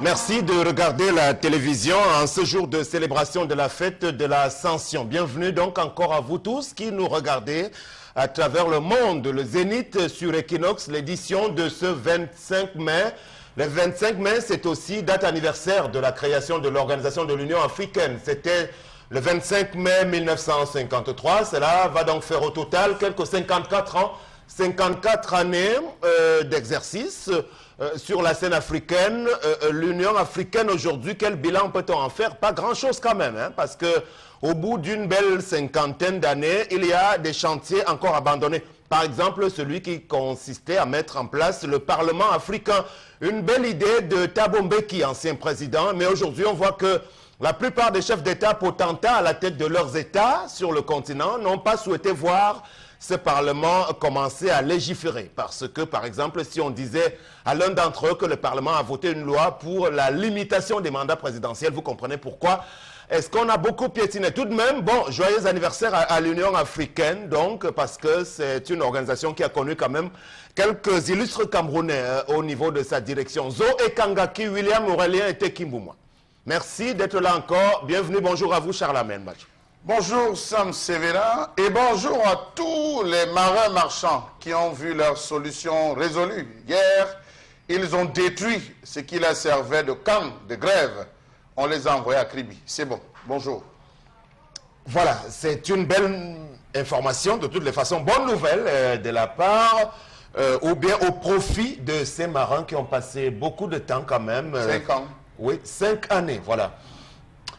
Merci de regarder la télévision en ce jour de célébration de la fête de l'Ascension. Bienvenue donc encore à vous tous qui nous regardez à travers le monde. Le Zénith sur Equinox, l'édition de ce 25 mai. Le 25 mai, c'est aussi date anniversaire de la création de l'Organisation de l'Union africaine. C'était le 25 mai 1953. Cela va donc faire au total quelques 54 ans, 54 années d'exercice. Sur la scène africaine, l'Union africaine aujourd'hui, quel bilan peut-on en faire? Pas grand-chose quand même, hein, parce qu'au bout d'une belle cinquantaine d'années, il y a des chantiers encore abandonnés. Par exemple, celui qui consistait à mettre en place le Parlement africain. Une belle idée de Thabo Mbeki, ancien président, mais aujourd'hui on voit que la plupart des chefs d'État potentats à la tête de leurs États sur le continent n'ont pas souhaité voir ce Parlement commencer à légiférer. Parce que, par exemple, si on disait à l'un d'entre eux que le Parlement a voté une loi pour la limitation des mandats présidentiels, vous comprenez pourquoi? Est-ce qu'on a beaucoup piétiné? Tout de même, bon, joyeux anniversaire à l'Union africaine, donc, parce que c'est une organisation qui a connu quand même quelques illustres Camerounais au niveau de sa direction. Zo Ekangaki, William Aurélien et Tekimbouma. Merci d'être là encore. Bienvenue, bonjour à vous, Charlamagne Badjo. Bonjour Sam Sévérin et bonjour à tous les marins marchands qui ont vu leur solution résolue. Hier, ils ont détruit ce qui leur servait de camp de grève. On les a envoyés à Kribi. C'est bon. Bonjour. Voilà, c'est une belle information, de toutes les façons. Bonne nouvelle de la part, ou bien au profit de ces marins qui ont passé beaucoup de temps quand même. 5 ans. Oui, 5 années, voilà.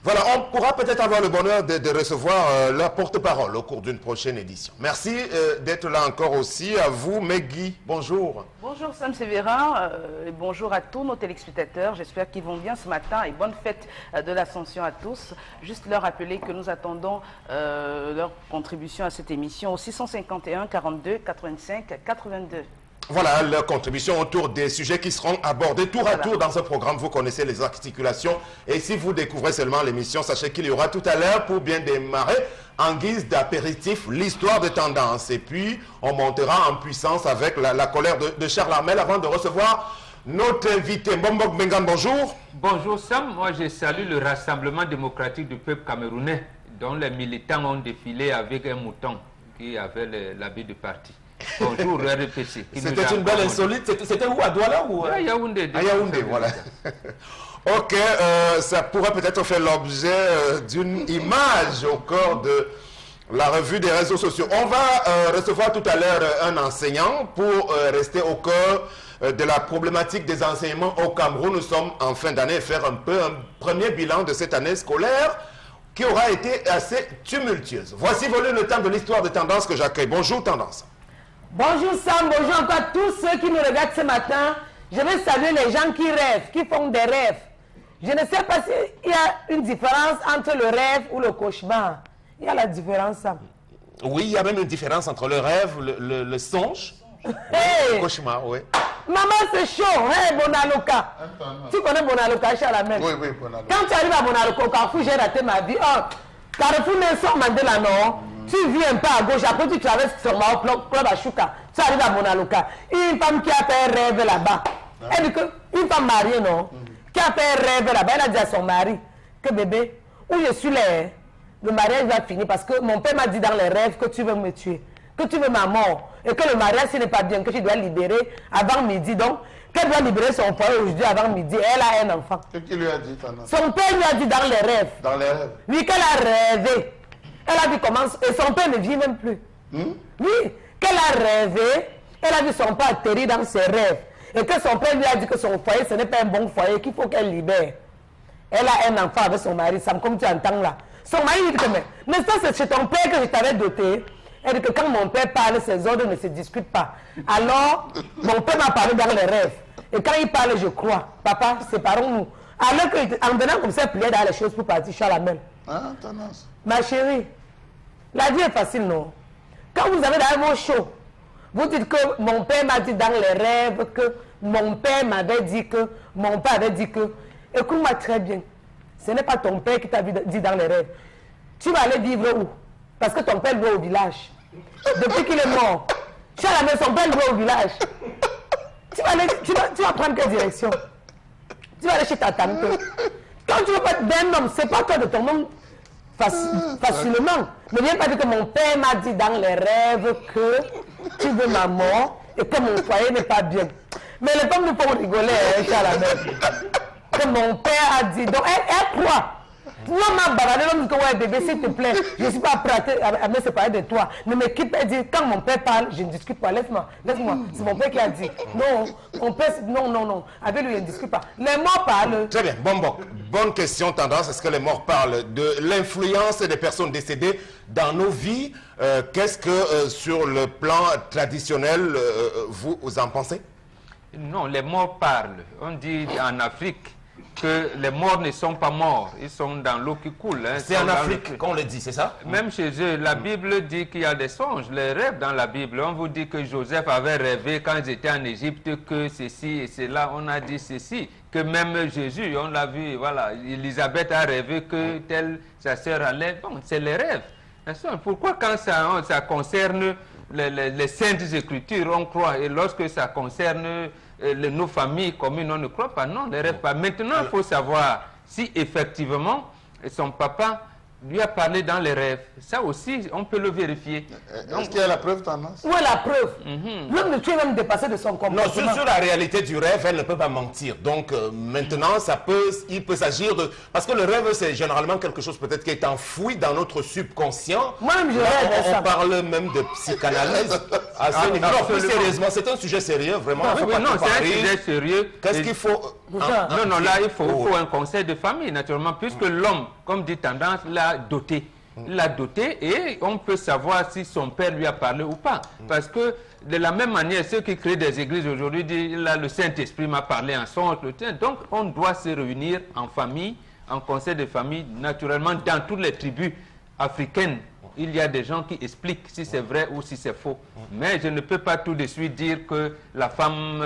Voilà, on pourra peut-être avoir le bonheur de recevoir la porte-parole au cours d'une prochaine édition. Merci d'être là encore aussi. À vous, Megui. Bonjour. Bonjour Sam Sévérin, et bonjour à tous nos téléspectateurs. J'espère qu'ils vont bien ce matin et bonne fête de l'Ascension à tous. Juste leur rappeler que nous attendons leur contribution à cette émission au 651 42 85 82. Voilà leur contribution autour des sujets qui seront abordés tour à tour dans ce programme. Vous connaissez les articulations. Et si vous découvrez seulement l'émission, sachez qu'il y aura tout à l'heure, pour bien démarrer, en guise d'apéritif, l'histoire de tendance. Et puis, on montera en puissance avec la colère de Charles Armel avant de recevoir notre invité. Mbombok Bengan, bonjour. Bonjour Sam, moi je salue le Rassemblement démocratique du peuple camerounais, dont les militants ont défilé avec un mouton qui avait l'habit du parti. Bonjour RPC. C'était une belle insolite. C'était où, à Douala ou à Yaoundé. À Yaoundé, voilà. Ok, ça pourrait peut-être faire l'objet d'une image au corps de la revue des réseaux sociaux. On va recevoir tout à l'heure un enseignant pour rester au cœur de la problématique des enseignements au Cameroun. Nous sommes en fin d'année et faire un peu un premier bilan de cette année scolaire qui aura été assez tumultueuse. Voici volé le temps de l'histoire de Tendance que j'accueille. Bonjour Tendance. Bonjour Sam, bonjour encore à tous ceux qui nous regardent ce matin. Je vais saluer les gens qui rêvent, qui font des rêves. Je ne sais pas s'il y a une différence entre le rêve ou le cauchemar. Il y a la différence, Sam. Oui, il y a même une différence entre le rêve, le songe, Hey! le cauchemar, oui. Maman, c'est chaud, hey, Bonaloka. Tu connais Bonaloka, Chalamel? Oui, oui, Bonaloka. Quand tu arrives à Bonaloka, au Carrefour, j'ai raté ma vie. Oh, Carrefour Nelson Mandela, non? Tu vis un peu à gauche, après tu traverses sur Mao Club à Chouka. Tu arrives à Bonaloka. Une femme qui a fait un rêve là-bas. Elle dit que, une femme mariée, non? Qui a fait un rêve là-bas. Elle a dit à son mari que bébé, où je suis là, le mariage va finir parce que mon père m'a dit dans les rêves que tu veux me tuer, que tu veux ma mort et que le mariage, ce n'est pas bien, que tu dois libérer avant midi. Donc, qu'elle doit libérer son foyer aujourd'hui avant midi. Elle a un enfant. Qu'est-ce qu'il lui a dit, Tana? Son père lui a dit dans les rêves. Dans les rêves. Oui, qu'elle a rêvé. Elle a vu comment... Et son père ne vit même plus. Oui, qu'elle a rêvé. Elle a vu son père atterrir dans ses rêves. Et que son père lui a dit que son foyer, ce n'est pas un bon foyer, qu'il faut qu'elle libère. Elle a un enfant avec son mari, Sam, comme tu entends là. Son mari dit que, mais ça, c'est chez ton père que je t'avais doté. Elle dit que quand mon père parle, ses ordres ne se discutent pas. Alors, mon père m'a parlé dans les rêves. Et quand il parle, je crois. Papa, séparons-nous. Alors qu'en venant comme ça, il pliait dans les choses pour partir, Chalamel. Hein, Tendance? Ma chérie, la vie est facile, non? Quand vous avez dans un mot chaud, vous dites que mon père m'a dit dans les rêves, que mon père m'avait dit que, mon père avait dit que. Écoute-moi très bien. Ce n'est pas ton père qui t'a dit dans les rêves. Tu vas aller vivre où? Parce que ton père doit au village. Depuis qu'il est mort. Tu as la maison, son père doit au village. Tu vas prendre quelle direction? Tu vas aller chez ta tante. Quand tu veux pas d'un homme, c'est pas toi de ton homme facilement. Ne viens pas dire que mon père m'a dit dans les rêves que tu veux ma mort et que mon foyer n'est pas bien. Mais les femmes nous font rigoler, hein, Charles. Que mon père a dit. Donc, elle croit. Non, ma baradée, l'homme dit que ouais, bébé, s'il te plaît, je ne suis pas prêt à me séparer de toi. Ne me quitte pas. Elle dit, quand mon père parle, je ne discute pas. Laisse-moi. C'est mon père qui a dit. Non, mon père, non. Avec lui, je ne discute pas. Les morts parlent. Très bien. Bonne question, tendance. Est-ce que les morts parlent de l'influence des personnes décédées dans nos vies? Qu'est-ce que, sur le plan traditionnel, vous en pensez? Non, les morts parlent. On dit en Afrique que les morts ne sont pas morts, ils sont dans l'eau qui coule. Hein, c'est en Afrique qu'on le dit, c'est ça? Même chez eux, la Bible dit qu'il y a des songes, les rêves dans la Bible. On vous dit que Joseph avait rêvé quand ils étaient en Égypte que ceci et cela, on a dit ceci. Que même Jésus, on l'a vu, voilà, Élisabeth a rêvé que telle sa sœur allait. Bon, c'est les rêves. Pourquoi quand ça concerne les saintes écritures, on croit, et lorsque ça concerne nos familles communes, on ne croit pas, non, ne rêve pas. Maintenant, il faut savoir si effectivement son papa lui a parlé dans les rêves. Ça aussi, on peut le vérifier. Est-ce qu'il y a la preuve, tendance? Où est la preuve? L'homme de Dieu est même dépassé de son comportement. Non, sur la réalité du rêve, elle ne peut pas mentir. Donc maintenant, il peut s'agir de... Parce que le rêve, c'est généralement quelque chose peut-être qui est enfoui dans notre subconscient. Moi-même, je rêve ça. On parle même de psychanalyse. À ce niveau. Non, plus sérieusement, c'est un sujet sérieux, vraiment. Non, c'est un sujet sérieux. Qu'est-ce qu'il faut... Non, là, il faut un conseil de famille, naturellement, puisque l'homme, comme dit Tendance, l'a doté. Il l'a doté et on peut savoir si son père lui a parlé ou pas. Parce que de la même manière, ceux qui créent des églises aujourd'hui disent là, le Saint-Esprit m'a parlé en songe. Donc on doit se réunir en famille, en conseil de famille, naturellement dans toutes les tribus africaines. Il y a des gens qui expliquent si c'est vrai ou si c'est faux. Mais je ne peux pas tout de suite dire que la femme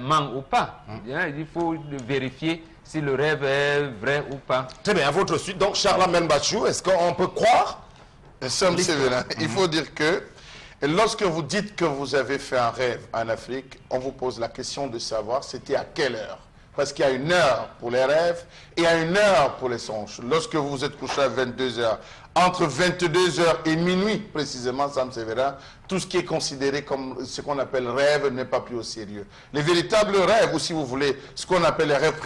ment ou pas. Il faut vérifier si le rêve est vrai ou pas. Très bien, à votre suite. Donc, Charlemagne Bachou, est-ce qu'on peut croire? Sam Sévérin, il faut dire que lorsque vous dites que vous avez fait un rêve en Afrique, on vous pose la question de savoir c'était à quelle heure. Parce qu'il y a une heure pour les rêves et il y a une heure pour les songes. Lorsque vous vous êtes couché à 22 heures, entre 22 heures et minuit, précisément, Sam Sévérin, tout ce qui est considéré comme ce qu'on appelle rêve n'est pas plus au sérieux. Les véritables rêves, ou si vous voulez, ce qu'on appelle les rêves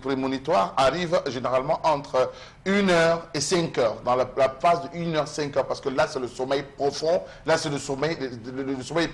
prémonitoires, arrivent généralement entre 1 heure et 5 heures, dans la phase de 1 heure, 5 heures, parce que là, c'est le sommeil profond, là, c'est le sommeil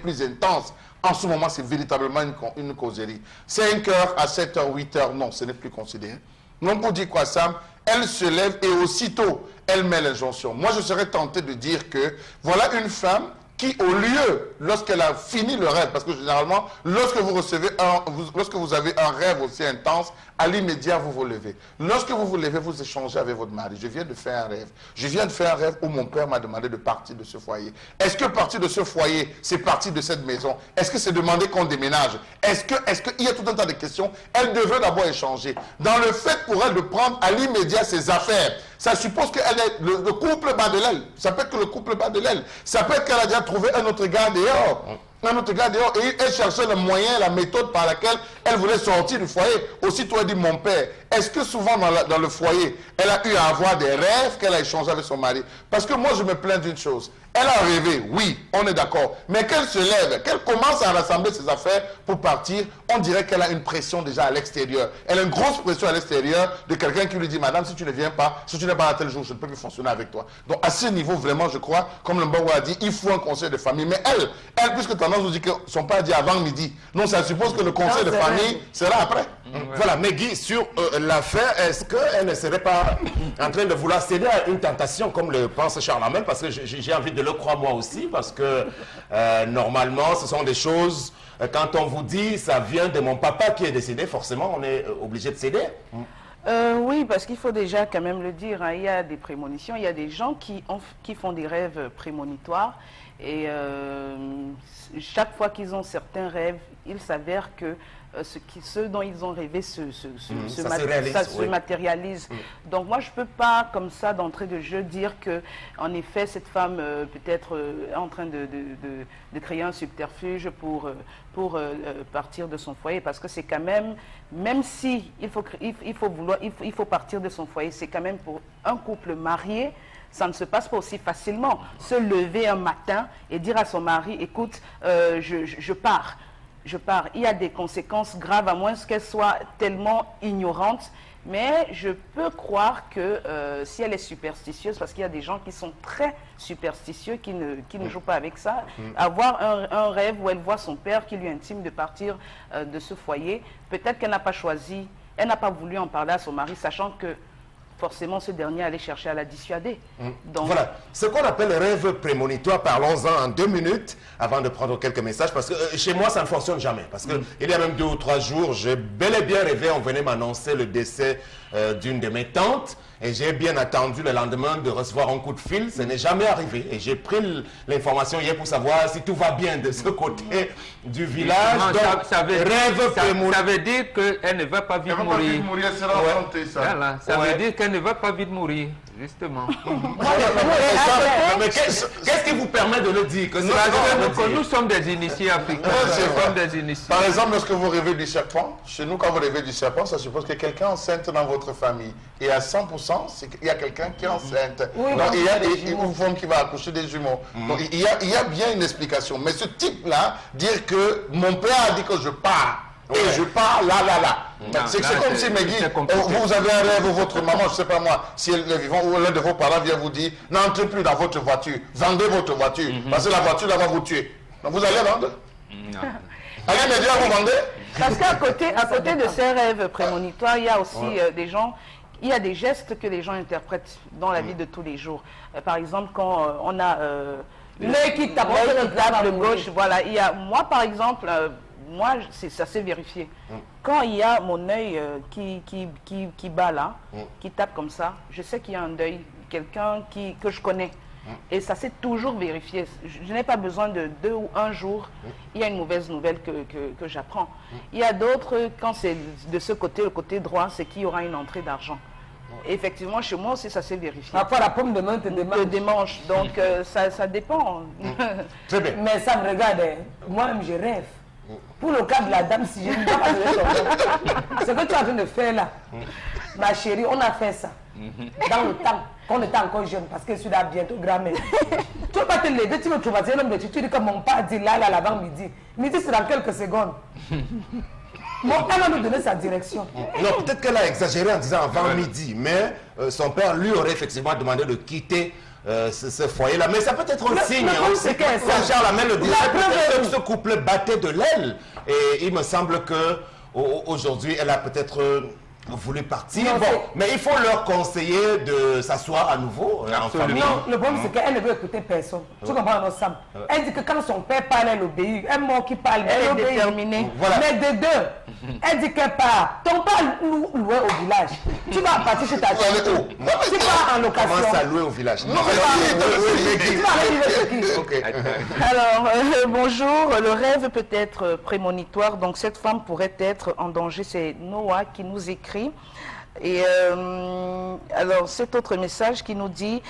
plus intense. En ce moment, c'est véritablement une causerie. 5 heures à 7 heures, 8 heures, non, ce n'est plus considéré. Donc, pour dire quoi, Sam? Elle se lève et aussitôt, elle met l'injonction. Moi, je serais tenté de dire que voilà une femme qui, au lieu, lorsqu'elle a fini le rêve, parce que généralement, lorsque vous avez un rêve aussi intense, à l'immédiat, vous vous levez. Lorsque vous vous levez, vous échangez avec votre mari. Je viens de faire un rêve. Je viens de faire un rêve où mon père m'a demandé de partir de ce foyer. Est-ce que partir de ce foyer, c'est partir de cette maison? Est-ce que c'est demander qu'on déménage? Est-ce qu'il y a tout un tas de questions? Elle devrait d'abord échanger. Dans le fait pour elle de prendre à l'immédiat ses affaires, ça suppose que le couple bat de l'aile. Ça peut être que le couple bat de l'aile. Ça peut être qu'elle a déjà trouvé un autre gars dehors. Un autre gars dehors. Et elle cherchait le moyen, la méthode par laquelle elle voulait sortir du foyer. Aussitôt, elle dit, mon père, est-ce que souvent dans le foyer, elle a eu à avoir des rêves qu'elle a échangés avec son mari? Parce que moi, je me plains d'une chose. Elle a rêvé, oui, on est d'accord. Mais qu'elle se lève, qu'elle commence à rassembler ses affaires pour partir, on dirait qu'elle a une pression déjà à l'extérieur. Elle a une grosse pression à l'extérieur de quelqu'un qui lui dit, madame, si tu ne viens pas, si tu n'es pas là tel jour, je ne peux plus fonctionner avec toi. Donc à ce niveau, vraiment, je crois, comme le Mbogo a dit, il faut un conseil de famille. Mais elle, puisque tendance nous dit que son père a dit avant midi, non, ça suppose que le conseil de famille sera après. Voilà, mais Guy, sur l'affaire, est-ce qu'elle ne serait pas en train de vouloir céder à une tentation, comme le pense Charlemagne? Parce que j'ai envie de le croire moi aussi, parce que normalement, ce sont des choses, quand on vous dit, ça vient de mon papa qui est décédé, forcément, on est obligé de céder. Oui, parce qu'il faut déjà quand même le dire, hein, il y a des prémonitions, il y a des gens qui font des rêves prémonitoires Et chaque fois qu'ils ont certains rêves, il s'avère que ce dont ils ont rêvé ça se matérialise. Donc moi, je ne peux pas, comme ça, d'entrée de jeu, dire que, en effet, cette femme peut-être est en train de créer un subterfuge pour partir de son foyer, parce que c'est quand même si il faut partir de son foyer, c'est quand même pour un couple marié. Ça ne se passe pas aussi facilement. Se lever un matin et dire à son mari, écoute, je pars. Il y a des conséquences graves, à moins qu'elle soit tellement ignorante. Mais je peux croire que si elle est superstitieuse, parce qu'il y a des gens qui sont très superstitieux, qui ne jouent pas avec ça, avoir un rêve où elle voit son père qui lui intime de partir de ce foyer, peut-être qu'elle n'a pas choisi, elle n'a pas voulu en parler à son mari, sachant que forcément ce dernier allait chercher à la dissuader. Donc, voilà, ce qu'on appelle le rêve prémonitoire, parlons-en en 2 minutes avant de prendre quelques messages, parce que chez moi ça ne fonctionne jamais, parce que il y a même 2 ou 3 jours, j'ai bel et bien rêvé, on venait m'annoncer le décès d'une de mes tantes, et j'ai bien attendu le lendemain de recevoir un coup de fil, ce n'est jamais arrivé, et j'ai pris l'information hier pour savoir si tout va bien de ce côté du village. Donc, ça veut dire qu'elle ne va pas vite mourir. Ça veut dire qu'elle ne va pas vite mourir, justement. Mais qu'est-ce qui vous permet de le dire que nous sommes des initiés africains. Par exemple, lorsque vous rêvez du serpent, chez nous, quand vous rêvez du serpent, ça suppose que quelqu'un est enceinte dans votre famille. Et à 100%, il y a quelqu'un qui est enceinte. Donc, il y a une femme qui va accoucher des jumeaux. Donc, il y a bien une explication. Mais ce type-là, dire que mon père a dit que je pars, et je pars là. C'est comme si me dit, vous avez un rêve, votre maman, je ne sais pas moi, si elle est vivante, ou l'un de vos parents vient vous dire, n'entrez plus dans votre voiture, vendez votre voiture, parce que la voiture là va vous tuer. Donc vous allez vendre? Non. Allez me dire, vous vendez? Parce qu'à côté de ces rêves prémonitoires, il y a aussi des gens, il y a des gestes que les gens interprètent dans la vie de tous les jours. Par exemple, quand on a l'œil qui tape le gauche, voilà, il y a, moi par exemple, moi, ça s'est vérifié. Quand il y a mon œil qui bat là, qui tape comme ça, je sais qu'il y a un deuil, quelqu'un que je connais. Et ça s'est toujours vérifié. Je n'ai pas besoin de 2 ou 1 jour. Il y a une mauvaise nouvelle que j'apprends. Il y a d'autres, quand c'est de ce côté, le côté droit, c'est qu'il y aura une entrée d'argent. Effectivement, chez moi aussi, ça s'est vérifié. Parfois, la pomme de main te démange. Donc, ça dépend. Très bien. Mais ça me regarde. Moi-même, je rêve. Pour le cas de la dame, si je ne dois pas donner son nom, ce que tu es en train de faire là, ma chérie, on a fait ça. Dans le temps, quand on était encore jeune, parce que je suis là bientôt grand-mère. Tu ne vas pas te lever, tu veux traumatiser l'homme de tu dis que mon père dit là, avant midi. Midi, c'est dans quelques secondes. Mon père va nous donner sa direction. Non, peut-être qu'elle a exagéré en disant avant midi, mais son père lui aurait effectivement demandé de quitter ce foyer-là. Mais ça peut être un signe. C'est que Charles Amel le disait, peut-être que ce couple battait de l'aile. Et il me semble que aujourd'hui, elle a peut-être voulu partir. Non, bon, mais il faut leur conseiller de s'asseoir à nouveau en famille. Non, le problème c'est qu'elle ne veut écouter personne. Tu comprends, non, Sam? Elle dit que quand son père parle, elle obéit. Un mot qui parle, elle obéit. Déterminée. Voilà. Mais de deux, elle dit qu'elle part. Ton père loué au village. Tu vas partir chez ta fille. Tu pars en location. Comment ça louer au village? Non, Alors, bonjour. Le rêve peut être prémonitoire. Donc, cette femme pourrait être en danger. C'est Noah qui nous écrit. Et alors, cet autre message qui nous dit,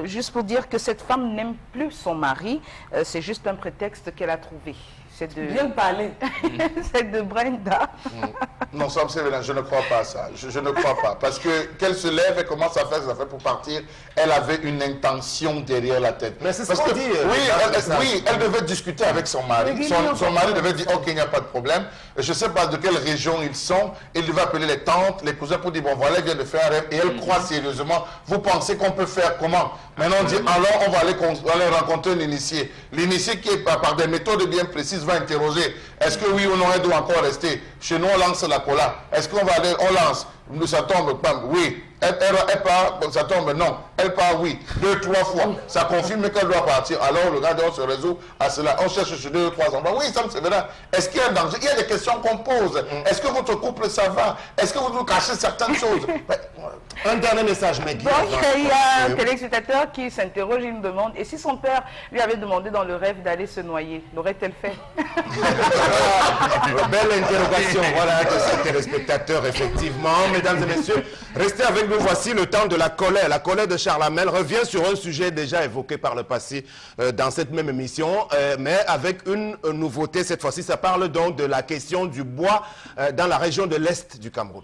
juste pour dire que cette femme n'aime plus son mari, c'est juste un prétexte qu'elle a trouvé. C'est de... Bien parler. C'est de Brenda. Non, Sam Sévélin, je ne crois pas à ça. Je ne crois pas. Parce que qu'elle se lève et commence à faire ses affaires pour partir, elle avait une intention derrière la tête. Mais c'est ce qu'on dit. Oui, elle devait discuter avec son mari. Son mari devait dire, ok, il n'y a pas de problème. Je ne sais pas de quelle région ils sont. Il devait appeler les tantes, les cousins pour dire, bon voilà, elle vient de faire un rêve. Et elle croit sérieusement. Vous pensez qu'on peut faire comment? Maintenant, on dit, alors on va aller rencontrer l'initié. L'initié qui, par des méthodes bien précises, va interroger. Est-ce que oui ou non, elle doit encore rester? Chez nous, on lance la cola. Est-ce qu'on va aller, on lance? Ça tombe, bam, oui. Elle part, ça tombe, non. Elle part, oui, 2, 3 fois. Ça confirme qu'elle doit partir. Alors, le gars, on se résout à cela. On cherche sur 2 ou 3 endroits. Oui, Sam Severa, est-ce qu'il y a un danger? Il y a des questions qu'on pose. Est-ce que votre couple, ça va? Est-ce que vous nous cachez certaines choses? Un dernier message, Maggie. Donc, il y a un téléspectateur qui s'interroge, il nous demande, et si son père lui avait demandé dans le rêve d'aller se noyer, l'aurait-elle fait? Belle interrogation, voilà, de ce téléspectateur, effectivement. Mesdames et messieurs, restez avec nous. Voici le temps de la colère. La colère de Charles Hamel revient sur un sujet déjà évoqué par le passé dans cette même émission, mais avec une nouveauté. Cette fois-ci, ça parle donc de la question du bois dans la région de l'Est du Cameroun.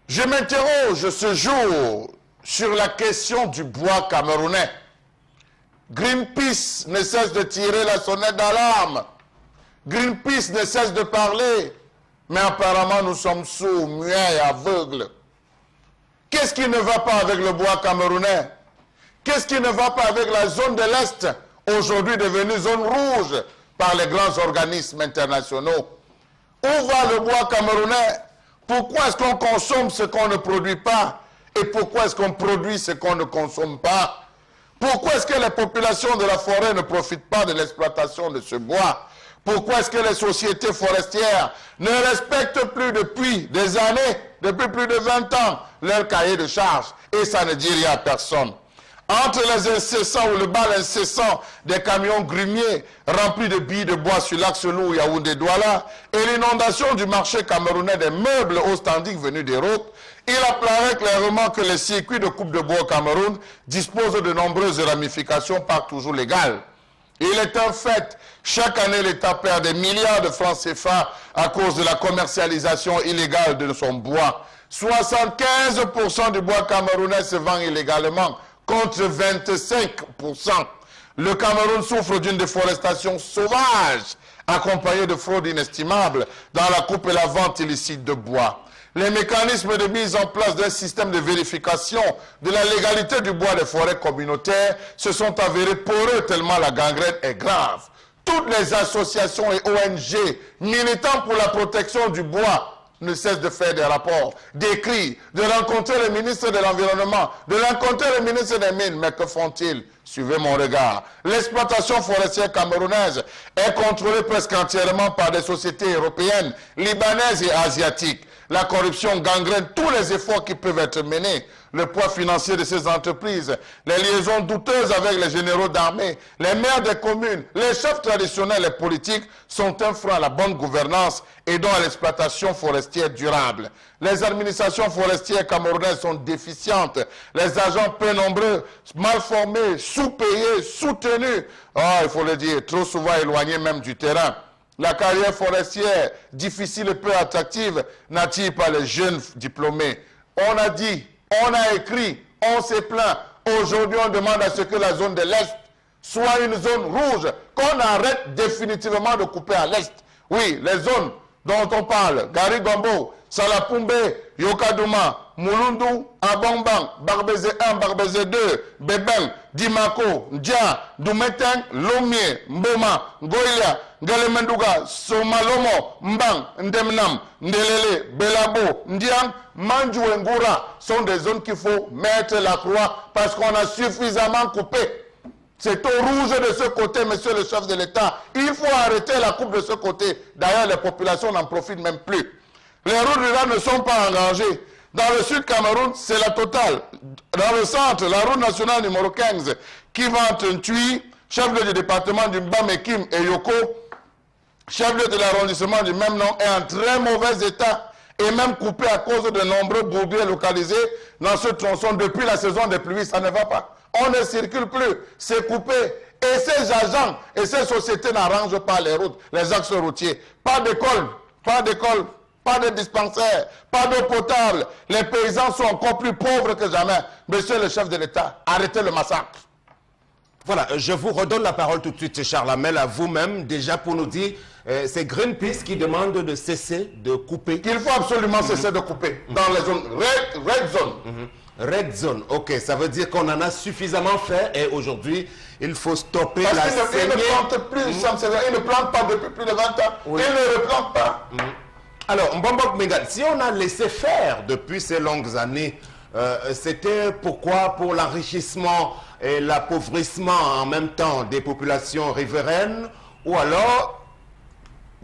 Je m'interroge ce jour sur la question du bois camerounais. Greenpeace ne cesse de tirer la sonnette d'alarme. Greenpeace ne cesse de parler. Mais apparemment, nous sommes sourds, muets et aveugles. Qu'est-ce qui ne va pas avec le bois camerounais? Qu'est-ce qui ne va pas avec la zone de l'Est, aujourd'hui devenue zone rouge par les grands organismes internationaux? Où va le bois camerounais? Pourquoi est-ce qu'on consomme ce qu'on ne produit pas? Et pourquoi est-ce qu'on produit ce qu'on ne consomme pas? Pourquoi est-ce que les populations de la forêt ne profitent pas de l'exploitation de ce bois? Pourquoi est-ce que les sociétés forestières ne respectent plus depuis des années, depuis plus de 20 ans, leur cahier de charges? Et ça ne dit rien à personne. Entre les incessants ou le bal incessant des camions grumiers remplis de billes de bois sur l'axe lourd Yaoundé-Douala et l'inondation du marché camerounais des meubles au standing venus d'Europe, il apparaît clairement que les circuits de coupe de bois au Cameroun disposent de nombreuses ramifications, pas toujours légales. Il est un fait, chaque année l'État perd des milliards de francs CFA à cause de la commercialisation illégale de son bois. 75% du bois camerounais se vend illégalement, contre 25%. Le Cameroun souffre d'une déforestation sauvage, accompagnée de fraudes inestimables dans la coupe et la vente illicite de bois. Les mécanismes de mise en place d'un système de vérification de la légalité du bois des forêts communautaires se sont avérés poreux tellement la gangrène est grave. Toutes les associations et ONG militant pour la protection du bois ne cessent de faire des rapports, d'écrire, de rencontrer le ministre de l'Environnement, de rencontrer le ministre des Mines. Mais que font-ils? Suivez mon regard. L'exploitation forestière camerounaise est contrôlée presque entièrement par des sociétés européennes, libanaises et asiatiques. La corruption gangrène tous les efforts qui peuvent être menés. Le poids financier de ces entreprises, les liaisons douteuses avec les généraux d'armée, les maires des communes, les chefs traditionnels et politiques sont un frein à la bonne gouvernance et donc à l'exploitation forestière durable. Les administrations forestières camerounaises sont déficientes, les agents peu nombreux, mal formés, sous-payés, sous-tenus, il faut le dire, trop souvent éloignés même du terrain. La carrière forestière, difficile et peu attractive, n'attire pas les jeunes diplômés. On a dit, on a écrit, on s'est plaint. Aujourd'hui, on demande à ce que la zone de l'Est soit une zone rouge, qu'on arrête définitivement de couper à l'Est. Oui, les zones dont on parle, Gari-Gombo, Salapumbe, Yokadouma, Mulundu, Abongbang, Barbezé 1, Barbezé 2, Bebeng, Dimako, Ndja, Doumeteng, Lomie, Mboma, Goilia, Galemenduga, Somalomo, Mbang, Ndemnam, Ndelele, Belabo, Ndiang, Manju et Ngoura sont des zones qu'il faut mettre la croix parce qu'on a suffisamment coupé. C'est au rouge de ce côté, monsieur le chef de l'État. Il faut arrêter la coupe de ce côté. D'ailleurs, les populations n'en profitent même plus. Les routes rurales ne sont pas engagées. Dans le sud Cameroun, c'est la totale. Dans le centre, la route nationale numéro 15, qui va entre Ntui, chef-lieu du département du Mbamekim et Yoko, chef-lieu de l'arrondissement du même nom, est en très mauvais état et même coupé à cause de nombreux bourbiers localisés dans ce tronçon. Depuis la saison des pluies, ça ne va pas. On ne circule plus, c'est coupé. Et ces agents et ces sociétés n'arrangent pas les routes, les axes routiers. Pas d'école, pas d'école, pas de dispensaire, pas d'eau potable. Les paysans sont encore plus pauvres que jamais. Monsieur le chef de l'État, arrêtez le massacre. Voilà, je vous redonne la parole tout de suite, Charles Hamel, à vous-même, déjà pour nous dire, c'est Greenpeace qui demande de cesser de couper. Qu'il faut absolument cesser de couper dans les zones, red zone. Red zone, ok, ça veut dire qu'on en a suffisamment fait et aujourd'hui, il faut stopper la Parce qu'il saignée. ne plante plus, Sam Sévérin, il ne plante pas depuis plus de 20 ans. Oui. Il ne replante pas. Alors, Mbambok Mengal, si on a laissé faire depuis ces longues années, c'était pourquoi? Pour l'enrichissement et l'appauvrissement en même temps des populations riveraines, ou alors,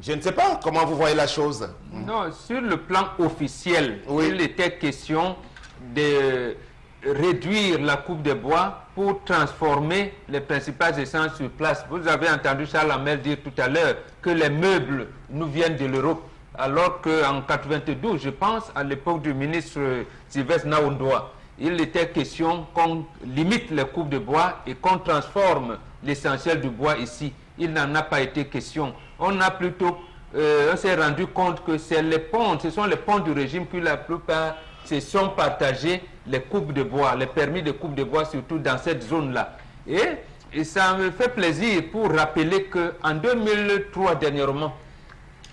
je ne sais pas comment vous voyez la chose. Non, sur le plan officiel, Oui. il était question de réduire la coupe de bois pour transformer les principales essences sur place. Vous avez entendu Charles Hamel dire tout à l'heure que les meubles nous viennent de l'Europe, alors qu'en 92, je pense, à l'époque du ministre Sylvestre Naondoa, il était question qu'on limite les coupes de bois et qu'on transforme l'essentiel du bois ici. Il n'en a pas été question. On a plutôt, on s'est rendu compte que c'est les ponts, ce sont les ponts du régime qui la plupart se sont partagés les coupes de bois, les permis de coupe de bois, surtout dans cette zone-là. Et ça me fait plaisir pour rappeler qu'en 2003 dernièrement,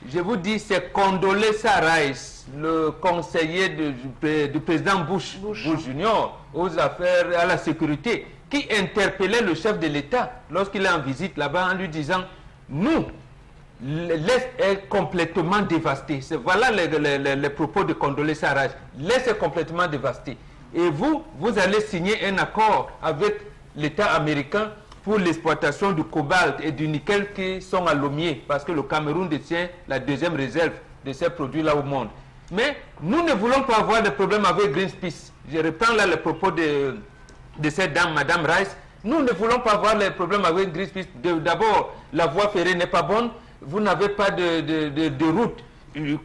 je vous dis, c'est Condoleezza Rice, le conseiller du président Bush Junior aux affaires, à la sécurité, qui interpellait le chef de l'État lorsqu'il est en visite là-bas en lui disant « Nous, l'Est est complètement dévasté. » Voilà les propos de Condoleezza Rice. L'Est est complètement dévasté. Et vous allez signer un accord avec l'État américain pour l'exploitation du cobalt et du nickel qui sont à Lomé, parce que le Cameroun détient la deuxième réserve de ces produits-là au monde. Mais nous ne voulons pas avoir de problème avec Greenpeace. Je reprends là les propos de cette dame, Madame Rice. Nous ne voulons pas avoir les problèmes avec Greenpeace. D'abord, la voie ferrée n'est pas bonne. Vous n'avez pas de route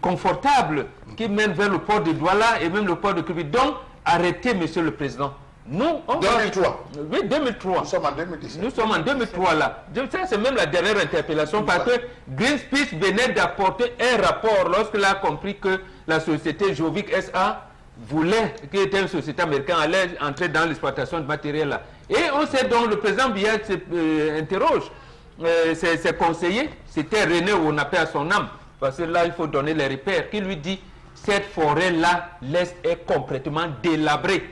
confortable qui mène vers le port de Douala et même le port de Kribi. Donc, arrêtez, Monsieur le Président. Nous, 2003. Oui, 2003. Nous sommes en 2017. Nous sommes en 2003 là. Ça, c'est même la dernière interpellation parce que Greenpeace venait d'apporter un rapport lorsqu'il a compris que la société Jovic SA voulait, qui était une société américaine, allait entrer dans l'exploitation de matériel là. Et on sait donc, le président Biya interroge ses conseillers, c'était René Onapé à son âme, parce que là il faut donner les repères, qui lui dit cette forêt là, l'Est est complètement délabrée.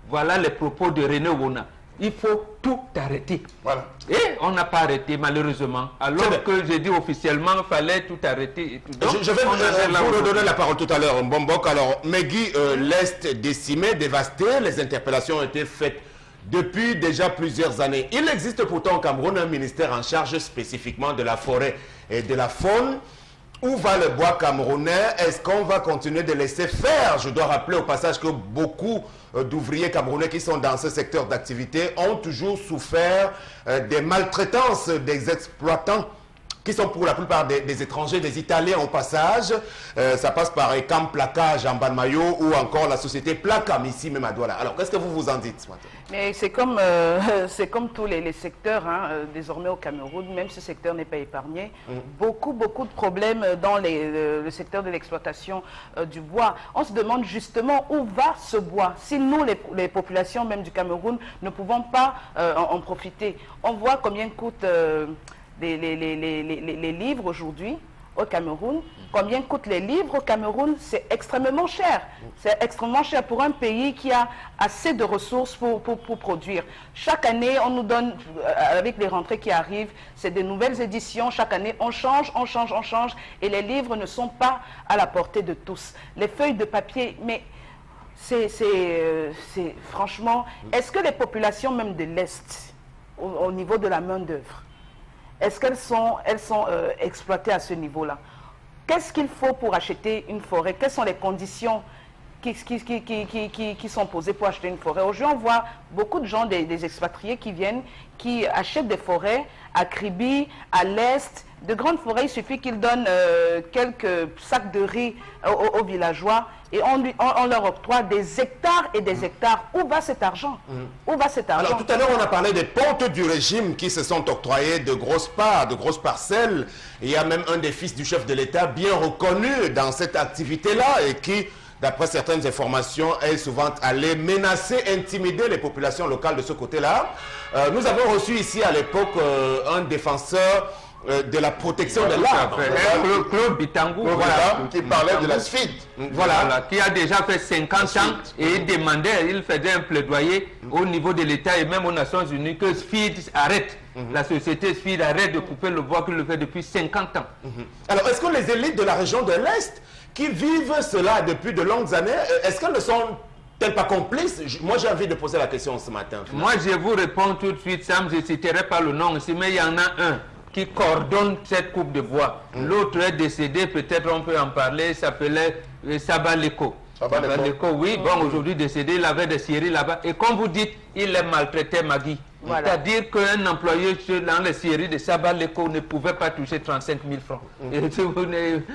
Voilà les propos de René Wona. Il faut tout arrêter. Voilà. Et on n'a pas arrêté, malheureusement. Alors que j'ai dit officiellement qu'il fallait tout arrêter. Et tout. Donc, je vais vous redonner la parole tout à l'heure, Mbombok. Alors, Megui, l'Est décimé, dévasté, les interpellations ont été faites depuis déjà plusieurs années. Il existe pourtant au Cameroun un ministère en charge spécifiquement de la forêt et de la faune. Où va le bois camerounais? Est-ce qu'on va continuer de laisser faire? Je dois rappeler au passage que beaucoup d'ouvriers camerounais qui sont dans ce secteur d'activité ont toujours souffert des maltraitances des exploitants qui sont pour la plupart des étrangers, des Italiens au passage. Ça passe par Ecam Placage en Balmayo ou encore la société Placam ici même à Douala. Alors, qu'est-ce que vous en dites ce matin? Mais c'est comme tous les secteurs, hein, désormais au Cameroun, même ce secteur n'est pas épargné. Beaucoup de problèmes dans le secteur de l'exploitation du bois. On se demande justement où va ce bois. Si nous, les populations même du Cameroun, ne pouvons pas en profiter. On voit combien coûtent les livres aujourd'hui au Cameroun. Combien coûtent les livres au Cameroun? C'est extrêmement cher. C'est extrêmement cher pour un pays qui a assez de ressources pour produire. Chaque année, on nous donne, avec les rentrées qui arrivent, c'est des nouvelles éditions. Chaque année, on change. Et les livres ne sont pas à la portée de tous. Les feuilles de papier, mais c'est franchement... Est-ce que les populations même de l'Est, au niveau de la main-d'œuvre, est-ce qu'elles sont exploitées à ce niveau-là? Qu'est-ce qu'il faut pour acheter une forêt? Quelles sont les conditions qui sont posées pour acheter une forêt? Aujourd'hui, on voit beaucoup de gens, des expatriés qui viennent, qui achètent des forêts à Kribi, à l'Est, de grandes forêts. Il suffit qu'ils donnent quelques sacs de riz aux villageois et on leur octroie des hectares et des hectares. Où va cet argent? Où va cet argent? Alors tout à l'heure, on a parlé des pontes du régime qui se sont octroyés de grosses parts, de grosses parcelles. Il y a même un des fils du chef de l'État bien reconnu dans cette activité-là et qui, d'après certaines informations, est souvent allé menacer, intimider les populations locales de ce côté-là. Nous avons reçu ici à l'époque un défenseur de la protection de l'arbre. Claude Bitangou, qui parlait de la SFID. Voilà, qui a déjà fait 50 ans et il demandait, il faisait un plaidoyer au niveau de l'État et même aux Nations Unies que SFID arrête. La société SFID arrête de couper le bois qu'il le fait depuis 50 ans. Alors, est-ce que les élites de la région de l'Est qui vivent cela depuis de longues années, est-ce qu'elles ne sont-elles pas complices? Moi, j'ai envie de poser la question ce matin. Moi, je vous réponds tout de suite, Sam, je ne citerai pas le nom ici, mais il y en a un qui coordonne cette coupe de bois. L'autre est décédé, peut-être on peut en parler, il s'appelait Sabaleko. Sabaleko, oui, bon, aujourd'hui décédé, il avait des scieries là-bas. Et comme vous dites, il les maltraitait, Magui. Voilà. C'est-à-dire qu'un employé dans les scieries de Sabaleko ne pouvait pas toucher 35 000 francs. Et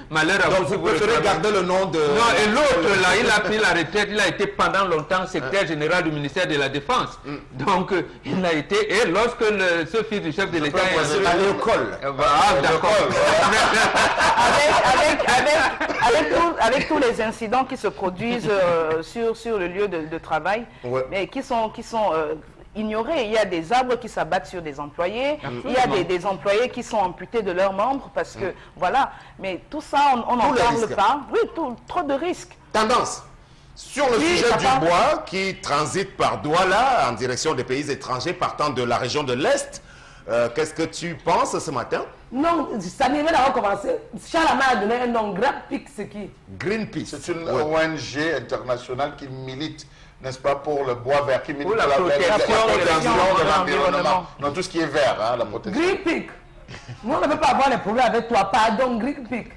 malheur à donc vous préférez garder le nom de... Non, et l'autre, là, il a pris la retraite, il a été pendant longtemps secrétaire général du ministère de la Défense. Donc, il a été... Et lorsque ce fils du chef de l'État... est allé au col. D'accord. Avec tous les incidents qui se produisent sur le lieu de travail, mais qui sont ignorés. Il y a des arbres qui s'abattent sur des employés, il y a des employés qui sont amputés de leurs membres parce que, voilà, mais tout ça, on n'en parle pas. Oui, trop de risques. Tendance. Sur le sujet du bois qui transite par Douala en direction des pays étrangers partant de la région de l'Est, qu'est-ce que tu penses ce matin? Non, ça n'y avait d'avoir commencé. Charlemagne a donné un nom, Greenpeace, c'est qui? Greenpeace. C'est une ONG internationale qui milite, n'est-ce pas, pour le bois vert, qui milite pour la protection de l'environnement. Non, tout ce qui est vert, hein, la protection. Greenpeace. Nous, on ne veut pas avoir les problèmes avec toi. Pardon, Greenpeace.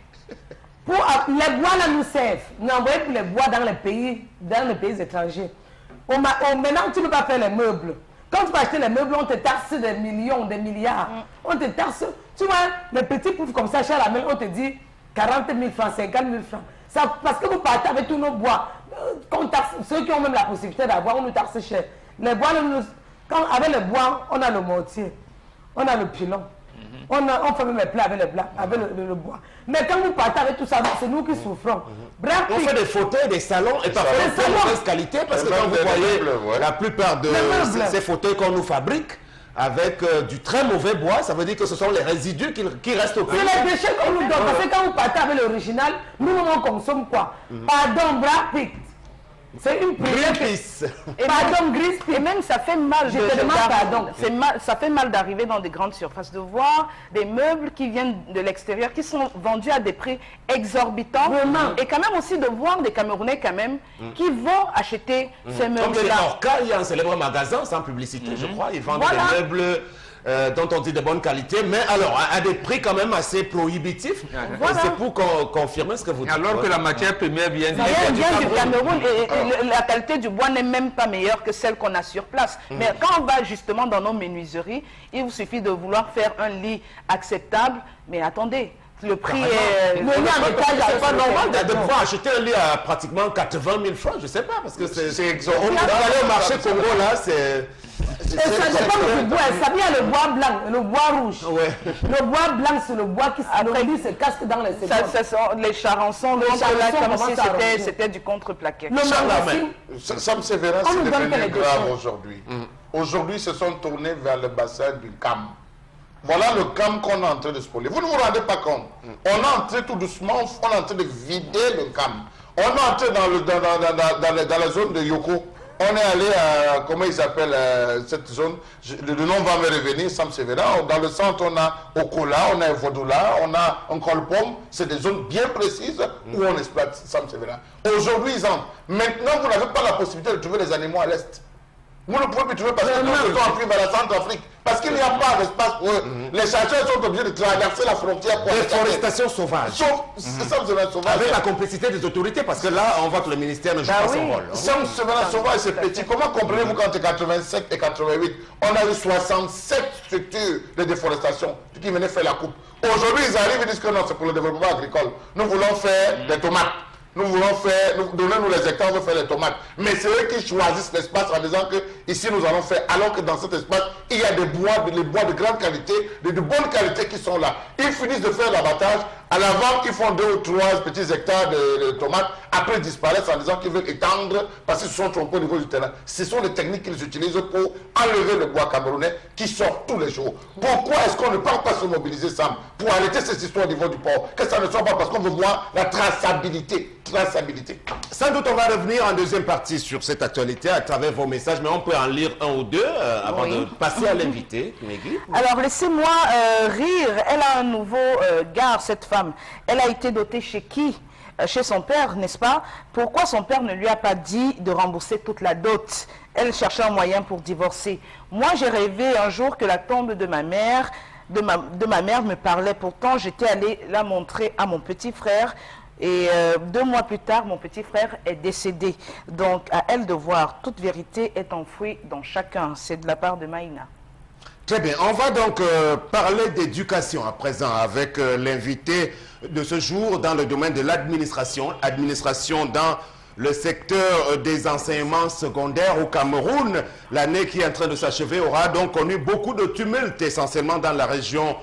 Pour les bois là nous servent. Nous envoyons pour les bois dans les pays étrangers. Maintenant, tu ne peux pas faire les meubles. Quand tu vas acheter les meubles, on te taxe des millions, des milliards. On te taxe, tu vois, les petits poufs comme ça, chez la main, on te dit 40 000 francs, 50 000 francs. Ça, parce que vous partez avec tous nos bois. Ceux qui ont même la possibilité d'avoir, on nous taxe cher. Les bois, avec les bois, on a le mortier, on a le pilon. On fait même les plats avec le bois. Mais quand vous partez avec tout ça, c'est nous qui souffrons. Bref, on fait des fauteuils, des salons et parfois de mauvaise qualité parce que quand vous voyez la plupart de ces fauteuils qu'on nous fabrique avec du très mauvais bois, ça veut dire que ce sont les résidus qui restent au pays. C'est les déchets qu'on nous donne. Parce que quand vous partez avec l'original, nous on consomme quoi? Pardon, Brad Pitt. C'est une Greenpeace. Pardon, Greenpeace. Et même ça fait mal ça fait mal d'arriver dans des grandes surfaces, de voir des meubles qui viennent de l'extérieur, qui sont vendus à des prix exorbitants. Vraiment. Et quand même aussi de voir des Camerounais quand même qui vont acheter ces meubles-là. Comme chez Orca, il y a un célèbre magasin sans publicité, je crois. Ils vendent des meubles dont on dit de bonne qualité, mais alors à des prix quand même assez prohibitifs. C'est pour confirmer ce que vous dites. Alors que la matière première vient du Cameroun et la qualité du bois n'est même pas meilleure que celle qu'on a sur place. Mais quand on va justement dans nos menuiseries, il vous suffit de vouloir faire un lit acceptable, mais attendez. Le prix est... C'est pas normal de pouvoir acheter un lit à pratiquement 80 000 francs, je sais pas, parce que c'est exorbitant. On va aller au marché Congo là, c'est... Ça dépend du bois, ça vient le bois blanc et le bois rouge. Le bois blanc, c'est le bois qui se casque dans les secondes. Les charançons, donc là, comme si c'était du contreplaqué. Sam Sévérin, c'est devenu grave aujourd'hui. Aujourd'hui, se sont tournés vers le bassin du CAM. Voilà le CAM qu'on est en train de spolier. Vous ne vous rendez pas compte. On est entré tout doucement, on est en train de vider le CAM. On est entré dans la zone de Yoko. On est allé à, comment ils appellent cette zone, le nom va me revenir, Sam Sévérin. Dans le centre, on a Okola, on a Vodoula, on a un Colpom. C'est des zones bien précises où on exploite Sam Sévérin. Aujourd'hui, ils entrent. Maintenant, vous n'avez pas la possibilité de trouver les animaux à l'Est. Vous ne pouvez plus trouver parce que nous sommes en Afrique, vers la Centrafrique. Parce qu'il n'y a pas d'espace pour eux. Les chasseurs sont obligés de traverser la frontière pour... Déforestation sauvage. Sauvage. Avec la complicité des autorités, parce que là, on voit que le ministère ne joue pas son rôle. Sam Sévérin sauvage, c'est petit. Comment comprenez-vous qu'entre 87 et 88, on a eu 67 structures de déforestation qui venaient faire la coupe. Aujourd'hui, ils arrivent et disent que non, c'est pour le développement agricole. Nous voulons faire des tomates. Nous voulons faire, donnez-nous les hectares, on veut faire les tomates. Mais c'est eux qui choisissent l'espace en disant que ici nous allons faire, alors que dans cet espace, il y a des bois, les bois de grande qualité, de bonne qualité qui sont là. Ils finissent de faire l'abattage À la vente, ils font 2 ou 3 petits hectares de tomates. Après, ils disparaissent en disant qu'ils veulent étendre parce qu'ils se sont trompés au niveau du terrain. Ce sont les techniques qu'ils utilisent pour enlever le bois camerounais qui sort tous les jours. Pourquoi est-ce qu'on ne parle pas se mobiliser, Sam, pour arrêter cette histoire au niveau du port? Que ça ne soit pas parce qu'on veut voir la traçabilité. Sans doute, on va revenir en deuxième partie sur cette actualité à travers vos messages, mais on peut en lire un ou deux avant de passer à l'invité. Alors, laissez-moi rire. Elle a un nouveau gars, cette femme. Elle a été dotée chez qui? Chez son père, n'est-ce pas? Pourquoi son père ne lui a pas dit de rembourser toute la dot? Elle cherchait un moyen pour divorcer. Moi, j'ai rêvé un jour que la tombe de ma mère, de ma mère me parlait. Pourtant, j'étais allée la montrer à mon petit frère. Et 2 mois plus tard, mon petit frère est décédé. Donc, à elle de voir. Toute vérité est enfouie dans chacun. C'est de la part de Maïna. Très bien. On va donc parler d'éducation à présent avec l'invité de ce jour dans le domaine de l'administration. Administration dans le secteur des enseignements secondaires au Cameroun. L'année qui est en train de s'achever aura donc connu beaucoup de tumultes, essentiellement dans la région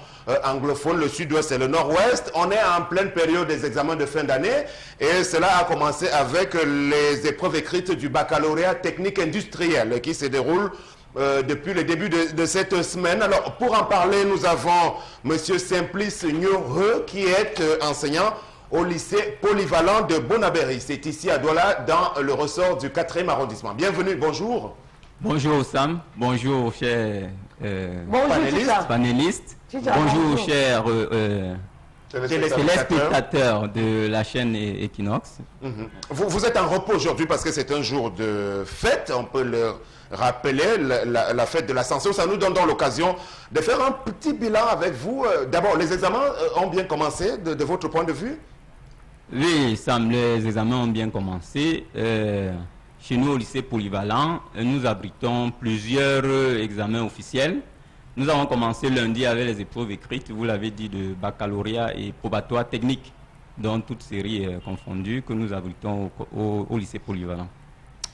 anglophone, le sud-ouest et le nord-ouest. On est en pleine période des examens de fin d'année et cela a commencé avec les épreuves écrites du baccalauréat technique industriel qui se déroule depuis le début de cette semaine. Alors, pour en parler, nous avons M. Simplice Nyoreux qui est enseignant au lycée polyvalent de Bonabéry. C'est ici à Douala, dans le ressort du 4e arrondissement. Bienvenue, bonjour. Bonjour Sam, bonjour chers panélistes, bonjour chers téléspectateurs de la chaîne Equinox. Vous êtes en repos aujourd'hui parce que c'est un jour de fête, on peut le rappeler, la fête de l'Ascension. Ça nous donne donc l'occasion de faire un petit bilan avec vous. D'abord, les examens ont bien commencé de votre point de vue? Oui Sam, les examens ont bien commencé. Chez nous, au lycée polyvalent, nous abritons plusieurs examens officiels. Nous avons commencé lundi avec les épreuves écrites, vous l'avez dit, de baccalauréat et probatoire technique, dans toute série confondue, que nous abritons au lycée polyvalent.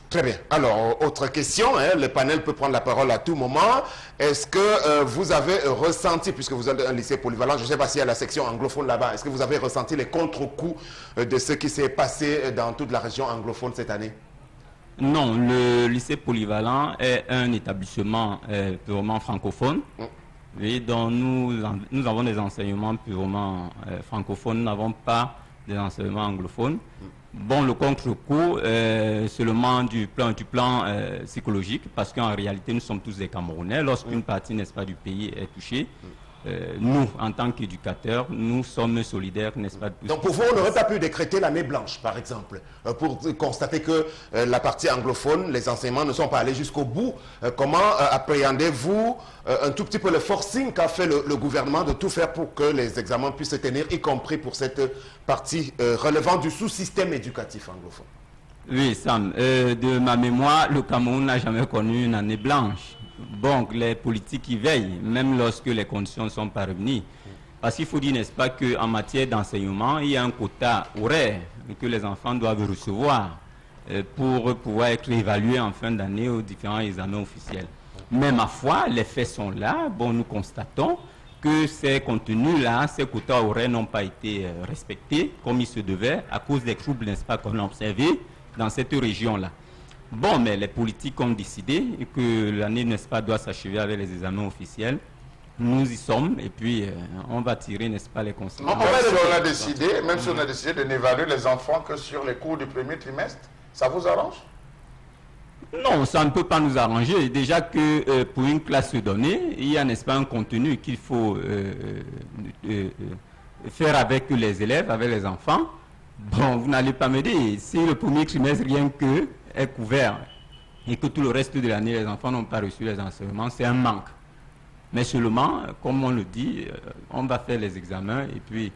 Très bien. Alors, autre question, hein, le panel peut prendre la parole à tout moment. Est-ce que vous avez ressenti, puisque vous êtes un lycée polyvalent, je ne sais pas s'il y a la section anglophone là-bas, est-ce que vous avez ressenti les contre-coups de ce qui s'est passé dans toute la région anglophone cette année? Non, le lycée polyvalent est un établissement purement francophone. Oui, dont nous avons des enseignements purement francophones, nous n'avons pas des enseignements anglophones. Bon, le contre-coup, seulement du plan psychologique, parce qu'en réalité, nous sommes tous des Camerounais. Lorsqu'une partie, n'est-ce pas, du pays est touchée, nous, en tant qu'éducateurs, nous sommes solidaires, n'est-ce pas? Donc pour vous, on n'aurait pas pu décréter l'année blanche, par exemple, pour constater que la partie anglophone, les enseignements ne sont pas allés jusqu'au bout. Comment appréhendez-vous un tout petit peu le forcing qu'a fait le gouvernement de tout faire pour que les examens puissent se tenir, y compris pour cette partie relevant du sous-système éducatif anglophone? Oui, Sam, de ma mémoire, le Cameroun n'a jamais connu une année blanche. Bon, les politiques y veillent, même lorsque les conditions ne sont pas réunies. Parce qu'il faut dire, n'est-ce pas, qu'en matière d'enseignement, il y a un quota horaire que les enfants doivent recevoir pour pouvoir être évalués en fin d'année aux différents examens officiels. Mais ma foi, les faits sont là. Bon, nous constatons que ces contenus-là, ces quotas horaires n'ont pas été respectés comme il se devait à cause des troubles, n'est-ce pas, qu'on a observés dans cette région-là. Bon, mais les politiques ont décidé que l'année, n'est-ce pas, doit s'achever avec les examens officiels. Nous y sommes et puis on va tirer, n'est-ce pas, les conséquences. Même si on a décidé de n'évaluer les enfants que sur les cours du premier trimestre, ça vous arrange? Non, ça ne peut pas nous arranger. Déjà que pour une classe donnée, il y a, n'est-ce pas, un contenu qu'il faut faire avec les élèves, avec les enfants. Bon, vous n'allez pas me dire, si le premier trimestre rien que est couvert et que tout le reste de l'année, les enfants n'ont pas reçu les enseignements, c'est un manque. Mais seulement, comme on le dit, on va faire les examens et puis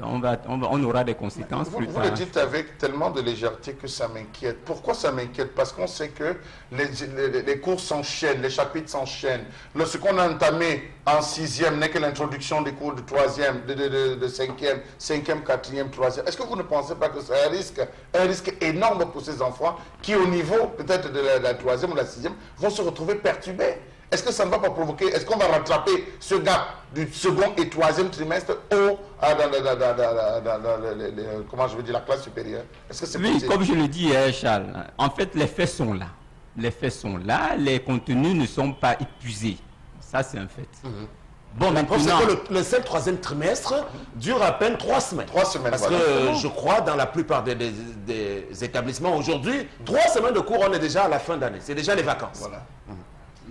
on aura des conséquences plus tard. Vous le dites avec tellement de légèreté que ça m'inquiète. Pourquoi ça m'inquiète? Parce qu'on sait que les cours s'enchaînent, les chapitres s'enchaînent. Ce qu'on a entamé en 6e n'est que l'introduction des cours de 3e, de 5e, 5e, 4e, 3e. Est-ce que vous ne pensez pas que c'est un risque énorme pour ces enfants qui, au niveau peut-être de la 3e ou la 6e, vont se retrouver perturbés? est-ce que ça ne va pas provoquer, est-ce qu'on va rattraper ce gap du second et troisième trimestre comment je veux dire, la classe supérieure? Est-ce que c'est Oui, possible? comme je le dis, Charles, en fait, les faits sont là. Les faits sont là, les contenus ne sont pas épuisés. Ça, c'est un fait. Bon, La preuve, maintenant... c'est que le seul troisième trimestre dure à peine 3 semaines. 3 semaines, Parce voilà. que je crois, dans la plupart des établissements aujourd'hui, 3 semaines de cours, on est déjà à la fin d'année. C'est déjà les vacances. Voilà.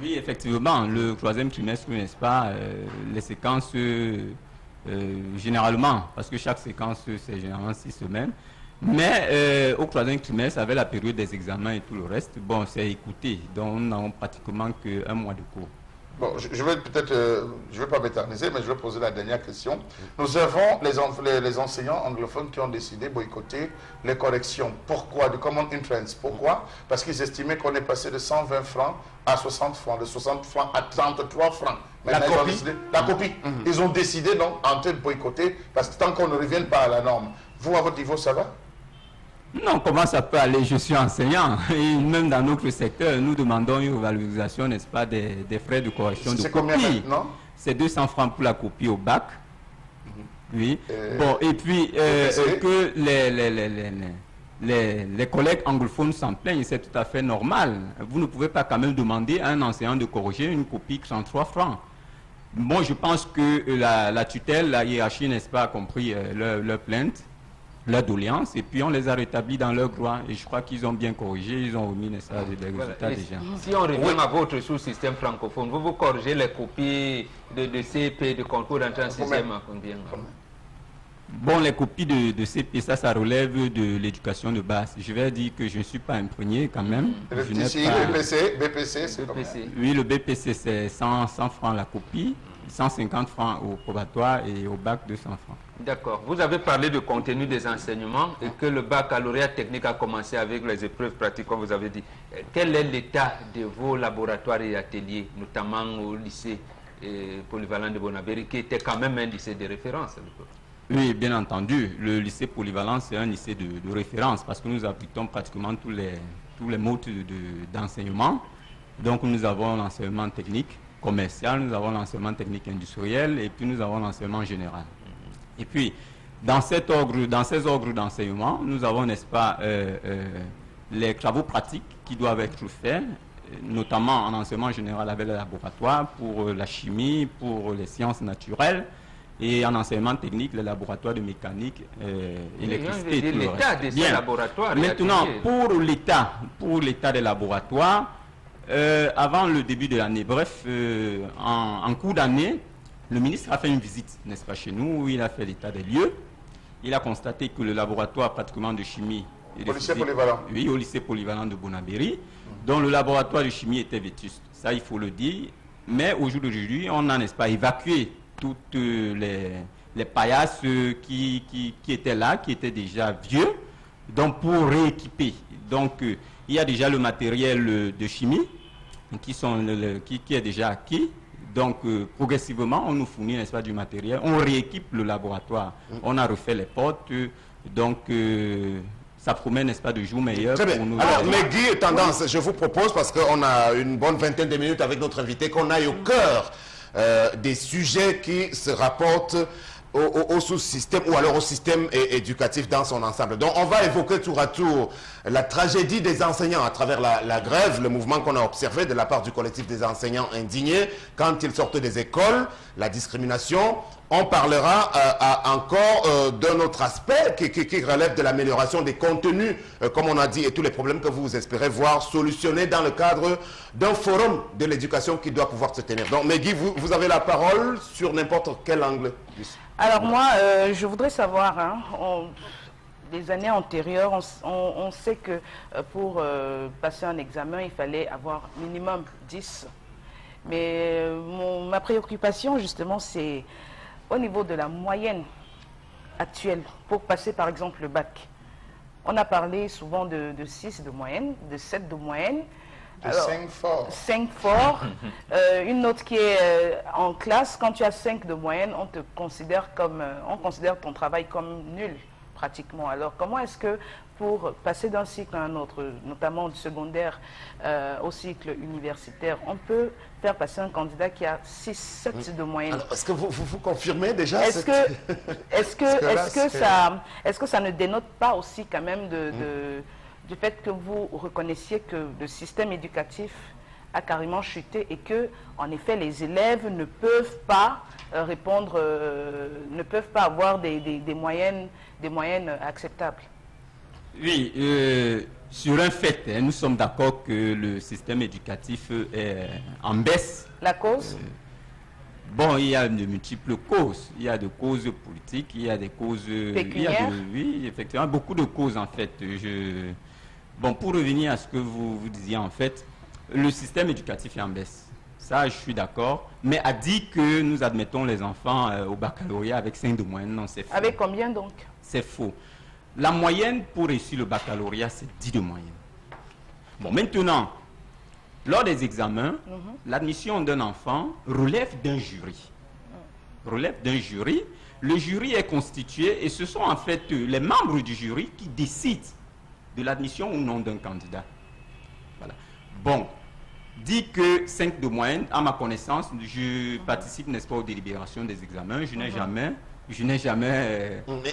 Oui, effectivement, le troisième trimestre, n'est-ce pas, les séquences, généralement, parce que chaque séquence, c'est généralement 6 semaines, mais au troisième trimestre, avec la période des examens et tout le reste, bon, c'est écouté, donc nous n'avons pratiquement qu'un mois de cours. Bon, je vais peut-être, je ne vais pas m'éterniser, mais je vais poser la dernière question. Nous avons les enseignants anglophones qui ont décidé de boycotter les corrections. Pourquoi? Du Common Entrance. Pourquoi? Parce qu'ils estimaient qu'on est passé de 120 francs à 60 francs, de 60 francs à 33 francs. Maintenant, La copie. la copie. Ils ont décidé donc en train de boycotter parce que tant qu'on ne revienne pas à la norme. Vous, à votre niveau, ça va? Non, comment ça peut aller? Je suis enseignant et même dans notre secteur, nous demandons une revalorisation, n'est-ce pas, des frais de correction de C'est combien copie. maintenant? C'est 200 francs pour la copie au bac. Oui. Bon, et puis PC. que les collègues anglophones s'en plaignent, c'est tout à fait normal. Vous ne pouvez pas quand même demander à un enseignant de corriger une copie qui 33 francs. Bon, je pense que la tutelle, la hiérarchie, n'est-ce pas, a compris leur plainte, leur doléance, et puis on les a rétablis dans leur droit. Et je crois qu'ils ont bien corrigé, ils ont remis, n'est-ce pas, des résultats Et déjà. Si on revient à votre sous-système francophone, vous corrigez les copies de CP, de concours d'entrée en sixième à combien? Bon, les copies de CP, ça relève de l'éducation de base. Je vais dire que je ne suis pas imprégné quand même. Le Je n'ai TCI, pas- BPC, c'est combien? Oui, le BPC, c'est 100 francs la copie, 150 francs au probatoire et au bac 200 francs. D'accord. Vous avez parlé du contenu des enseignements et que le baccalauréat technique a commencé avec les épreuves pratiques, comme vous avez dit. Quel est l'état de vos laboratoires et ateliers, notamment au lycée polyvalent de Bonabéry, qui était quand même un lycée de référence? Oui, bien entendu. Le lycée polyvalent, c'est un lycée de référence parce que nous appliquons pratiquement tous les modes d'enseignement. Donc, nous avons l'enseignement technique commercial, nous avons l'enseignement technique industriel et puis nous avons l'enseignement général. Et puis, dans ces ordres d'enseignement, nous avons, n'est-ce pas, les travaux pratiques qui doivent être faits, notamment en enseignement général avec le laboratoire, pour la chimie, pour les sciences naturelles, et en enseignement technique, les laboratoires de mécanique, électricité et tout le l'état reste. de ces Bien. laboratoires et Maintenant, ateliers. pour l'état des laboratoires, avant le début de l'année, bref, en cours d'année, le ministre a fait une visite, n'est-ce pas, chez nous, où il a fait l'état des lieux. Il a constaté que le laboratoire pratiquement de chimie... et de Au lycée physique- polyvalent. Oui, au lycée polyvalent de Bonabéry, dont le laboratoire de chimie était vétuste. Ça, il faut le dire. Mais au jour d'aujourd'hui, on a, n'est-ce pas, évacué toutes les paillasses qui étaient là, qui étaient déjà vieux, donc pour rééquiper. Donc, il y a déjà le matériel de chimie qui est déjà acquis. Donc, progressivement, on nous fournit, n'est-ce pas, du matériel. On rééquipe le laboratoire. On a refait les portes. Donc, ça promet, n'est-ce pas, de jours meilleurs Très bien. pour nous. Alors, Megui, tendance, je vous propose, parce qu'on a une bonne vingtaine de minutes avec notre invité, qu'on aille au cœur des sujets qui se rapportent au sous-système ou alors au système éducatif dans son ensemble. Donc, on va évoquer tour à tour la tragédie des enseignants à travers la grève, le mouvement qu'on a observé de la part du collectif des enseignants indignés quand ils sortent des écoles, la discrimination. On parlera encore d'un autre aspect qui relève de l'amélioration des contenus, comme on a dit, et tous les problèmes que vous espérez voir solutionnés dans le cadre d'un forum de l'éducation qui doit pouvoir se tenir. Donc, Megui, vous avez la parole sur n'importe quel angle. Alors moi, je voudrais savoir, les années antérieures, on sait que pour passer un examen, il fallait avoir minimum 10. Mais ma préoccupation, justement, c'est au niveau de la moyenne actuelle, pour passer par exemple le bac. On a parlé souvent de 6 de moyenne, de 7 de moyenne. De 5 forts. 5 forts. Une note qui est en classe, quand tu as 5 de moyenne, on te considère comme, on considère ton travail comme nul, pratiquement. Alors, comment est-ce que, pour passer d'un cycle à un autre, notamment du secondaire au cycle universitaire, on peut faire passer un candidat qui a 6-7 de moyenne. Est-ce que vous confirmez déjà Est-ce que ça ne dénote pas aussi quand même du fait que vous reconnaissiez que le système éducatif a carrément chuté et que, en effet, les élèves ne peuvent pas ne peuvent pas avoir des moyennes acceptables? Oui, sur un fait, nous sommes d'accord que le système éducatif est en baisse. La cause? Bon, il y a de multiples causes. Il y a des causes politiques, il y a des causes... pécuniaires? Oui, effectivement, beaucoup de causes en fait. Bon, pour revenir à ce que vous disiez en fait, le système éducatif est en baisse. Ça, je suis d'accord. Mais à dire que nous admettons les enfants au baccalauréat avec 5 de moyenne, non, c'est faux. Avec combien donc? C'est faux. La moyenne pour réussir le baccalauréat, c'est 10 de moyenne. Bon, maintenant, lors des examens, l'admission d'un enfant relève d'un jury. Relève d'un jury. Le jury est constitué et ce sont en fait les membres du jury qui décident de l'admission ou non d'un candidat. Voilà. Bon, dit que 5 de moyenne, à ma connaissance, je participe, n'est-ce pas, aux délibérations des examens. Je n'ai jamais...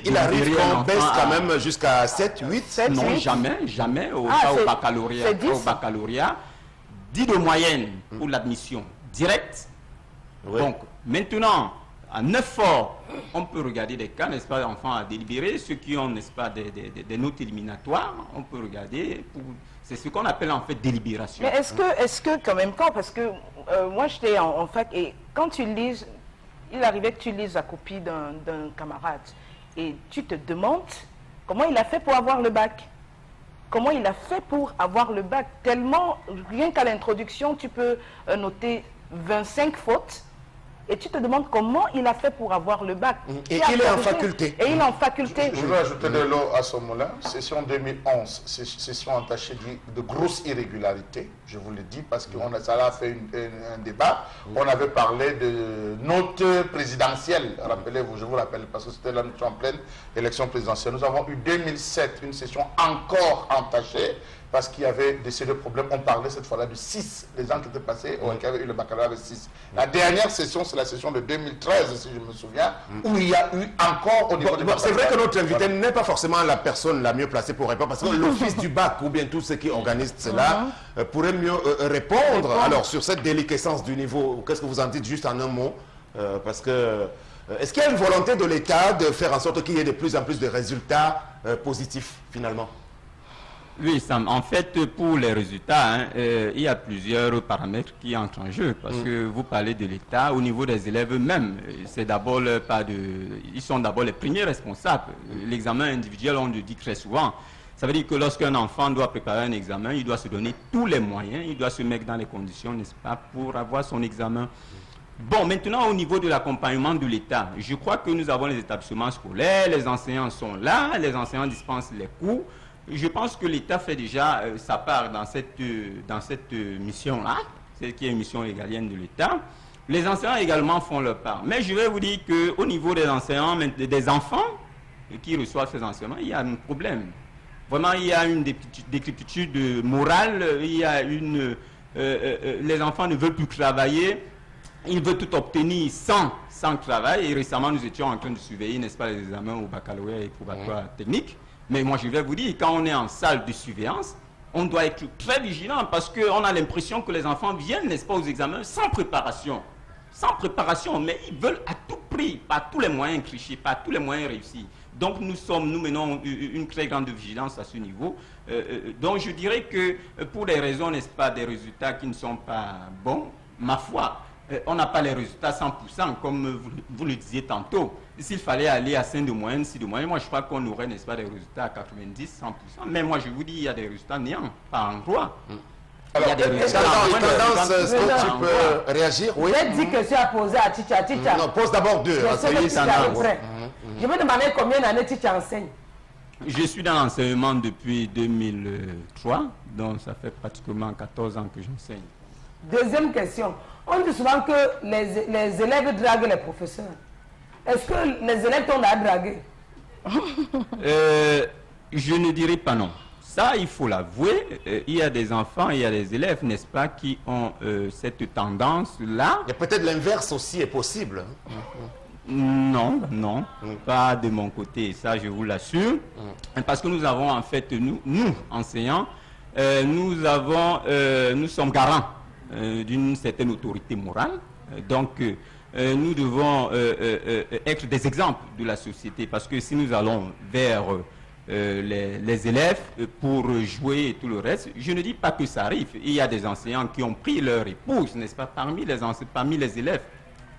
il arrive qu'on baisse quand même jusqu'à 7, 8, 7? Non, jamais au baccalauréat. 10 de moyenne pour l'admission directe. Oui. Donc, maintenant, à 9 forts, on peut regarder des cas, n'est-ce pas, d'enfants à délibérer, ceux qui ont, n'est-ce pas, des notes éliminatoires, on peut regarder. C'est ce qu'on appelle en fait délibération. Mais est-ce que quand même, parce que moi j'étais en fac et quand tu lises, il arrivait que tu lises la copie d'un camarade et tu te demandes comment il a fait pour avoir le bac. Comment il a fait pour avoir le bac? Tellement, rien qu'à l'introduction, tu peux noter 25 fautes. Et tu te demandes comment il a fait pour avoir le bac. Et il est en faculté. Et il est en faculté. Je veux ajouter de l'eau à ce moment-là. Session 2011, session entachée de grosses irrégularités. Je vous le dis parce que ça a fait un débat. On avait parlé de notes présidentielles. Rappelez-vous, je vous rappelle, parce que c'était là nous sommes en pleine élection présidentielle. Nous avons eu 2007, une session encore entachée. Parce qu'il y avait de problèmes. On parlait cette fois-là de 6. Les gens qui étaient passés, qui avaient eu le baccalauréat avec 6. La dernière session, c'est la session de 2013, si je me souviens, où il y a eu encore au niveau du baccalauréat. C'est vrai que notre invité n'est pas forcément la personne la mieux placée pour répondre, parce que l'office du bac, ou bien tous ceux qui organisent cela, pourraient mieux répondre. Alors, sur cette déliquescence du niveau, qu'est-ce que vous en dites juste en un mot? Parce que, est-ce qu'il y a une volonté de l'État de faire en sorte qu'il y ait de plus en plus de résultats positifs, finalement? Oui, Sam, en fait, pour les résultats, il y a plusieurs paramètres qui entrent en jeu. Parce que vous parlez de l'État, au niveau des élèves eux-mêmes, c'est d'abord ils sont d'abord les premiers responsables. L'examen individuel, on le dit très souvent. Ça veut dire que lorsqu'un enfant doit préparer un examen, il doit se donner tous les moyens, il doit se mettre dans les conditions, n'est-ce pas, pour avoir son examen. Bon, maintenant, au niveau de l'accompagnement de l'État, je crois que nous avons les établissements scolaires, les enseignants sont là, les enseignants dispensent les cours. Je pense que l'État fait déjà sa part dans cette mission-là, c'est qui est une mission régalienne de l'État. Les enseignants également font leur part. Mais je vais vous dire qu'au niveau des enseignants, des enfants qui reçoivent ces enseignements, il y a un problème. Vraiment, il y a une décrépitude morale, il y a les enfants ne veulent plus travailler, ils veulent tout obtenir sans travail. Et récemment, nous étions en train de surveiller, n'est-ce pas, les examens au baccalauréat et probatoire technique. Mais moi, je vais vous dire, quand on est en salle de surveillance, on doit être très vigilant parce qu'on a l'impression que les enfants viennent, n'est-ce pas, aux examens sans préparation. Sans préparation, mais ils veulent à tout prix, par tous les moyens tricher, par tous les moyens réussir. Donc, nous menons une très grande vigilance à ce niveau. Donc, je dirais que pour des raisons, n'est-ce pas, des résultats qui ne sont pas bons, ma foi, on n'a pas les résultats 100%, comme vous le disiez tantôt. S'il fallait aller à 5 de moyenne, 6 de moyenne, moi je crois qu'on aurait, n'est-ce pas, des résultats à 90, 100%. Mais moi je vous dis, il y a des résultats néants, par endroit. Alors, tu peux réagir? Oui. J'ai 10 questions à poser à Ticha. Non, pose d'abord 2. Je me demandais combien d'années Ticha enseigne. Je suis dans l'enseignement depuis 2003, donc ça fait pratiquement 14 ans que j'enseigne. Deuxième question. On dit souvent que les élèves draguent les professeurs. Est-ce que les élèves t'ont à draguer? Je ne dirais pas non. Ça, il faut l'avouer. Il y a des enfants, il y a des élèves, n'est-ce pas, qui ont cette tendance-là. Et peut-être l'inverse aussi est possible. Non, non, pas de mon côté, ça je vous l'assure. Parce que nous avons en fait, nous enseignants, nous sommes garants d'une certaine autorité morale. Donc, nous devons être des exemples de la société. Parce que si nous allons vers les élèves pour jouer et tout le reste, je ne dis pas que ça arrive. Il y a des enseignants qui ont pris leur épouse, n'est-ce pas, parmi les élèves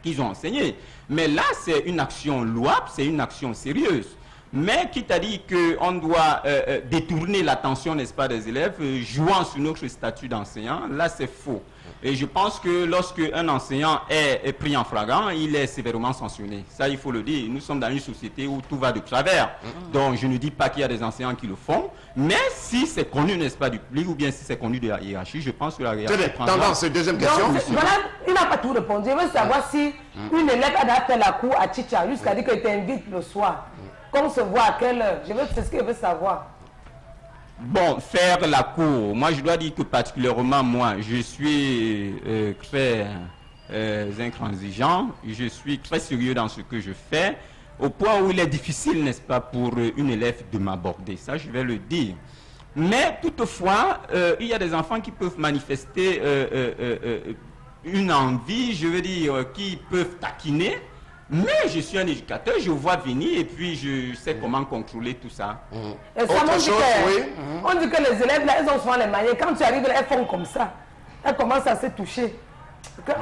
qu'ils ont enseigné. Mais là, c'est une action louable, c'est une action sérieuse. Mais qui t'a dit qu'on doit détourner l'attention, n'est-ce pas, des élèves, jouant sur notre statut d'enseignant, là, c'est faux. Et je pense que lorsque un enseignant est pris en flagrant, il est sévèrement sanctionné. Ça, il faut le dire. Nous sommes dans une société où tout va de travers. Donc, je ne dis pas qu'il y a des enseignants qui le font, mais si c'est connu, n'est-ce pas, du public, ou bien si c'est connu de la hiérarchie, je pense que la hiérarchie prendra... Tendance, deuxième question. Donc, voilà, il n'a pas tout répondu. Je veux savoir si une élève a fait la cour à Chicha jusqu'à dire qu'elle t'invite le soir. Qu'on se voit à quelle heure? C'est ce que je veux savoir. Bon, faire la cour, moi je dois dire que particulièrement moi, je suis très intransigeant, je suis très sérieux dans ce que je fais, au point où il est difficile, n'est-ce pas, pour une élève de m'aborder, ça je vais le dire. Mais toutefois, il y a des enfants qui peuvent manifester une envie, je veux dire, qui peuvent taquiner. Mais je suis un éducateur, je vois venir et puis je sais comment contrôler tout ça. Et ça, on dit que les élèves, là, ils ont souvent les manières. Quand tu arrives, là, elles font comme ça. Elles commencent à se toucher. Quand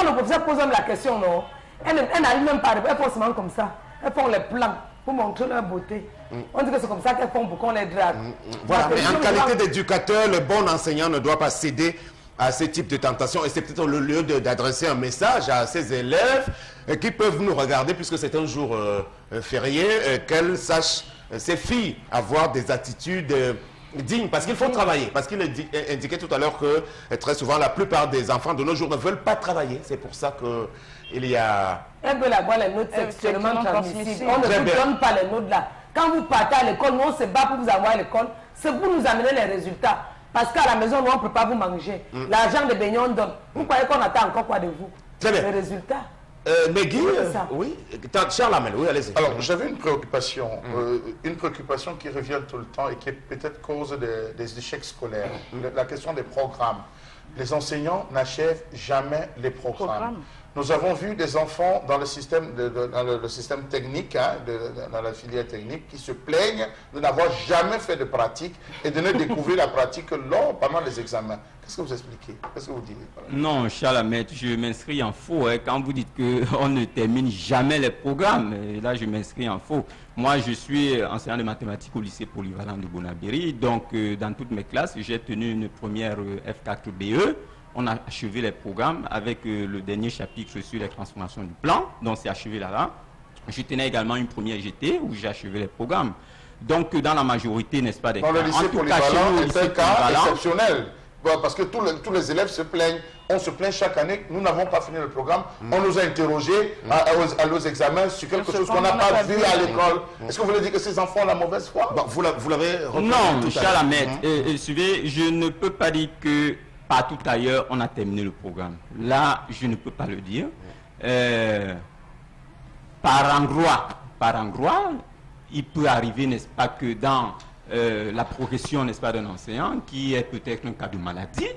le professeur pose même la question, non, elles n'arrivent même pas à répondre. Elles font seulement comme ça. Elles font les plans pour montrer leur beauté. On dit que c'est comme ça qu'elles font pour qu'on les drague. Voilà, mais en qualité d'éducateur, le bon enseignant ne doit pas céder à ce type de tentation, et c'est peut-être le lieu d'adresser un message à ces élèves qui peuvent nous regarder, puisque c'est un jour férié, qu'elles sachent, ces filles, avoir des attitudes dignes, parce qu'il faut travailler, parce qu'il indiquait tout à l'heure que très souvent la plupart des enfants de nos jours ne veulent pas travailler, c'est pour ça qu'il y a... Elles veulent avoir les notes sexuellement transmissibles, on ne vous donne pas les notes là. Quand vous partez à l'école, nous on se bat pour vous avoir à l'école, c'est pour nous amener les résultats. Parce qu'à la maison, nous, on ne peut pas vous manger. L'argent de beignets, on donne. Vous croyez qu'on attend encore quoi de vous? Très bien. Les résultats. Mais Guy, oui, Charles Amel, oui, allez-y. Alors, j'avais une préoccupation qui revient tout le temps et qui est peut-être cause des échecs scolaires. La question des programmes. Les enseignants n'achèvent jamais les programmes. Nous avons vu des enfants dans le système, dans le système technique, dans la filière technique, qui se plaignent de n'avoir jamais fait de pratique et de ne découvrir la pratique que pendant les examens. Qu'est-ce que vous expliquez? Qu'est-ce que vous dites? Non, Charles Ahmed, je m'inscris en faux. Quand vous dites qu'on ne termine jamais les programmes, et là je m'inscris en faux. Moi, je suis enseignant de mathématiques au lycée polyvalent de Bonabéry. Donc, dans toutes mes classes, j'ai tenu une première F4 BE. On a achevé les programmes avec le dernier chapitre sur les transformations du plan. Donc, c'est achevé là-bas. Je tenais également une première GT où j'ai achevé les programmes. Donc, dans la majorité, n'est-ce pas, des cas. Dans le lycée polyvalent, c'est un cas exceptionnel. Parce que tous les élèves se plaignent. On se plaint chaque année. Nous n'avons pas fini le programme. On nous a interrogés à nos examens sur quelque chose qu'on n'a pas vu à l'école. Est-ce que vous voulez dire que ces enfants ont la mauvaise foi? Vous l'avez reconnu. Non, Charles Ahmed, je ne peux pas dire que partout ailleurs, on a terminé le programme. Là, je ne peux pas le dire. Par endroit, il peut arriver, n'est-ce pas, que dans la progression, n'est-ce pas, d'un enseignant, qui est peut-être un cas de maladie,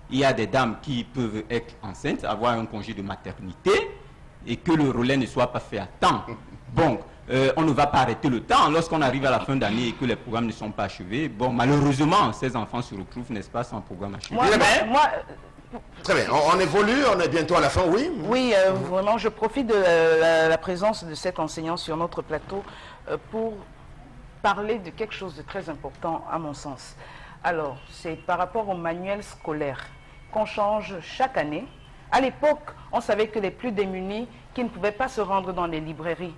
il y a des dames qui peuvent être enceintes, avoir un congé de maternité, et que le relais ne soit pas fait à temps. Bon, on ne va pas arrêter le temps lorsqu'on arrive à la fin d'année et que les programmes ne sont pas achevés. Bon, malheureusement, ces enfants se retrouvent, n'est-ce pas, sans programme achevé. Très bien, on évolue, on est bientôt à la fin, oui? Oui, vraiment, je profite de la présence de cet enseignant sur notre plateau pour parler de quelque chose de très important à mon sens. Alors, c'est par rapport au manuel scolaire qu'on change chaque année. À l'époque, on savait que les plus démunis qui ne pouvaient pas se rendre dans les librairies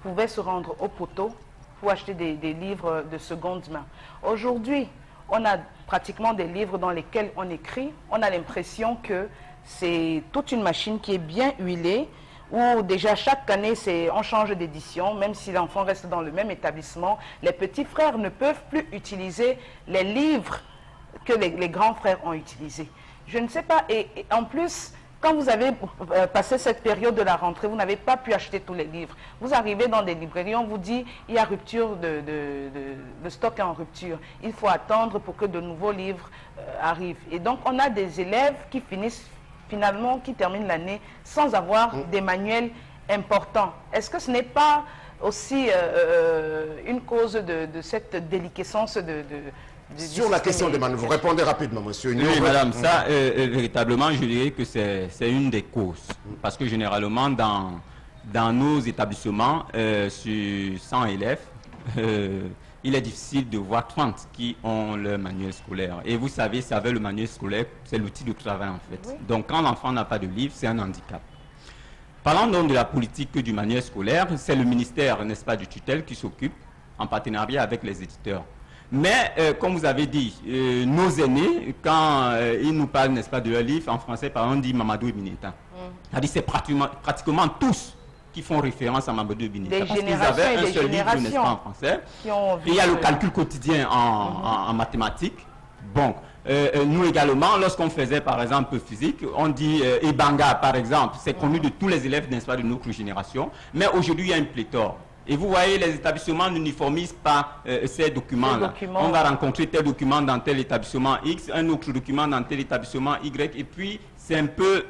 pouvaient se rendre au poteau pour acheter des livres de seconde main. Aujourd'hui, on a pratiquement des livres dans lesquels on écrit. On a l'impression que c'est toute une machine qui est bien huilée, où déjà chaque année, on change d'édition, même si l'enfant reste dans le même établissement, les petits frères ne peuvent plus utiliser les livres que les grands frères ont utilisés. Je ne sais pas, et en plus, quand vous avez passé cette période de la rentrée, vous n'avez pas pu acheter tous les livres. Vous arrivez dans des librairies, on vous dit il y a rupture le stock est en rupture. Il faut attendre pour que de nouveaux livres arrivent. Et donc, on a des élèves qui finissent finalement, qui terminent l'année sans avoir des manuels importants. Est-ce que ce n'est pas aussi une cause de cette déliquescence sur la question des manuels, vous répondez rapidement, monsieur. Oui, madame, ça, véritablement, je dirais que c'est une des causes. Parce que généralement, dans nos établissements, sur 100 élèves, il est difficile de voir 30 qui ont leur manuel scolaire. Et vous savez, c'est avec le manuel scolaire, c'est l'outil de travail en fait. Oui. Donc, quand l'enfant n'a pas de livre, c'est un handicap. Parlant donc de la politique du manuel scolaire, c'est le ministère, n'est-ce pas, du tutelle qui s'occupe en partenariat avec les éditeurs. Mais, comme vous avez dit, nos aînés, quand ils nous parlent, n'est-ce pas, de leur livre, en français, par exemple, on dit Mamadou et Bineta. C'est-à-dire c'est pratiquement tous qui font référence à Mamadou et Bineta. Parce qu'ils avaient un seul livre, n'est-ce pas, en français. Et il y a le calcul quotidien en mathématiques. Bon, nous également, lorsqu'on faisait, par exemple, physique, on dit Ebanga, par exemple. C'est connu de tous les élèves, n'est-ce pas, de notre génération. Mais aujourd'hui, il y a une pléthore. Et vous voyez, les établissements n'uniformisent pas ces documents-là. On va rencontrer tel document dans tel établissement X, un autre document dans tel établissement Y, et puis c'est un peu...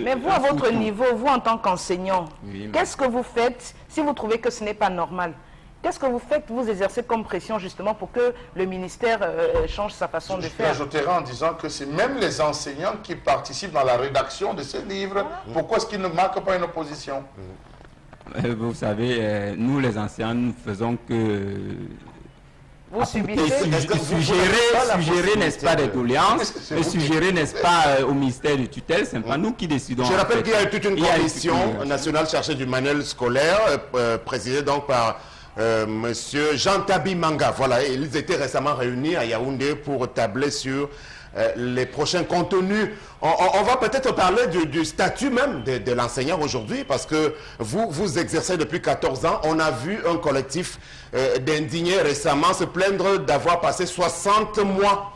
Mais vous, à votre niveau, vous en tant qu'enseignant, oui, qu'est-ce que vous faites si vous trouvez que ce n'est pas normal? Qu'est-ce que vous faites, vous exercez comme pression justement pour que le ministère change sa façon de faire? J'ajouterai en disant que c'est même les enseignants qui participent dans la rédaction de ces livres. Pourquoi est-ce qu'ils ne marquent pas une opposition? Vous savez, nous les enseignants, nous faisons que... Vous subissez... Suggérer, n'est-ce pas, des doléances, suggérer, n'est-ce pas, au ministère du tutelle, c'est pas nous qui décidons. Je rappelle qu'il y a toute une commission nationale chargée du manuel scolaire, présidée donc par monsieur Jean Tabi Manga. Voilà, ils étaient récemment réunis à Yaoundé pour tabler sur les prochains contenus. On va peut-être parler du statut même de l'enseignant aujourd'hui, parce que vous exercez depuis 14 ans. On a vu un collectif d'indignés récemment se plaindre d'avoir passé 60 mois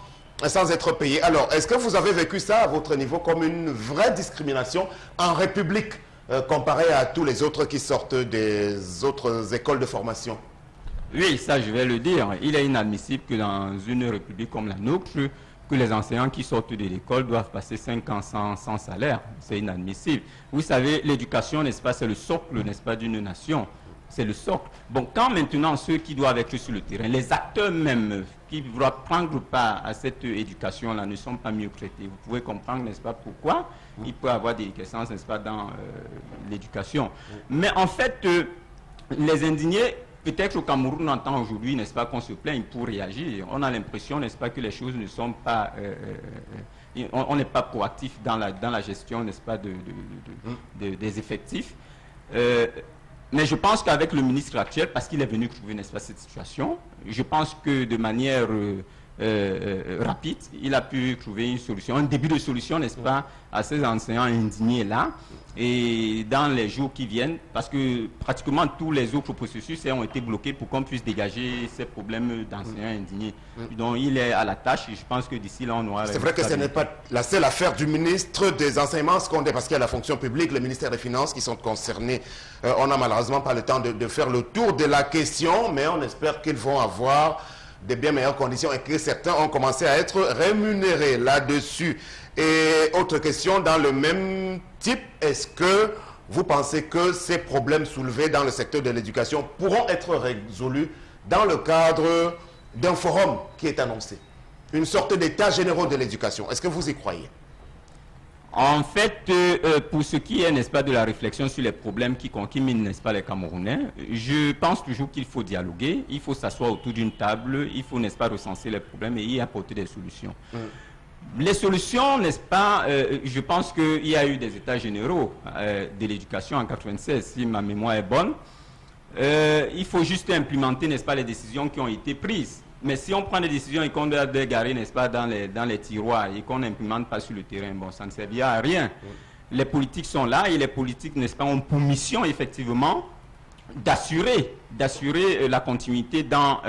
sans être payé. Alors, est-ce que vous avez vécu ça à votre niveau comme une vraie discrimination en République comparé à tous les autres qui sortent des autres écoles de formation? Oui, ça je vais le dire. Il est inadmissible que dans une République comme la nôtre, que les enseignants qui sortent de l'école doivent passer 5 ans sans salaire. C'est inadmissible. Vous savez, l'éducation, n'est-ce pas, c'est le socle, n'est-ce pas, d'une nation. C'est le socle. Bon, quand maintenant ceux qui doivent être sur le terrain, les acteurs même qui doivent prendre part à cette éducation-là ne sont pas mieux traités. Vous pouvez comprendre, n'est-ce pas, pourquoi il peut y avoir des déliquescences, n'est-ce pas, dans l'éducation. Mais en fait, les indignés, peut-être au Cameroun, on entend aujourd'hui, n'est-ce pas, qu'on se plaigne pour réagir. On a l'impression, n'est-ce pas, que les choses ne sont pas... on n'est pas proactif dans la gestion, n'est-ce pas, des effectifs. Mais je pense qu'avec le ministre actuel, parce qu'il est venu trouver, n'est-ce pas, cette situation, je pense que de manière rapide, il a pu trouver une solution, un début de solution, n'est-ce pas, à ces enseignants indignés-là. Et dans les jours qui viennent, parce que pratiquement tous les autres processus ont été bloqués pour qu'on puisse dégager ces problèmes d'enseignants indignés. Donc il est à la tâche et je pense que d'ici là on aura... C'est vrai que ce n'est pas la seule affaire du ministre des enseignements secondaires, parce qu'il y a la fonction publique, le ministère des Finances qui sont concernés. On n'a malheureusement pas le temps de faire le tour de la question, mais on espère qu'ils vont avoir des bien meilleures conditions et que certains ont commencé à être rémunérés là-dessus. Et autre question dans le même type, est-ce que vous pensez que ces problèmes soulevés dans le secteur de l'éducation pourront être résolus dans le cadre d'un forum qui est annoncé? Une sorte d'état général de l'éducation. Est-ce que vous y croyez? En fait, pour ce qui est, n'est-ce pas, de la réflexion sur les problèmes qui minent, n'est-ce pas, les Camerounais, je pense toujours qu'il faut dialoguer, il faut s'asseoir autour d'une table, il faut, n'est-ce pas, recenser les problèmes et y apporter des solutions. Les solutions, n'est-ce pas, je pense qu'il y a eu des états généraux de l'éducation en 1996, si ma mémoire est bonne. Il faut juste implémenter, n'est-ce pas, les décisions qui ont été prises. Mais si on prend des décisions et qu'on doit dégarer, n'est-ce pas, dans les tiroirs et qu'on n'implémente pas sur le terrain, bon, ça ne servira à rien. Les politiques sont là et les politiques, n'est-ce pas, ont pour mission, effectivement, d'assurer la continuité dans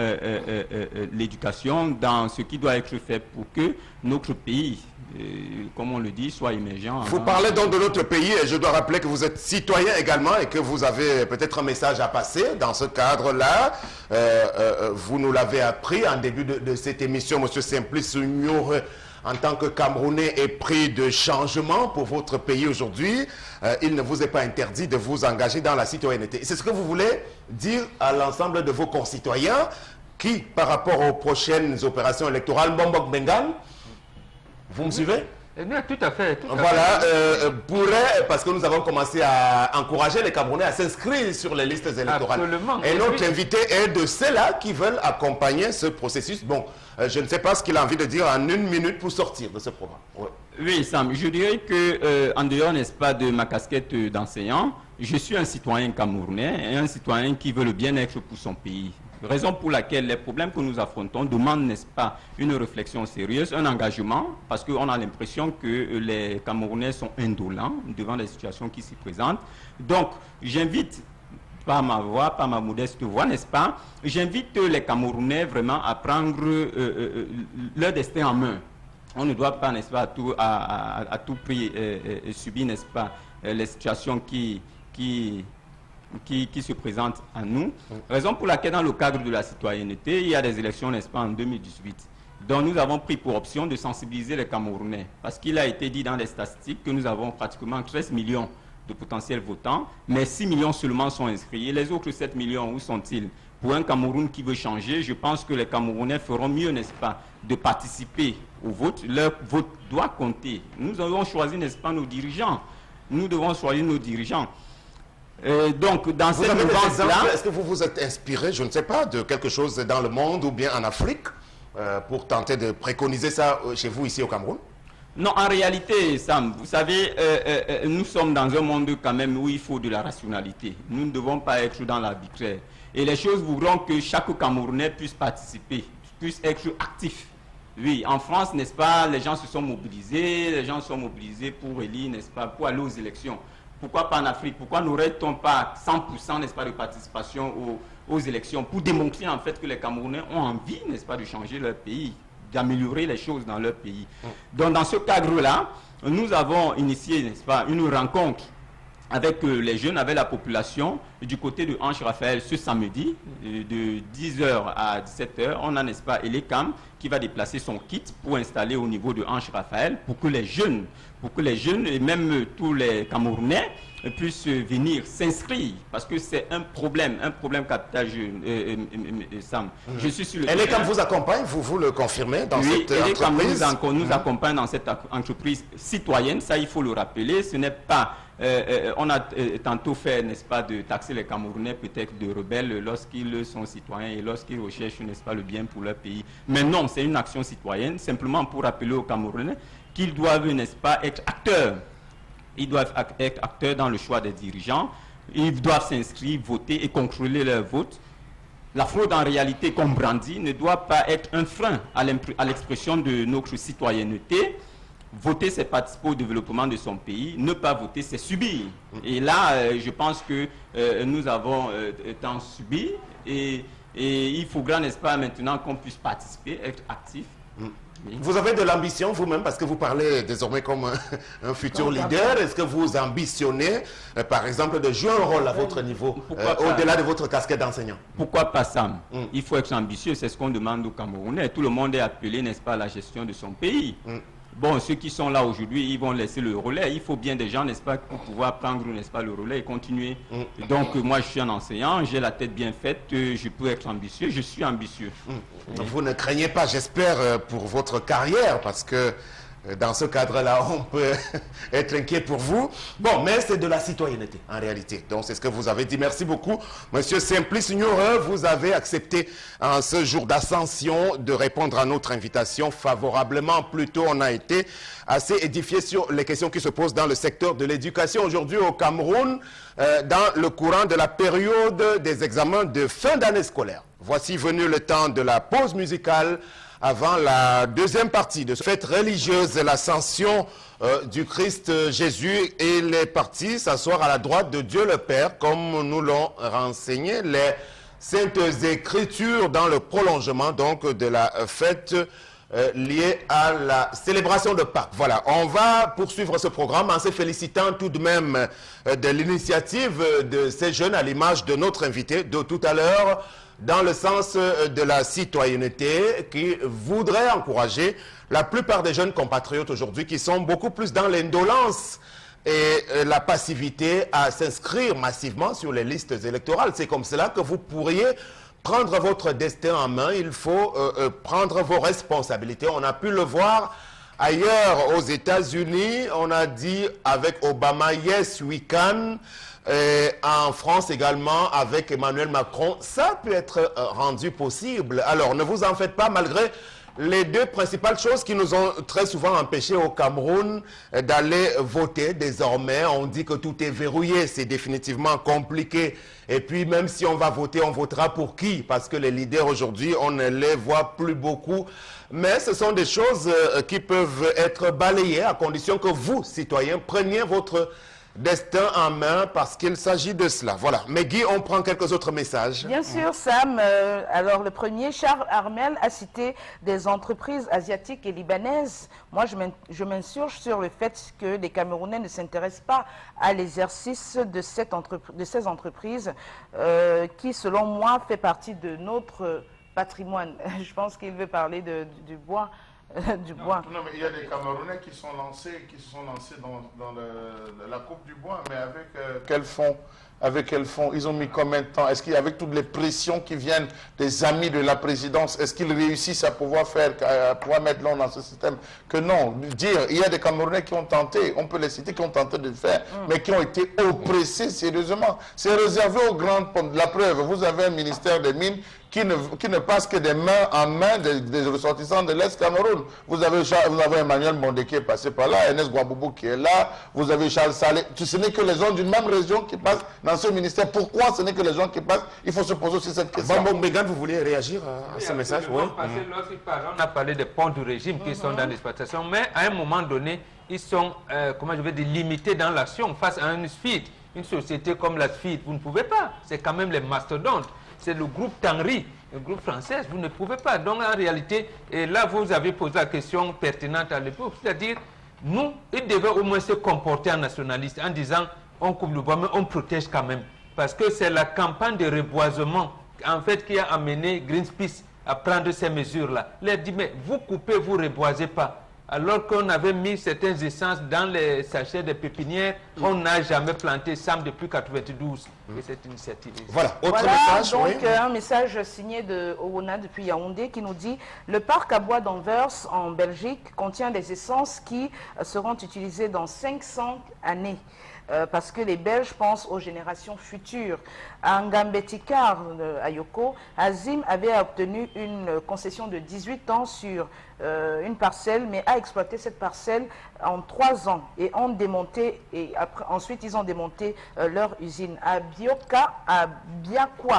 l'éducation, dans ce qui doit être fait pour que notre pays, comme on le dit, soit émergent. Vous parlez donc de notre pays et je dois rappeler que vous êtes citoyen également et que vous avez peut-être un message à passer dans ce cadre-là. Vous nous l'avez appris en début de cette émission, M. Simplice Ignoreux, en tant que Camerounais épris de changement pour votre pays aujourd'hui, il ne vous est pas interdit de vous engager dans la citoyenneté. C'est ce que vous voulez dire à l'ensemble de vos concitoyens qui, par rapport aux prochaines opérations électorales, Mbambok Bengal, vous me suivez? Tout à fait. Voilà, pourrait, parce que nous avons commencé à encourager les Camerounais à s'inscrire sur les listes électorales. Absolument. Et notre invité est de ceux-là qui veulent accompagner ce processus. Bon, je ne sais pas ce qu'il a envie de dire en 1 minute pour sortir de ce programme. Ouais. Oui, Sam, je dirais que, en dehors, n'est-ce pas, de ma casquette d'enseignant, je suis un citoyen camerounais et un citoyen qui veut le bien-être pour son pays. Raison pour laquelle les problèmes que nous affrontons demandent, n'est-ce pas, une réflexion sérieuse, un engagement, parce qu'on a l'impression que les Camerounais sont indolents devant les situations qui s'y présentent. Donc, j'invite, par ma voix, par ma modeste voix, n'est-ce pas, j'invite les Camerounais vraiment à prendre leur destin en main. On ne doit pas, n'est-ce pas, à tout prix subir, n'est-ce pas, les situations qui se présentent à nous. Raison pour laquelle, dans le cadre de la citoyenneté, il y a des élections, n'est-ce pas, en 2018. Donc, nous avons pris pour option de sensibiliser les Camerounais. Parce qu'il a été dit dans les statistiques que nous avons pratiquement 13 millions de potentiels votants, mais 6 millions seulement sont inscrits. Et les autres 7 millions, où sont-ils? Pour un Cameroun qui veut changer, je pense que les Camerounais feront mieux, n'est-ce pas, de participer au vote. Leur vote doit compter. Nous avons choisi, n'est-ce pas, nos dirigeants. Nous devons choisir nos dirigeants. Donc, dans vous cette mouvance-là... Est-ce que vous vous êtes inspiré, je ne sais pas, de quelque chose dans le monde ou bien en Afrique pour tenter de préconiser ça chez vous, ici au Cameroun? Non, en réalité, Sam, vous savez, nous sommes dans un monde quand même où il faut de la rationalité. Nous ne devons pas être dans l'arbitraire. Et les choses voudront que chaque Camerounais puisse participer, puisse être actif. Oui, en France, n'est-ce pas, les gens se sont mobilisés, les gens sont mobilisés pour élire, n'est-ce pas, pour aller aux élections. Pourquoi pas en Afrique? Pourquoi n'aurait-on pas 100%, n'est-ce pas, de participation aux élections pour démontrer en fait que les Camerounais ont envie, n'est-ce pas, de changer leur pays, d'améliorer les choses dans leur pays. Donc, dans ce cadre-là, nous avons initié, n'est-ce pas, une rencontre avec les jeunes, avec la population du côté de Anche Raphaël ce samedi de 10h à 17h. On a, n'est-ce pas, Elecam qui va déplacer son kit pour installer au niveau de Anche Raphaël pour que les jeunes et même tous les Camerounais puissent venir s'inscrire parce que c'est un problème capital, Sam. Je suis sur le terrain. Elecam vous accompagne, vous le confirmez dans cette entreprise? Nous accompagne dans cette entreprise citoyenne, ça il faut le rappeler. Ce n'est pas on a tantôt fait, n'est-ce pas, de taxer les Camerounais peut-être de rebelles lorsqu'ils sont citoyens et lorsqu'ils recherchent, n'est-ce pas, le bien pour leur pays. Mais non, c'est une action citoyenne, simplement pour rappeler aux Camerounais qu'ils doivent, n'est-ce pas, être acteurs. Ils doivent être acteurs dans le choix des dirigeants. Ils doivent s'inscrire, voter et contrôler leur vote. La fraude, en réalité, comme brandit, ne doit pas être un frein à l'expression de notre citoyenneté. Voter, c'est participer au développement de son pays. Ne pas voter, c'est subir. Et là, je pense que nous avons tant subi. Et il faudra, n'est-ce pas, maintenant qu'on puisse participer, être actif. Oui. Vous avez de l'ambition vous-même, parce que vous parlez désormais comme un futur leader. Est-ce que vous ambitionnez, par exemple, de jouer un rôle à votre niveau, au-delà de votre casquette d'enseignant? Pourquoi pas, Sam? Il faut être ambitieux, c'est ce qu'on demande aux Camerounais. Tout le monde est appelé, n'est-ce pas, à la gestion de son pays. Bon, ceux qui sont là aujourd'hui, ils vont laisser le relais. Il faut bien des gens, n'est-ce pas, pour pouvoir prendre, n'est-ce pas, le relais et continuer. Donc, moi, je suis un enseignant, j'ai la tête bien faite, je peux être ambitieux, je suis ambitieux. Vous ne craignez pas, j'espère, pour votre carrière, parce que dans ce cadre-là, on peut être inquiet pour vous. Bon, mais c'est de la citoyenneté, en réalité. Donc, c'est ce que vous avez dit. Merci beaucoup. Monsieur Simplice Ignoreux, vous avez accepté, en ce jour d'ascension, de répondre à notre invitation favorablement. Plutôt, on a été assez édifié sur les questions qui se posent dans le secteur de l'éducation. Aujourd'hui, au Cameroun, dans le courant de la période des examens de fin d'année scolaire. Voici venu le temps de la pause musicale. avant la deuxième partie de cette fête religieuse, l'ascension du Christ Jésus. Il est parti s'asseoir à la droite de Dieu le Père, comme nous l'ont renseigné les Saintes Écritures dans le prolongement donc de la fête liée à la célébration de Pâques. Voilà, on va poursuivre ce programme en se félicitant tout de même de l'initiative de ces jeunes à l'image de notre invité de tout à l'heure, dans le sens de la citoyenneté, qui voudrait encourager la plupart des jeunes compatriotes aujourd'hui qui sont beaucoup plus dans l'indolence et la passivité à s'inscrire massivement sur les listes électorales. C'est comme cela que vous pourriez prendre votre destin en main. Il faut prendre vos responsabilités. On a pu le voir ailleurs aux États-Unis. On a dit avec Obama, yes, we can. En France également, avec Emmanuel Macron, ça peut être rendu possible. Alors, ne vous en faites pas, malgré les deux principales choses qui nous ont très souvent empêchés au Cameroun d'aller voter. Désormais, on dit que tout est verrouillé, c'est définitivement compliqué. Et puis, même si on va voter, on votera pour qui? Parce que les leaders aujourd'hui, on ne les voit plus beaucoup. Mais ce sont des choses qui peuvent être balayées à condition que vous, citoyens, preniez votre destin en main, parce qu'il s'agit de cela. Voilà. Mais Guy, on prend quelques autres messages. Bien sûr, Sam. Alors, le premier, Charles Armel a cité des entreprises asiatiques et libanaises. Moi, je m'insurge sur le fait que les Camerounais ne s'intéressent pas à l'exercice de ces entreprises qui, selon moi, fait partie de notre patrimoine. Je pense qu'il veut parler du bois. Non, mais il y a des Camerounais qui se sont lancés dans la coupe du bois, mais avec quel fonds? Avec quel fonds? Ils ont mis combien de temps? Est-ce qu'avec toutes les pressions qui viennent des amis de la présidence, est-ce qu'ils réussissent à pouvoir mettre l'ordre dans ce système? Que non. Il y a des Camerounais qui ont tenté, on peut les citer, qui ont tenté de le faire, mais qui ont été oppressés sérieusement. C'est réservé aux grandes pommes. La preuve, vous avez un ministère des Mines qui ne passe que des mains en main des ressortissants de l'Est Cameroun. Vous avez Emmanuel Mondé qui est passé par là, Ernest Guaboubou qui est là, vous avez Charles Salé. Ce n'est que les gens d'une même région qui passent dans ce ministère. Pourquoi ce n'est que les gens qui passent? Il faut se poser aussi cette question. Bon, Megan, vous voulez réagir à ce message? Oui. On a parlé des ponts du régime qui sont dans l'exploitation, mais à un moment donné, ils sont, limités dans l'action face à une SFID. Une société comme la SFID, vous ne pouvez pas. C'est quand même les mastodontes. C'est le groupe Tanri, le groupe français, vous ne pouvez pas. Donc en réalité, et là vous avez posé la question pertinente à l'époque, c'est-à-dire, nous, ils devaient au moins se comporter en nationaliste, en disant, on coupe le bois, mais on protège quand même. Parce que c'est la campagne de reboisement, en fait, qui a amené Greenpeace à prendre ces mesures-là. Il a dit, mais vous coupez, vous ne reboisez pas. Alors qu'on avait mis certaines essences dans les sachets de pépinières, on n'a jamais planté SAM depuis 1992. Et cette initiative. Voilà, autre voilà, message. donc Oui. un message signé de Owona depuis Yaoundé qui nous dit « Le parc à bois d'Anvers en Belgique contient des essences qui seront utilisées dans 500 années. » Parce que les Belges pensent aux générations futures. À Ngambetikar, à Yoko, Azim avait obtenu une concession de 18 ans sur une parcelle, mais a exploité cette parcelle en 3 ans et ont démonté, ensuite ils ont démonté leur usine à Biakwa,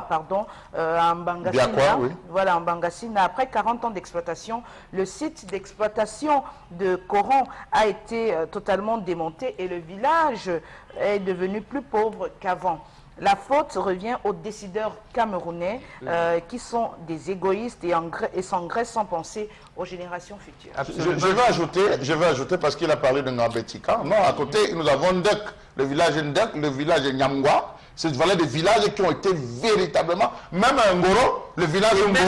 pardon, en Bangassina. Oui. Voilà, en Bangassina. Après 40 ans d'exploitation, le site d'exploitation de Coran a été totalement démonté et le village est devenu plus pauvre qu'avant. La faute revient aux décideurs camerounais qui sont des égoïstes et s'engraissent sans penser aux générations futures. Je vais ajouter parce qu'il a parlé de Ngambetika. Non, à côté, nous avons Ndek, le village Ndek, le village de Nyamgwa. C'est des villages qui ont été véritablement, même à Ngoro, le village de Ngoro,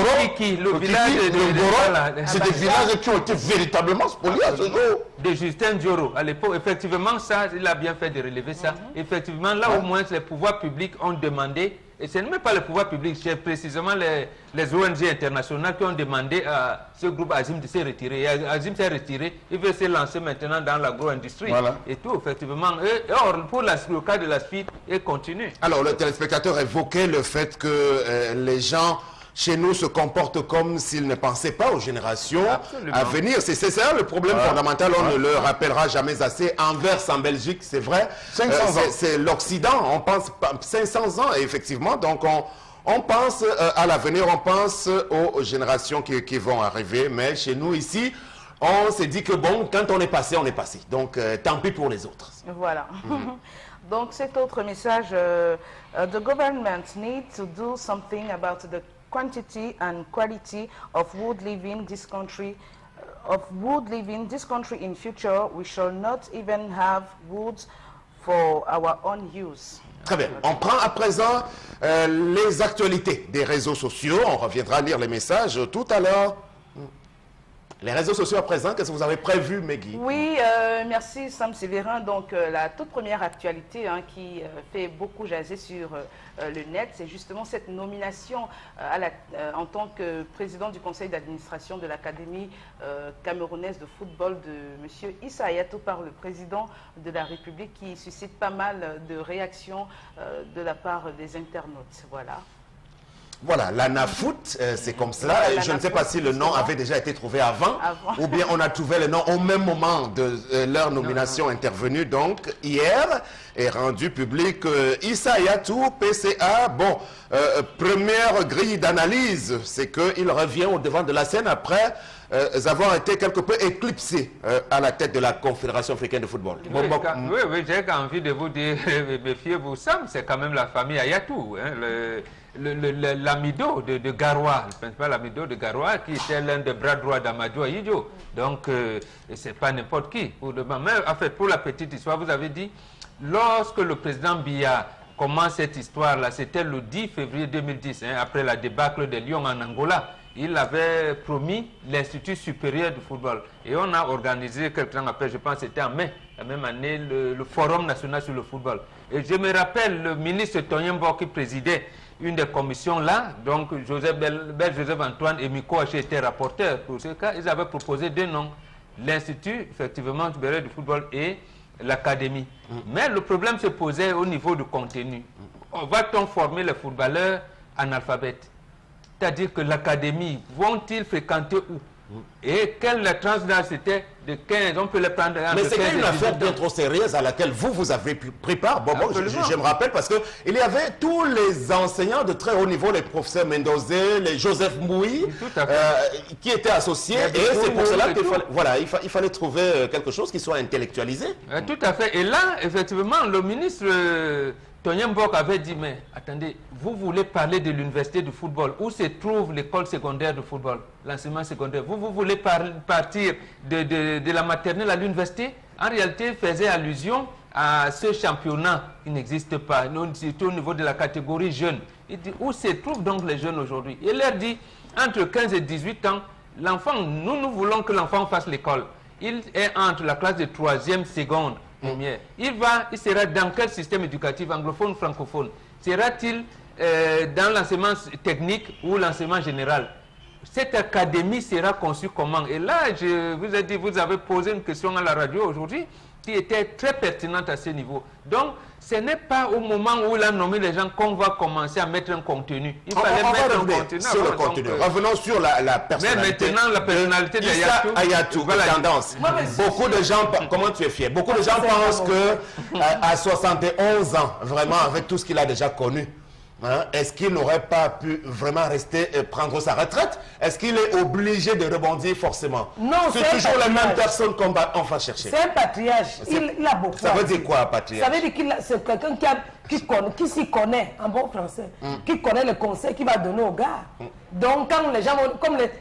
c'est des villages qui ont été véritablement spoliés à ce jour. De Justin Dioro, à l'époque, effectivement, ça, il a bien fait de relever ça. Effectivement, là au moins, les pouvoirs publics ont demandé, et ce n'est même pas le pouvoir public, c'est précisément les ONG internationales qui ont demandé à ce groupe Azim de se retirer. Et Azim s'est retiré, il veut se lancer maintenant dans l'agro-industrie. Voilà. Et tout, effectivement. Or, pour le cas de la SFID, il continue. Alors, le téléspectateur évoquait le fait que les gens chez nous se comportent comme s'ils ne pensaient pas aux générations à venir. C'est ça le problème fondamental, on ne le rappellera jamais assez. Anvers en Belgique, c'est vrai, 500 ans. C'est l'Occident, on pense 500 ans, et effectivement, donc On pense à l'avenir, on pense aux générations qui vont arriver, mais chez nous ici, on s'est dit que bon, quand on est passé, on est passé. Donc, tant pis pour les autres. Voilà. Donc, cet autre message, the government needs to do something about the quantity and quality of wood leaving this country. In future, we shall not even have wood for our own use. Très bien. On prend à présent les actualités des réseaux sociaux. On reviendra lire les messages tout à l'heure. Les réseaux sociaux à présent, qu'est-ce que vous avez prévu, Meggy? Oui, merci Sam Sévérin. Donc la toute première actualité qui fait beaucoup jaser sur le net, c'est justement cette nomination en tant que président du conseil d'administration de l'Académie camerounaise de football de M. Issa Hayatou par le président de la République qui suscite pas mal de réactions de la part des internautes. Voilà. Voilà, l'ANAFOOT, c'est comme cela. Je ne sais pas si le nom avait déjà été trouvé avant, ou bien on a trouvé le nom au même moment de leur nomination intervenue. Donc, hier est rendu public Issa Hayatou, PCA. Bon, première grille d'analyse, c'est qu'il revient au devant de la scène après avoir été quelque peu éclipsé à la tête de la Confédération africaine de football. Oui, j'ai envie de vous dire, méfiez-vous, Sam, c'est quand même la famille Hayatou, hein, l'amido de Garoua, le principal amido de Garoua, qui était l'un des bras droits d'Amadou Ahidjo. Donc, c'est pas n'importe qui. Mais en fait, pour la petite histoire, vous avez dit, lorsque le président Biya commence cette histoire-là, c'était le 10 février 2010, après la débâcle des Lions en Angola. Il avait promis l'Institut supérieur du football. Et on a organisé, quelques temps après, je pense que c'était en mai, la même année, le Forum national sur le football. Et je me rappelle, le ministre Tonyembo qui présidait une des commissions là, donc Joseph Antoine et Miko Haché étaient rapporteurs pour ce cas. Ils avaient proposé deux noms, l'Institut, effectivement, supérieur du football et l'Académie. Mais le problème se posait au niveau du contenu. Va-t-on former les footballeurs analphabètes? C'est-à-dire que l'académie, vont-ils fréquenter où? Et quelle la tranche d'âge c'était de 15, on peut les prendre entre 15 et 18 ans. Mais c'est une affaire bien trop sérieuse à laquelle vous avez pris part. Bon, je me rappelle parce qu'il y avait tous les enseignants de très haut niveau, les professeurs Mendozé, les Joseph Moui, qui étaient associés. Et c'est pour cela qu'il fallait trouver quelque chose qui soit intellectualisé. Tout à fait. Et là, effectivement, le ministre Tonien Mbok avait dit, mais attendez, vous voulez parler de l'université du football, où se trouve l'école secondaire de football, l'enseignement secondaire. Vous voulez partir de la maternelle à l'université? En réalité, il faisait allusion à ce championnat qui n'existe pas, surtout au niveau de la catégorie jeune. Il dit, où se trouvent donc les jeunes aujourd'hui? Il leur dit, entre 15 et 18 ans, l'enfant, nous voulons que l'enfant fasse l'école. Il est entre la classe de 3e, seconde. Il sera dans quel système éducatif, anglophone ou francophone? Sera-t-il dans l'enseignement technique ou l'enseignement général? Cette académie sera conçue comment? Et là, je vous ai dit, vous avez posé une question à la radio aujourd'hui qui était très pertinente à ce niveau. Donc, ce n'est pas au moment où il a nommé les gens qu'on va commencer à mettre un contenu. Il fallait mettre un contenu. Sur le contenu. Revenons sur la personnalité. Mais maintenant, la personnalité d'Hayatou. Hayatou, voilà. Tendance. Beaucoup de gens, comment tu es fier? Beaucoup de gens pensent que à 71 ans, vraiment, avec tout ce qu'il a déjà connu, est-ce qu'il n'aurait pas pu vraiment rester et prendre sa retraite? Est-ce qu'il est obligé de rebondir forcément? Non, c'est toujours les mêmes personnes qu'on va chercher. C'est un patriarche. Il a beaucoup. Ça veut dire quoi, patriarche? Ça veut dire qu'il c'est quelqu'un qui s'y connaît en bon français, qui connaît le conseil qu'il va donner aux gars. Donc, quand les gens,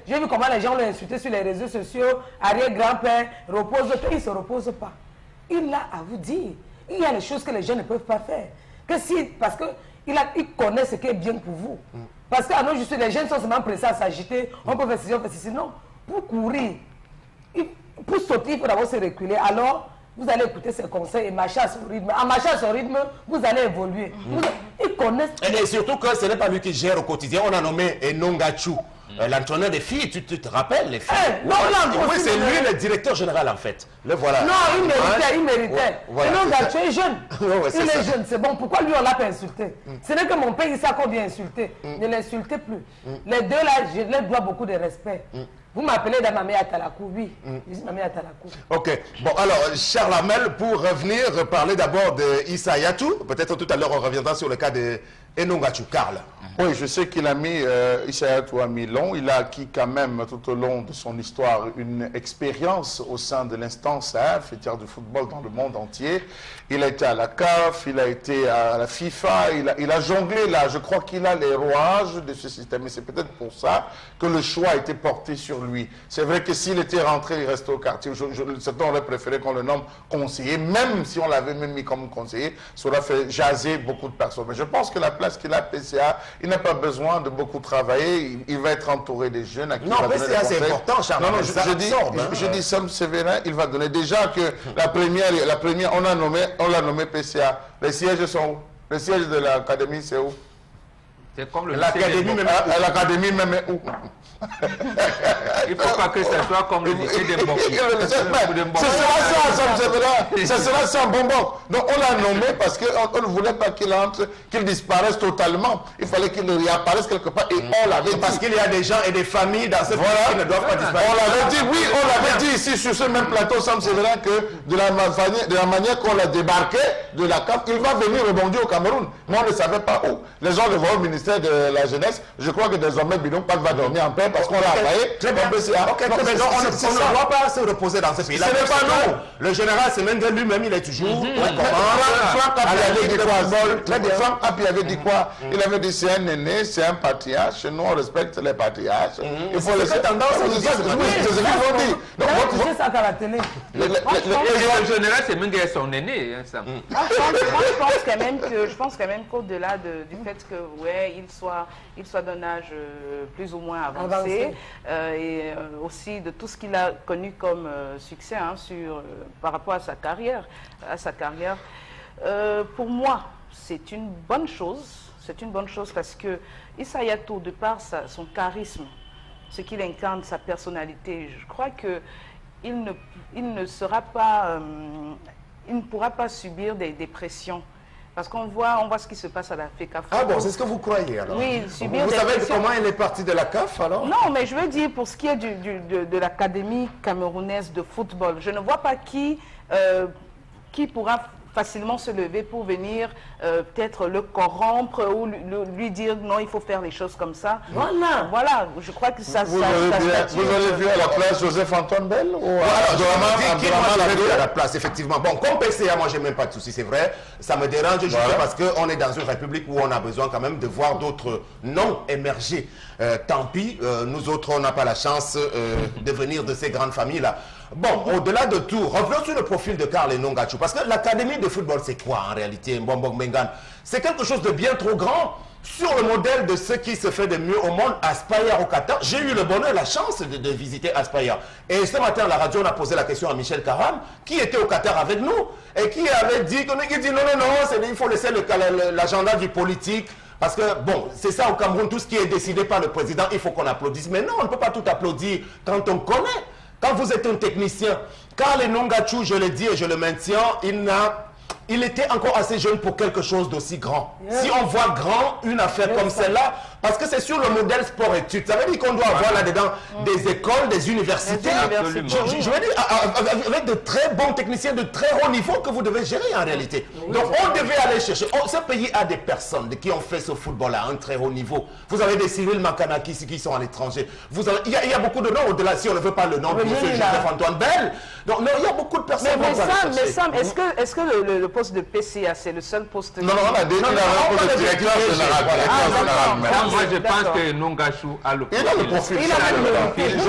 j'ai vu comment les gens l'ont insulté sur les réseaux sociaux, arrière-grand-père, repose-toi, il ne se repose pas. Il a à vous dire. Il y a des choses que les gens ne peuvent pas faire. Parce que il connaît ce qui est bien pour vous. Parce que les jeunes sont seulement pressés à s'agiter, on peut faire ceci, on peut faire ceci. Non, pour courir, pour sauter, il faut d'abord se reculer. Alors, vous allez écouter ses conseils et marcher à son rythme. En marchant à son rythme, vous allez évoluer. Ils connaissent. Et surtout que ce n'est pas lui qui gère au quotidien. On a nommé Enongachou, l'entraîneur des filles. Tu te rappelles, les filles? Oui, c'est lui le directeur général, en fait. Le voilà. Non, il méritait. Enongachou est jeune. Il est jeune, c'est bon. Pourquoi lui, on l'a pas insulté? Ce n'est que mon père, il sait qu'on vient insulter. Ne l'insultez plus. Les deux, là, je leur dois beaucoup de respect. Vous m'appelez Damamé Atalakou, oui. Je dis Mamé Atalakou. Ok. Bon, alors, Charles Hamel, pour revenir, parler d'abord de Issa Yatou. Peut-être tout à l'heure, on reviendra sur le cas de Enongachu. Karl. Oui, je sais qu'il a mis, Issa Yatou a mis long. Il a acquis quand même tout au long de son histoire une expérience au sein de l'instance fêtière du football dans le monde entier. Il a été à la CAF, il a été à la FIFA, il a jonglé là. Je crois qu'il a les rouages de ce système. Et c'est peut-être pour ça que le choix a été porté sur lui. C'est vrai que s'il était rentré, il restait au quartier. Certains auraient préféré qu'on le nomme conseiller, même si on l'avait même mis comme conseiller. Ça aurait fait jaser beaucoup de personnes. Mais je pense que la place qu'il a à PCA, il n'a pas besoin de beaucoup travailler. Il va être entouré des jeunes à qui non, il va donner PCA, des c'est conseils. important, Charles. Non, non, je dis Sam Séverin, il va donner. Déjà que la première, on l'a nommé PCA. Les sièges sont où? Le siège de l'académie, c'est où? C'est comme le L'académie même est où? Il ne faut pas que ça soit comme le lycée des Mbokis. Ce sera ça, bonbon. Donc on l'a nommé parce qu'on ne voulait pas qu'il entre, qu'il disparaisse totalement. Il fallait qu'il réapparaisse quelque part et on l'avait dit. Parce qu'il y a des gens et des familles dans ce pays qui ne doivent pas disparaître. On l'avait dit, oui, on l'avait dit ici sur ce même plateau, Sam Séverin, que de la manière qu'on l'a débarqué de la CAF, il va venir rebondir au Cameroun. Mais on ne savait pas où. Les gens le voient au ministère de la Jeunesse. Je crois que désormais, Bidon Pat va dormir en paix parce qu'on l'a envoyé. Très bien. On ne doit pas se reposer dans ce pays. Ce n'est pas nous. Le général Semenge lui-même, il est toujours. Franck Api avait dit quoi? Il avait dit c'est un aîné, c'est un patriarche. Chez nous, on respecte les patriarches. Il faut laisser tendance. C'est ce qu'ils vont dire. Donc, ça à la télé. Le général Semenge est son aîné. Je pense quand même qu'au-delà du fait que il soit d'un âge plus ou moins avancé, et aussi de tout ce qu'il a connu comme succès par rapport à sa carrière. Pour moi, c'est une bonne chose. C'est une bonne chose parce que Issa Yatou, de par son charisme, ce qu'il incarne, sa personnalité, je crois que il ne sera pas, il ne pourra pas subir des pressions. Parce qu'on voit ce qui se passe à la FECAFO. Ah bon, c'est ce que vous croyez alors? Oui, subir vous des savez pressions. comment elle est partie de la CAF alors? Non, mais je veux dire, pour ce qui est de l'Académie camerounaise de football, je ne vois pas qui pourra facilement se lever pour venir peut-être le corrompre ou lui dire non, il faut faire les choses comme ça. Voilà, je crois que ça... Vous avez vu à la place Joseph-Antoine Bell ou à la place, effectivement. Bon, comme PCA, moi, j'ai même pas de souci, c'est vrai. Ça me dérange juste parce qu'on est dans une république où on a besoin quand même de voir d'autres noms émerger. Tant pis, nous autres, on n'a pas la chance de venir de ces grandes familles-là. Bon, au-delà de tout, revenons sur le profil de Karl Enongachu. Parce que l'académie de football, c'est quoi en réalité, Mbombog Mengan? C'est quelque chose de bien trop grand sur le modèle de ce qui se fait de mieux au monde, Aspire au Qatar. J'ai eu le bonheur, la chance de visiter Aspire. Et ce matin, à la radio, on a posé la question à Michel Karam, qui était au Qatar avec nous, et qui avait dit, non, il faut laisser l'agenda du politique. Parce que, bon, c'est ça au Cameroun, tout ce qui est décidé par le président, il faut qu'on applaudisse. Mais non, on ne peut pas tout applaudir quand on connaît. Quand vous êtes un technicien, Karl Enongachu, je le dis et je le maintiens, il était encore assez jeune pour quelque chose d'aussi grand. Si on voit grand, une affaire comme celle-là, parce que c'est sur le modèle sport-études. Ça veut dire qu'on doit avoir là-dedans des écoles, des universités. Je veux dire, avec de très bons techniciens de très haut niveau que vous devez gérer en réalité. Donc on devait aller chercher. Ce pays a des personnes qui ont fait ce football à un très haut niveau. Vous avez des Cyril Makanaki qui sont à l'étranger. Il y a beaucoup de noms au-delà, si on ne veut pas le nom de M. Joseph-Antoine Bell. Donc non, il y a beaucoup de personnes. Mais Sam, est-ce que le poste de PCA, c'est le seul poste? Non, on a dit qu'il a un poste de directeur général. Moi, je pense que Enongachu a le profil. Il a le profil.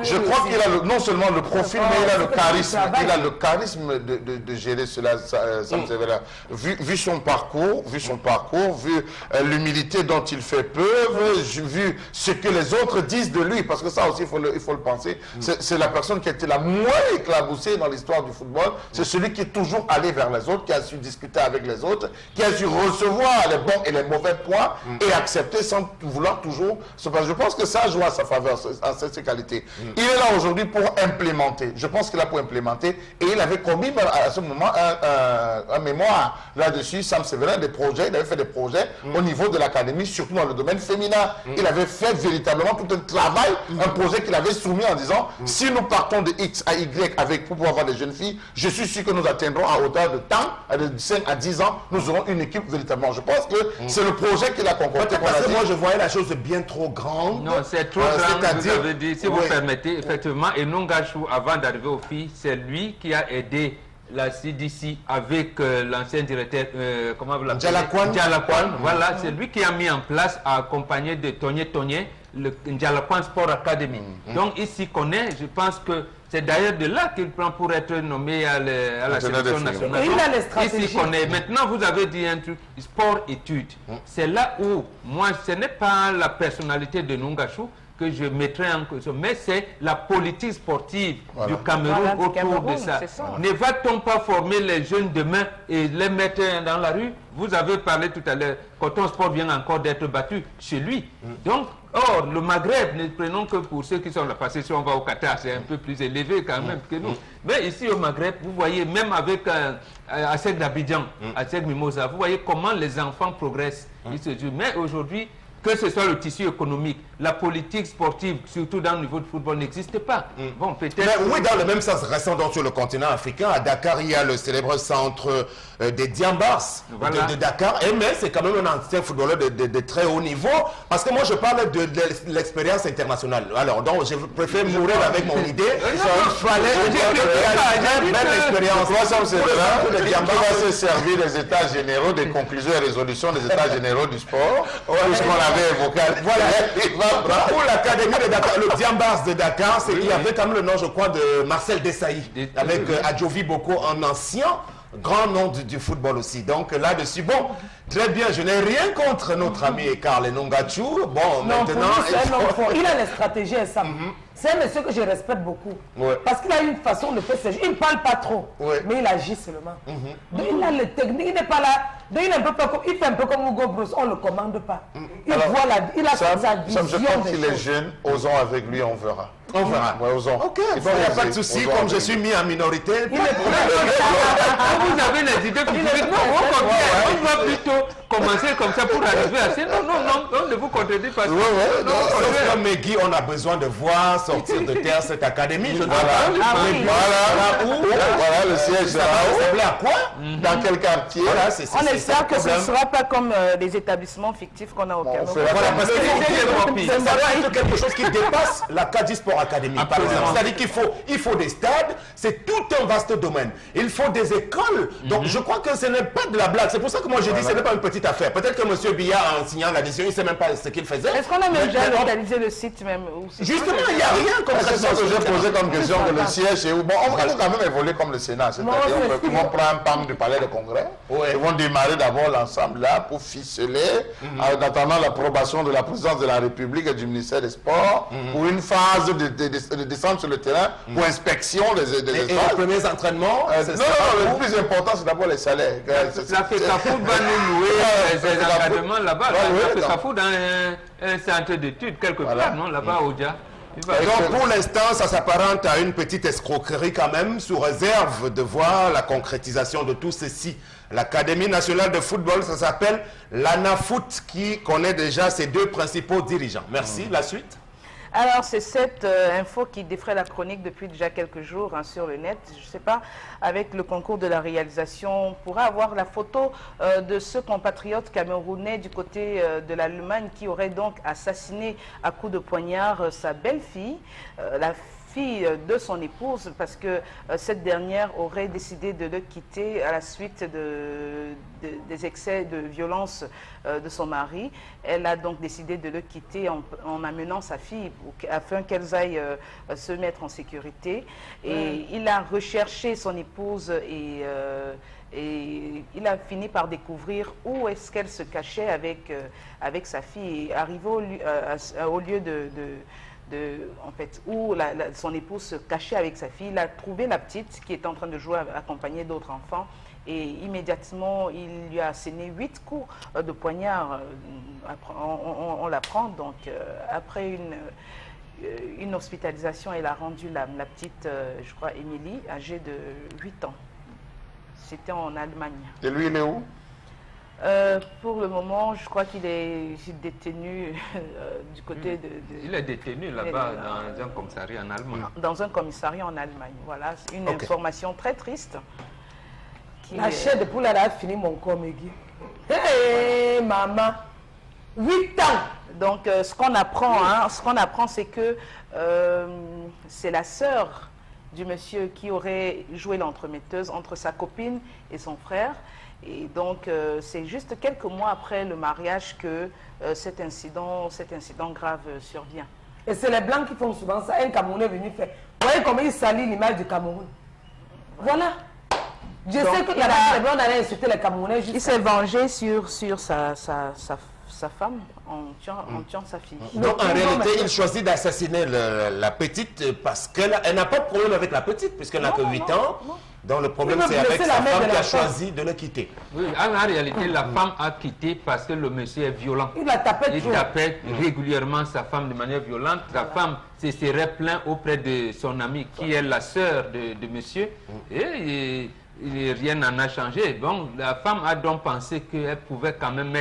Je crois qu'il a non seulement le profil, mais il a le charisme. Il a le charisme de gérer cela, Sam Séverin. Vu son parcours, vu l'humilité dont il fait preuve, vu ce que les autres disent de lui, parce que ça aussi, il faut le penser. C'est la personne qui a été la moins éclaboussée dans l'histoire du football. C'est celui qui est toujours aller vers les autres, qui a su discuter avec les autres, qui a su recevoir les bons et les mauvais points et accepter sans vouloir toujours se passer. Je pense que ça joue à sa faveur, à ses qualités. Il est là aujourd'hui pour implémenter. Je pense qu'il a pour implémenter et il avait commis à ce moment un mémoire là-dessus, Sam Sévérin, des projets, il avait fait des projets au niveau de l'académie, surtout dans le domaine féminin. Il avait fait véritablement tout un travail, un projet qu'il avait soumis en disant si nous partons de X à Y avec pour pouvoir avoir des jeunes filles, je suis sûr que nous atteindrons à hauteur de temps, de 5 à 10 ans, nous aurons une équipe véritablement. Je pense que c'est le projet qu'il a concocté. Parce que moi je voyais la chose bien trop grande. Non, c'est trop grand, vous avez dit, si vous permettez, effectivement, et Nongachou, avant d'arriver aux filles, c'est lui qui a aidé la CDC avec l'ancien directeur, comment vous l'appelez? Djalakwan. Voilà, c'est lui qui a mis en place, accompagné de Togné, le Djalakwan Sport Academy. Donc, il s'y connaît, je pense que c'est d'ailleurs de là qu'il prend pour être nommé à la sélection nationale. Il a les stratégies. Il s'y connaît. Maintenant, vous avez dit un truc, sport-études. C'est là où, moi, ce n'est pas la personnalité de Nongachou que je mettrai en question, mais c'est la politique sportive du Cameroun autour de ça. Ne va-t-on pas former les jeunes demain et les mettre dans la rue? Vous avez parlé tout à l'heure, Coton Sport vient encore d'être battu chez lui. Donc, or, le Maghreb, ne prenons que pour ceux qui sont là, parce que si on va au Qatar, c'est un peu plus élevé quand même que nous. Mais ici au Maghreb, vous voyez, même avec ASEC d'Abidjan, ASEC Mimosa, vous voyez comment les enfants progressent. Ils se disent, mais aujourd'hui, que ce soit le tissu économique, la politique sportive, surtout dans le niveau de football, n'existe pas. Bon, peut-être... Mais oui, dans le même sens, restons donc sur le continent africain. À Dakar, il y a le célèbre centre des Diambars de Dakar. Mais c'est quand même un ancien footballeur de très haut niveau. Parce que moi, je parle de l'expérience internationale. Alors, donc, je préfère mourir avec mon idée. Il fallait une belle expérience. Il va se servir des états généraux, des conclusions et résolutions des états généraux du sport. Puisqu'on l'avait évoqué. Voilà. Pour l'Académie de Dakar, le Diambars de Dakar, il y avait quand même le nom, je crois, de Marcel Desailly, avec Adjovi Boko, un ancien grand nom du football aussi. Donc là-dessus, bon, très bien, je n'ai rien contre notre ami Karl Nongachou. Bon, non, maintenant... il a les stratégies et ça. C'est un monsieur que je respecte beaucoup. Parce qu'il a une façon de faire ses jeux. Il ne parle pas trop, mais il agit seulement. Donc il a les techniques, il n'est pas là. Donc il fait un peu comme Hugo Bruce, on ne le commande pas. Il il a sa vision. Je pense qu'il est jeune, osons avec lui, on verra. On verra. Ouais, osons. Ok, il n'y a pas de souci, comme je suis mis en minorité. Vous avez les idées, on va plutôt commencer comme ça pour arriver à ça. Non, ne vous contredis pas. Comme Megui, on a besoin de voir sortir de terre cette académie. Voilà le siège. Ça va ressembler à quoi? Dans quel quartier? On espère que ce ne sera pas comme les établissements fictifs qu'on a au Cameroun. Voilà, parce que ça doit être quelque chose qui dépasse la Kadi Sport Academy, par exemple. C'est-à-dire qu'il faut des stades, c'est tout un vaste domaine. Il faut des écoles. Donc, je crois que ce n'est pas de la blague. C'est pour ça que moi, je dis que ce n'est pas une petite affaire. Peut-être que M. Billard, en signant la décision, il ne sait même pas ce qu'il faisait. Est-ce qu'on a même déjà localisé le site même? Justement, il n'y a rien comme ça. C'est ça que j'ai posé comme question, que le siège est où? Bon, on va quand même évoluer comme le Sénat. C'est-à-dire qu'on prend un PAM du Palais de Congrès. Ils vont démarrer d'abord l'ensemble là pour ficeler, en attendant l'approbation de la présidence de la République et du ministère des Sports, pour une phase de descente sur le terrain, pour inspection des et les premiers entraînements? Non, le plus important, c'est d'abord les salaires. La FECAFOOT va nous louer ces encadrements là-bas. La FECAFOOT dans un centre d'études, quelque part, non? Là-bas, au Dja. Donc pour l'instant, ça s'apparente à une petite escroquerie quand même, sous réserve de voir la concrétisation de tout ceci. L'Académie nationale de football, ça s'appelle l'ANAFOOT, qui connaît déjà ses deux principaux dirigeants. Merci, la suite. Alors, c'est cette info qui défraie la chronique depuis déjà quelques jours sur le net. Je ne sais pas, avec le concours de la réalisation, on pourra avoir la photo de ce compatriote camerounais du côté de l'Allemagne qui aurait donc assassiné à coups de poignard sa belle-fille, la fille de son épouse, parce que cette dernière aurait décidé de le quitter à la suite des excès de violence de son mari. Elle a donc décidé de le quitter en amenant sa fille afin qu'elles aillent se mettre en sécurité. Et il a recherché son épouse et il a fini par découvrir où est-ce qu'elle se cachait avec sa fille. Et arrivé au lieu en fait, où son épouse se cachait avec sa fille. Il a trouvé la petite qui était en train de jouer accompagnée d'autres enfants. Et immédiatement, il lui a asséné 8 coups de poignard. On l'apprend. Donc, après une hospitalisation, elle a rendu la petite, je crois, Émilie, âgée de 8 ans. C'était en Allemagne. Et lui, il est où? Pour le moment, je crois qu'il est détenu du côté de... Il est détenu là-bas dans un commissariat en Allemagne. Dans un commissariat en Allemagne. Voilà, une information très triste. La chair de poule, elle a fini mon corps, Megui. Hé, maman, 8 ans. Donc, ce qu'on apprend, c'est que c'est la sœur du monsieur qui aurait joué l'entremetteuse entre sa copine et son frère. Et donc, c'est juste quelques mois après le mariage que cet incident grave survient. Et c'est les Blancs qui font souvent ça. Un Camerounais est venu faire. Vous voyez comment il salit l'image du Cameroun. Voilà. Je sais que les Blancs allaient insulter les Camerounais. Il s'est vengé sur sa femme en tuant sa fille. Donc en réalité, il choisit d'assassiner la petite parce qu'elle n'a pas de problème avec la petite, puisqu'elle n'a que 8 ans. Donc le problème, c'est avec sa femme qui a choisi de le quitter. Oui, en réalité, la femme a quitté parce que le monsieur est violent. Il la tapait Il tapait régulièrement sa femme de manière violente. Sa femme se serait plaint auprès de son amie, qui est la sœur de monsieur. Et rien n'en a changé. Donc la femme a donc pensé qu'elle pouvait quand même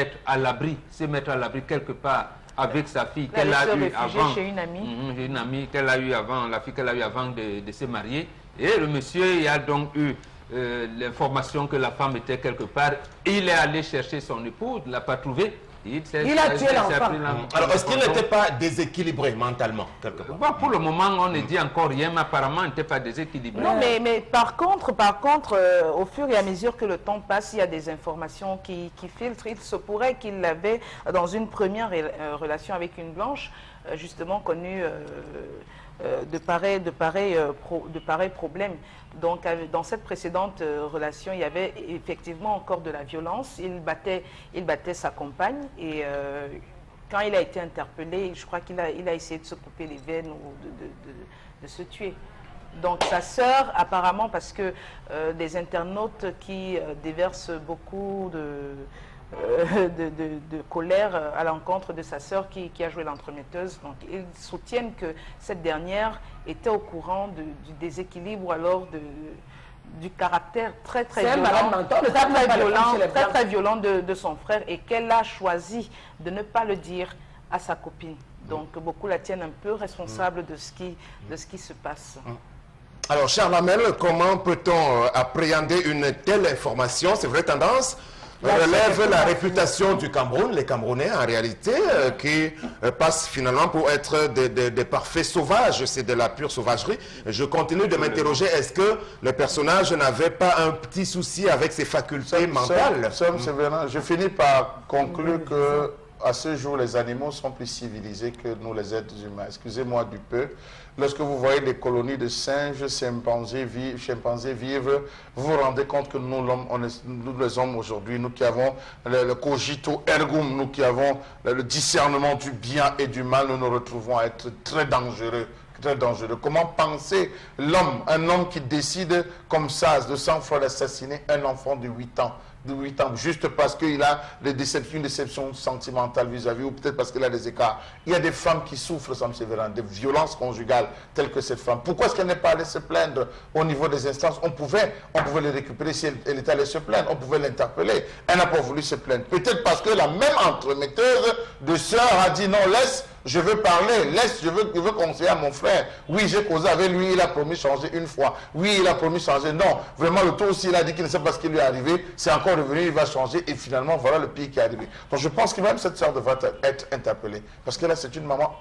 se mettre à l'abri quelque part avec sa fille qu'elle a eue avant. Chez une amie. Une amie qu'elle a eue avant, la fille qu'elle a eue avant de se marier. Et le monsieur il a donc eu l'information que la femme était quelque part. Il est allé chercher son épouse, ne l'a pas trouvée. Il a tué l'enfant. Alors, est-ce qu'il n'était pas déséquilibré mentalement quelque part? Bon, pour le moment, on ne dit encore rien, mais apparemment, il n'était pas déséquilibré. Non, mais par contre, au fur et à mesure que le temps passe, il y a des informations qui filtrent. Il se pourrait qu'il avait, dans une première relation avec une blanche, justement connu de pareils problèmes. Donc, dans cette précédente relation, il y avait effectivement encore de la violence. Il battait sa compagne et quand il a été interpellé, je crois qu'il a essayé de se couper les veines ou de se tuer. Donc, sa sœur, apparemment, parce que des internautes qui déversent beaucoup de colère à l'encontre de sa sœur qui a joué l'entremetteuse. Donc, ils soutiennent que cette dernière était au courant du déséquilibre ou alors du caractère très violent de son frère et qu'elle a choisi de ne pas le dire à sa copine. Donc, beaucoup la tiennent un peu responsable de ce qui se passe. Alors, Charles Hamel, comment peut-on appréhender une telle information? C'est vraie tendance relève la réputation du Cameroun, les Camerounais en réalité, qui passent finalement pour être des parfaits sauvages. C'est de la pure sauvagerie. Je continue de m'interroger, est-ce que le personnage n'avait pas un petit souci avec ses facultés mentales? Je finis par conclure que à ce jour, les animaux sont plus civilisés que nous, les êtres humains. Excusez-moi du peu. Lorsque vous voyez des colonies de singes, chimpanzés vivre, vous vous rendez compte que nous, les hommes aujourd'hui, nous qui avons le cogito ergo, nous qui avons le discernement du bien et du mal, nous nous retrouvons à être très dangereux. Très dangereux. Comment penser l'homme, un homme qui décide comme ça, de sang-froid d'assassiner un enfant de 8 ans, juste parce qu'il a une déception sentimentale vis-à-vis, ou peut-être parce qu'il a des écarts. Il y a des femmes qui souffrent, Sam Sévérin, des violences conjugales telles que cette femme. Pourquoi est-ce qu'elle n'est pas allée se plaindre au niveau des instances? On pouvait les récupérer si elle était allée se plaindre, on pouvait l'interpeller. Elle n'a pas voulu se plaindre. Peut-être parce que la même entremetteuse de sœur a dit non, laisse, je veux parler, je veux conseiller à mon frère. Oui, j'ai causé avec lui, il a promis de changer une fois. Oui, il a promis de changer. Non, vraiment, le tour aussi, il a dit qu'il ne sait pas ce qui lui est arrivé. C'est encore revenu, il va changer. Et finalement, voilà le pire qui est arrivé. Donc, je pense que même cette sœur devrait être interpellée. Parce que là, c'est une maman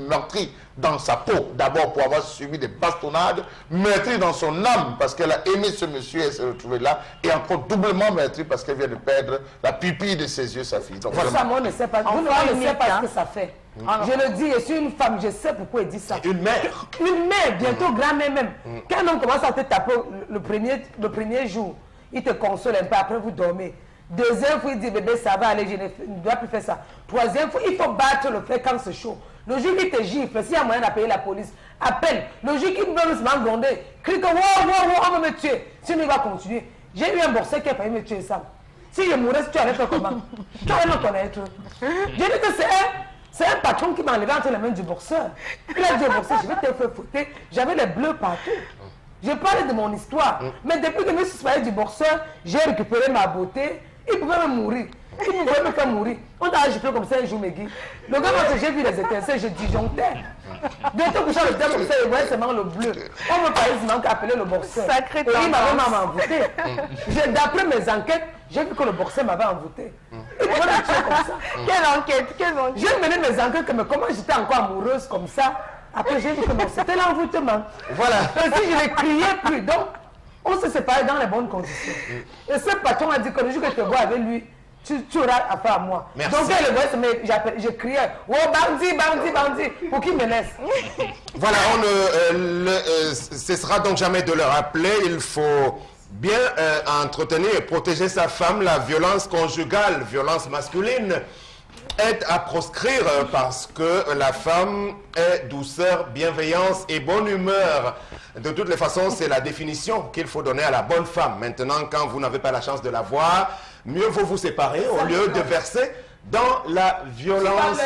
meurtrie dans sa peau. D'abord, pour avoir subi des bastonnades. Meurtrie dans son âme, parce qu'elle a aimé ce monsieur et s'est retrouvée là. Et encore doublement meurtrie, parce qu'elle vient de perdre la pupille de ses yeux, sa fille. Donc, vraiment, ça, moi, on ne sait pas. On ne sait pas ce que ça fait. Je le dis, je suis une femme, je sais pourquoi il dit ça. Une mère. Une mère, bientôt grand-mère même. Quand un homme commence à te taper le premier jour, il te console un peu, après vous dormez. Deuxième fois, il dit, bébé, ça va aller, je ne dois plus faire ça. Troisième fois, il faut battre le frère quand c'est chaud. Le jour qu'il te gifle, s'il y a moyen d'appeler la police, appelle. Le jour qu'il veut se gronder, crie que on va me tuer. Sinon, il va continuer. J'ai eu un boxeur qui a failli me tuer ça. Si je mourais, tu allais faire comment? Tu allais me connaître. J'ai dit que c'est un patron qui m'a enlevé entre les mains du boxeur. Il a dit au boxeur, je vais te faire fouetter. J'avais les bleus partout. Je parlais de mon histoire. Mais depuis que je me suis séparé du boxeur, j'ai récupéré ma beauté. Il pouvait me mourir. Il pouvait me faire mourir. On t'a agité comme ça un jour, Megui. Le gars, quand j'ai vu les étincelles, j'ai disjonctais. De tout couchant le thème comme ça, il voyait seulement le bleu. On me parlait seulement qu'appeler le boxeur. Sacré Et il m'avait même envoûté. D'après mes enquêtes, j'ai vu que le boxeur m'avait envoûté. Il pouvait me tuer comme ça. Quelle enquête? J'ai mené mes enquêtes, mais comment j'étais encore amoureuse comme ça. Après, j'ai vu que non, c'était l'envoûtement. Voilà. Et si je ne criais plus, donc, on s'est séparés dans les bonnes conditions. Et ce patron a dit que le jour que je te vois avec lui, tu auras affaire à moi. Merci. Donc, elle le voit, je criais, oh, bandit, bandit, bandit, pour qu'il me laisse. Voilà, on ne cessera donc jamais de le rappeler. Il faut bien entretenir et protéger sa femme. La violence conjugale, violence masculine, est à proscrire parce que la femme est douceur, bienveillance et bonne humeur. De toutes les façons, c'est la définition qu'il faut donner à la bonne femme. Maintenant, quand vous n'avez pas la chance de la voir, mieux vaut vous séparer au lieu de verser dans la violence.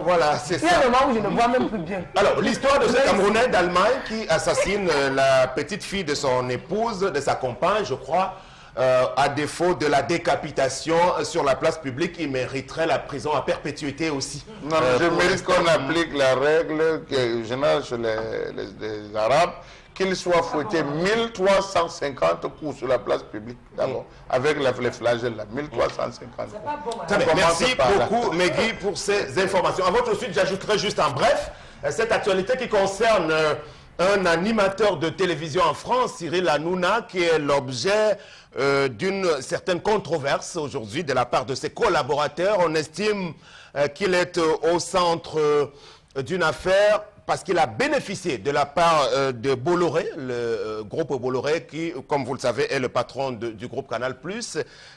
Voilà, c'est ça. Il y a un moment où je ne vois même plus bien. Alors, l'histoire de ce Camerounais d'Allemagne qui assassine la petite fille de son épouse, de sa compagne, je crois, à défaut de la décapitation sur la place publique, il mériterait la prison à perpétuité aussi. Non, je mérite qu'on applique la règle générale chez les Arabes, qu'il soit fouetté 1350 coups sur la place publique, d'abord, avec les flagelles, là, 1350 coups. Très bien. Merci beaucoup, Megui, pour ces informations. À votre suite, j'ajouterai juste en bref cette actualité qui concerne un animateur de télévision en France, Cyril Hanouna, qui est l'objet d'une certaine controverse aujourd'hui de la part de ses collaborateurs. On estime qu'il est au centre d'une affaire parce qu'il a bénéficié de la part de Bolloré, le groupe Bolloré qui, comme vous le savez, est le patron du groupe Canal+,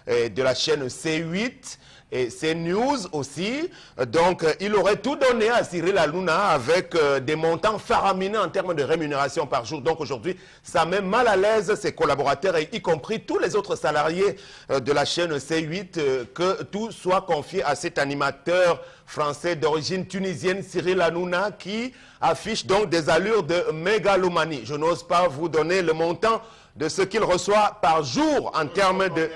et de la chaîne C8 et CNews aussi. Donc, il aurait tout donné à Cyril Hanouna avec des montants faramineux en termes de rémunération par jour. Donc, aujourd'hui, ça met mal à l'aise ses collaborateurs, et y compris tous les autres salariés de la chaîne C8, que tout soit confié à cet animateur français d'origine tunisienne, Cyril Hanouna, qui affiche donc des allures de mégalomanie. Je n'ose pas vous donner le montant de ce qu'il reçoit par jour en termes de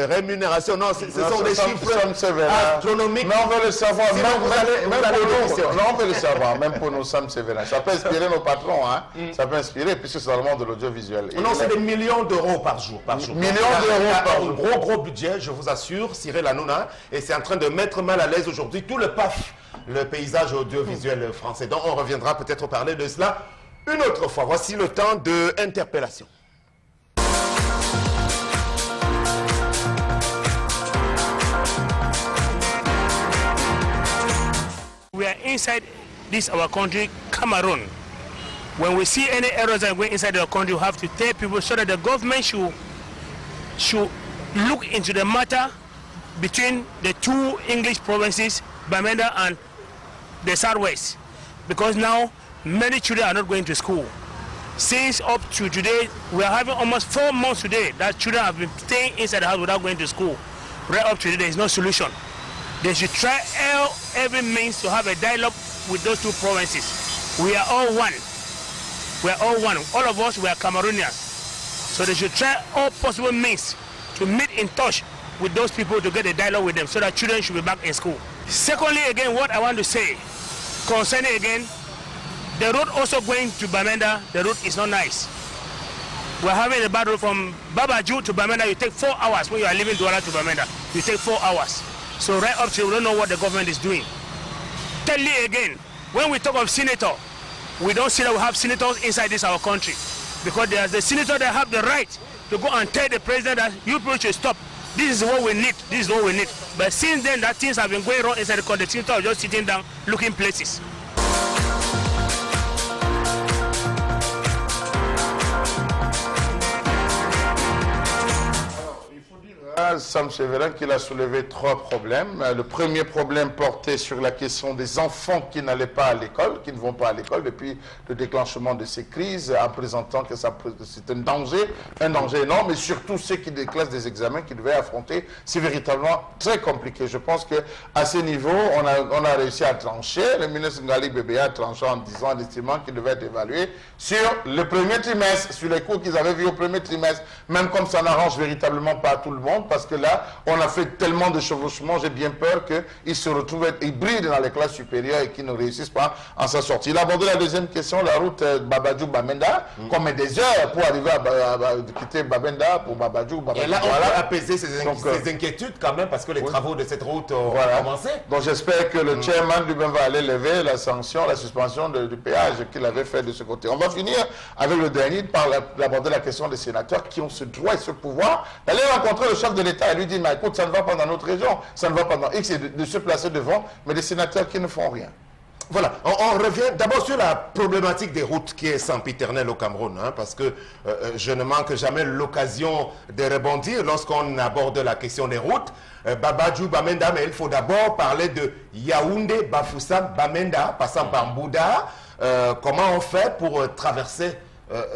rémunération. Non, ce sont des chiffres astronomiques. Mais on veut le savoir. Si Même on veut le savoir, même pour nous, Sam Severin. Ça peut inspirer nos patrons, hein. Ça peut inspirer, puisque c'est vraiment de l'audiovisuel. Non, c'est des millions d'euros par jour. Millions d'euros par jour. Un gros budget, je vous assure, Cyril Hanouna. Et c'est en train de mettre mal à l'aise aujourd'hui tout le PAF, le paysage audiovisuel français. Donc on reviendra peut-être parler de cela une autre fois. Voici le temps de interpellation. We are inside this our country, Cameroon. When we see any errors that are going inside our country, we have to tell people so that the government should look into the matter between the two English provinces, Bamenda and the Southwest. Because now many children are not going to school. Since up to today, we are having almost 4 months today that children have been staying inside the house without going to school. Right up to today, there is no solution. They should try every means to have a dialogue with those two provinces. We are all one. We are all one. All of us, we are Cameroonians. So they should try all possible means to meet in touch with those people to get a dialogue with them so that children should be back in school. Secondly, again, what I want to say, concerning again, the road also going to Bamenda, the road is not nice. We're having a bad road from Babaju to Bamenda. You take 4 hours when you are leaving Douala to Bamenda. You take 4 hours. So right up to we don't know what the government is doing. Tell you again, when we talk of senator, we don't see that we have senators inside this our country. Because there's the senator that have the right to go and tell the president that you people should stop. This is what we need. This is what we need. But since then, that things have been going wrong inside the country. The senator are just sitting down, looking places. vois, Sam Sévérin, qu'il a soulevé 3 problèmes. Le premier problème portait sur la question des enfants qui n'allaient pas à l'école, qui ne vont pas à l'école depuis le déclenchement de ces crises, en présentant que c'est un danger énorme, et surtout ceux qui déclassent des examens qu'ils devaient affronter. C'est véritablement très compliqué. Je pense qu'à ce niveau, on a réussi à trancher. Le ministre Ngali Bébé a tranché en disant, en estimant qu'il devait être évalué sur le premier trimestre, sur les cours qu'ils avaient vus au premier trimestre, même comme ça n'arrange véritablement pas tout le monde, parce que là, on a fait tellement de chevauchements, j'ai bien peur qu'ils se retrouvent hybrides dans les classes supérieures et qu'ils ne réussissent pas à s'en sortir. Il a abordé la deuxième question, la route Babadjou-Bamenda, combien des heures pour arriver à quitter Babenda pour Babadjou. Et là, on peut apaiser ces inquiétudes quand même, parce que les travaux de cette route ont commencé. Donc j'espère que le chairman lui-même va aller lever la sanction, la suspension du péage qu'il avait fait de ce côté. On va finir avec le dernier par aborder la question des sénateurs qui ont ce droit et ce pouvoir d'aller rencontrer le chef de l'État et lui dire, mais écoute, ça ne va pas dans notre région, ça ne va pas dans X, et de se placer devant, mais des sénateurs qui ne font rien. Voilà, on revient d'abord sur la problématique des routes qui est sempiternelle au Cameroun, hein, parce que je ne manque jamais l'occasion de rebondir lorsqu'on aborde la question des routes. Babadjou, Bamenda, mais il faut d'abord parler de Yaoundé, Bafoussam, Bamenda, passant par Mbouda. Comment on fait pour traverser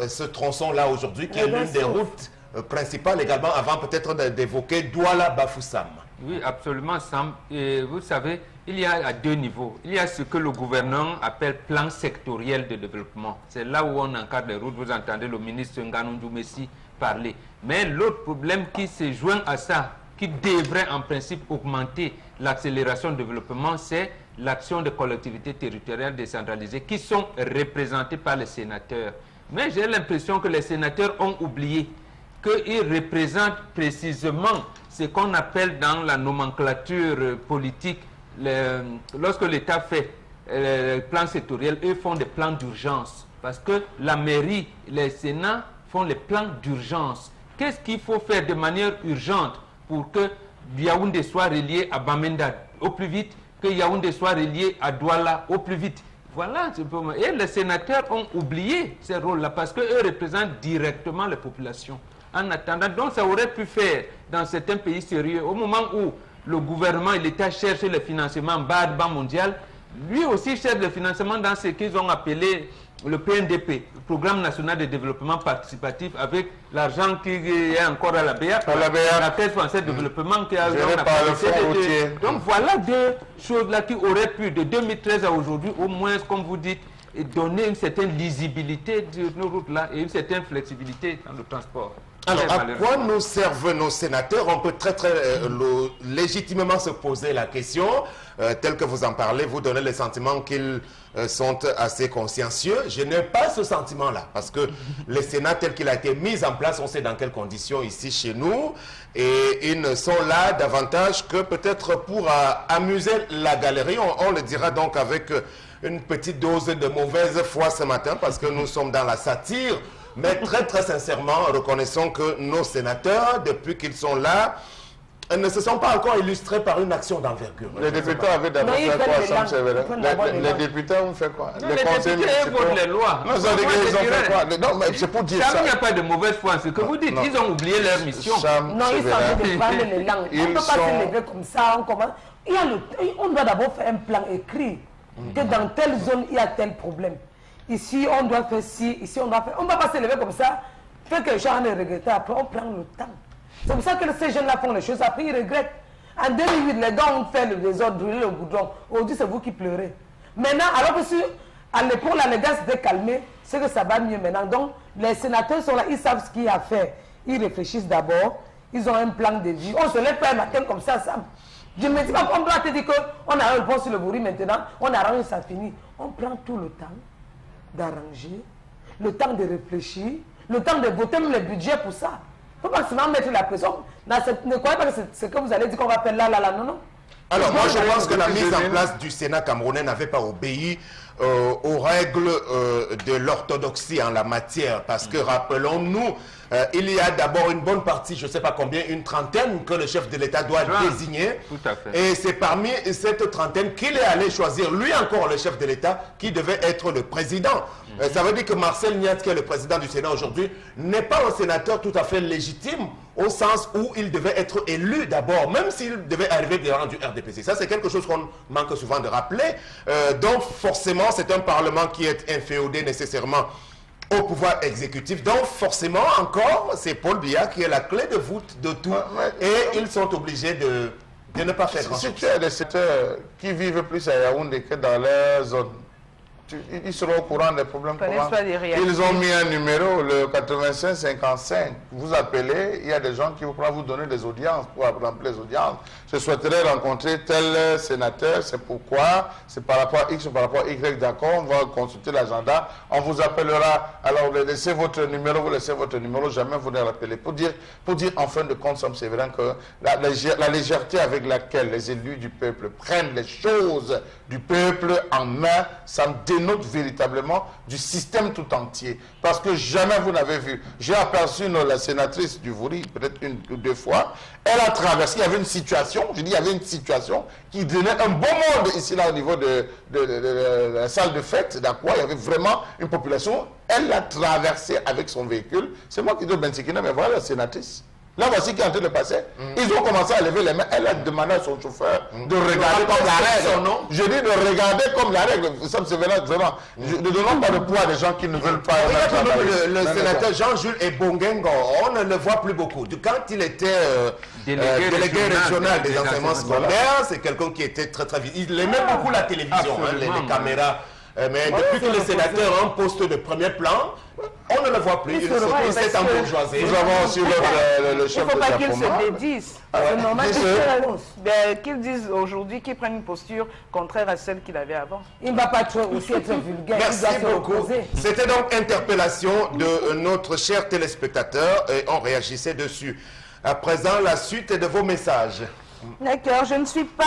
ce tronçon-là aujourd'hui, qui est l'une des routes principales également, avant peut-être d'évoquer Douala-Bafoussam? Oui, absolument, Sam. Et vous savez, il y a à 2 niveaux. Il y a ce que le gouvernement appelle plan sectoriel de développement. C'est là où on encadre les routes. Vous entendez le ministre Nganou Messi parler. Mais l'autre problème qui se joint à ça, qui devrait en principe augmenter l'accélération du développement, c'est l'action des collectivités territoriales décentralisées qui sont représentées par les sénateurs. Mais j'ai l'impression que les sénateurs ont oublié qu'ils représentent précisément ce qu'on appelle dans la nomenclature politique, lorsque l'État fait le plan sectoriel, eux font des plans d'urgence. Parce que la mairie, les sénats font les plans d'urgence. Qu'est-ce qu'il faut faire de manière urgente pour que Yaoundé soit relié à Bamenda au plus vite, que Yaoundé soit relié à Douala au plus vite? Voilà. Et les sénateurs ont oublié ces rôles-là parce qu'eux représentent directement les populations. En attendant, donc ça aurait pu faire dans certains pays sérieux, au moment où le gouvernement et l'État cherchent le financement Banque mondiale, lui aussi cherche le financement dans ce qu'ils ont appelé le PNDP, le Programme national de développement participatif, avec l'argent qui est encore à la BEAC, la Caisse française de développement qui a donc voilà 2 choses-là qui auraient pu, de 2013 à aujourd'hui, au moins, comme vous dites, donner une certaine lisibilité de nos routes-là et une certaine flexibilité dans le transport. Alors, à quoi nous servent nos sénateurs? On peut très légitimement se poser la question, tel que vous en parlez, vous donnez le sentiment qu'ils sont assez consciencieux. Je n'ai pas ce sentiment-là, parce que le Sénat tel qu'il a été mis en place, on sait dans quelles conditions ici chez nous, et ils ne sont là davantage que peut-être pour amuser la galerie. On le dira donc avec une petite dose de mauvaise foi ce matin, parce que nous sommes dans la satire. Mais très sincèrement, reconnaissons que nos sénateurs, depuis qu'ils sont là, ne se sont pas encore illustrés par une action d'envergure. Les députés avaient d'abord fait quoi, Sam Sévérin? Les députés ont fait quoi? Les députés votent les lois. Non, ils ont fait quoi? Non, mais c'est pour dire ça. Il n'y a pas de mauvaise foi, ce que vous dites. Ils ont oublié leur mission. Non, ils sont en train de prendre les langues. On ne peut pas se lever comme ça. On doit d'abord faire un plan écrit. Que dans telle zone, il y a tel problème. Ici, on doit faire ci, ici, on doit faire... On ne va pas se lever comme ça, faire que les gens ne regrettent. Après, on prend le temps. C'est pour ça que ces jeunes-là font les choses. Après, ils regrettent. En 2008, les gars ont fait le désordre, brûlé le goudron. Aujourd'hui, c'est vous qui pleurez. Maintenant, alors que si, à l'époque, les gars s'étaient calmés, c'est que ça va mieux maintenant. Donc, les sénateurs sont là, ils savent ce qu'il y a à faire. Ils réfléchissent d'abord. Ils ont un plan de vie. On se lève pas un matin comme ça, Sam. Je ne me dis pas qu'on doit te dire qu'on a un pont sur le bourri maintenant, on arrange, ça finit. On prend tout le temps d'arranger, le temps de réfléchir, le temps de voter même le budget pour ça. Il ne faut pas seulement mettre la pression. Ne croyez pas que c'est ce que vous allez dire qu'on va faire là, non. Alors moi je pense que la mise en place du Sénat camerounais n'avait pas obéi aux règles de l'orthodoxie en la matière. Parce que, rappelons-nous, il y a d'abord une bonne partie, je ne sais pas combien, une trentaine que le chef de l'État doit désigner. Tout à fait. Et c'est parmi cette trentaine qu'il est allé choisir, lui encore, le chef de l'État, qui devait être le président. Ça veut dire que Marcel Niat, qui est le président du Sénat aujourd'hui, n'est pas un sénateur tout à fait légitime au sens où il devait être élu d'abord, même s'il devait arriver des rangs du RDPC. Ça, c'est quelque chose qu'on manque souvent de rappeler. Donc, forcément, c'est un parlement qui est inféodé nécessairement au pouvoir exécutif. Donc, forcément, encore, c'est Paul Biya qui est la clé de voûte de tout. Et ils sont obligés de ne pas faire grand-chose. Si tu as des secteurs qui vivent plus à Yaoundé que dans leur zone, ils seront au courant des problèmes. Ils ont mis un numéro, le 8555. Vous appelez, il y a des gens qui vont vous donner des audiences pour remplir les audiences. Je souhaiterais rencontrer tel sénateur, c'est pourquoi, c'est par rapport à X ou par rapport à Y, d'accord, on va consulter l'agenda, on vous appellera, alors laissez votre numéro, vous laissez votre numéro, jamais vous ne l'appelez. Pour dire en fin de compte, c'est vrai que la légèreté avec laquelle les élus du peuple prennent les choses du peuple en main, ça me dénote véritablement du système tout entier. Parce que jamais vous n'avez vu. J'ai aperçu la sénatrice du Vouri, peut-être une ou deux fois, elle a traversé, il y avait une situation, je dis il y avait une situation qui donnait un beau monde ici là au niveau de la salle de fête d'Aqua, il y avait vraiment une population, elle l'a traversé avec son véhicule. C'est moi qui dis Bensikina, mais voilà la sénatrice. Là, voici qui est en train de passer. Ils ont commencé à lever les mains. Elle a demandé à son chauffeur de regarder comme la règle. Je dis de regarder comme la règle. Vraiment. Ne donnons pas de poids à des gens qui ne veulent pas. Le sénateur Jean-Jules Ebongengo, on ne le voit plus beaucoup. Quand il était délégué régional des enseignements scolaires, c'est quelqu'un qui était très très vite. Il aimait beaucoup la télévision, les caméras. Mais depuis que les sénateurs ont un poste de premier plan, on ne le voit plus. Il s'est embourgeoisé. Nous avons aussi le chef de Il ne faut pas qu'ils se dédisent. C'est normal qu'ils disent aujourd'hui, qu'ils prennent une posture contraire à celle qu'il avait avant. Il ne va pas aussi être vulgaire. Merci beaucoup. C'était donc interpellation de notre cher téléspectateur et on réagissait dessus. À présent, la suite de vos messages. D'accord, je ne suis pas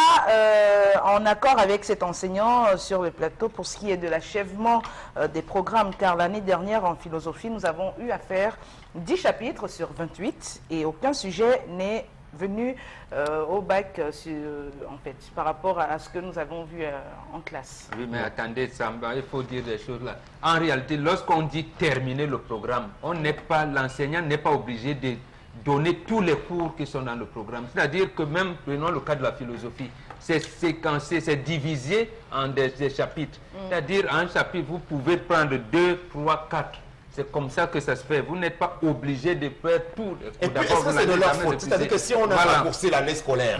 en accord avec cet enseignant sur le plateau pour ce qui est de l'achèvement des programmes, car l'année dernière en philosophie, nous avons eu à faire 10 chapitres sur 28 et aucun sujet n'est venu au bac en fait, par rapport à ce que nous avons vu en classe. Oui, mais attendez, Samba, il faut dire des choses là. En réalité, lorsqu'on dit terminer le programme, l'enseignant n'est pas obligé de donner tous les cours qui sont dans le programme. C'est-à-dire que même, prenons le cas de la philosophie, c'est séquencé, c'est divisé en des chapitres. C'est-à-dire, un chapitre, vous pouvez prendre 2, 3, 4. C'est comme ça que ça se fait. Vous n'êtes pas obligé de faire tout. Et puis, est-ce que c'est de leur faute? C'est-à-dire que si on a raccourci l'année scolaire,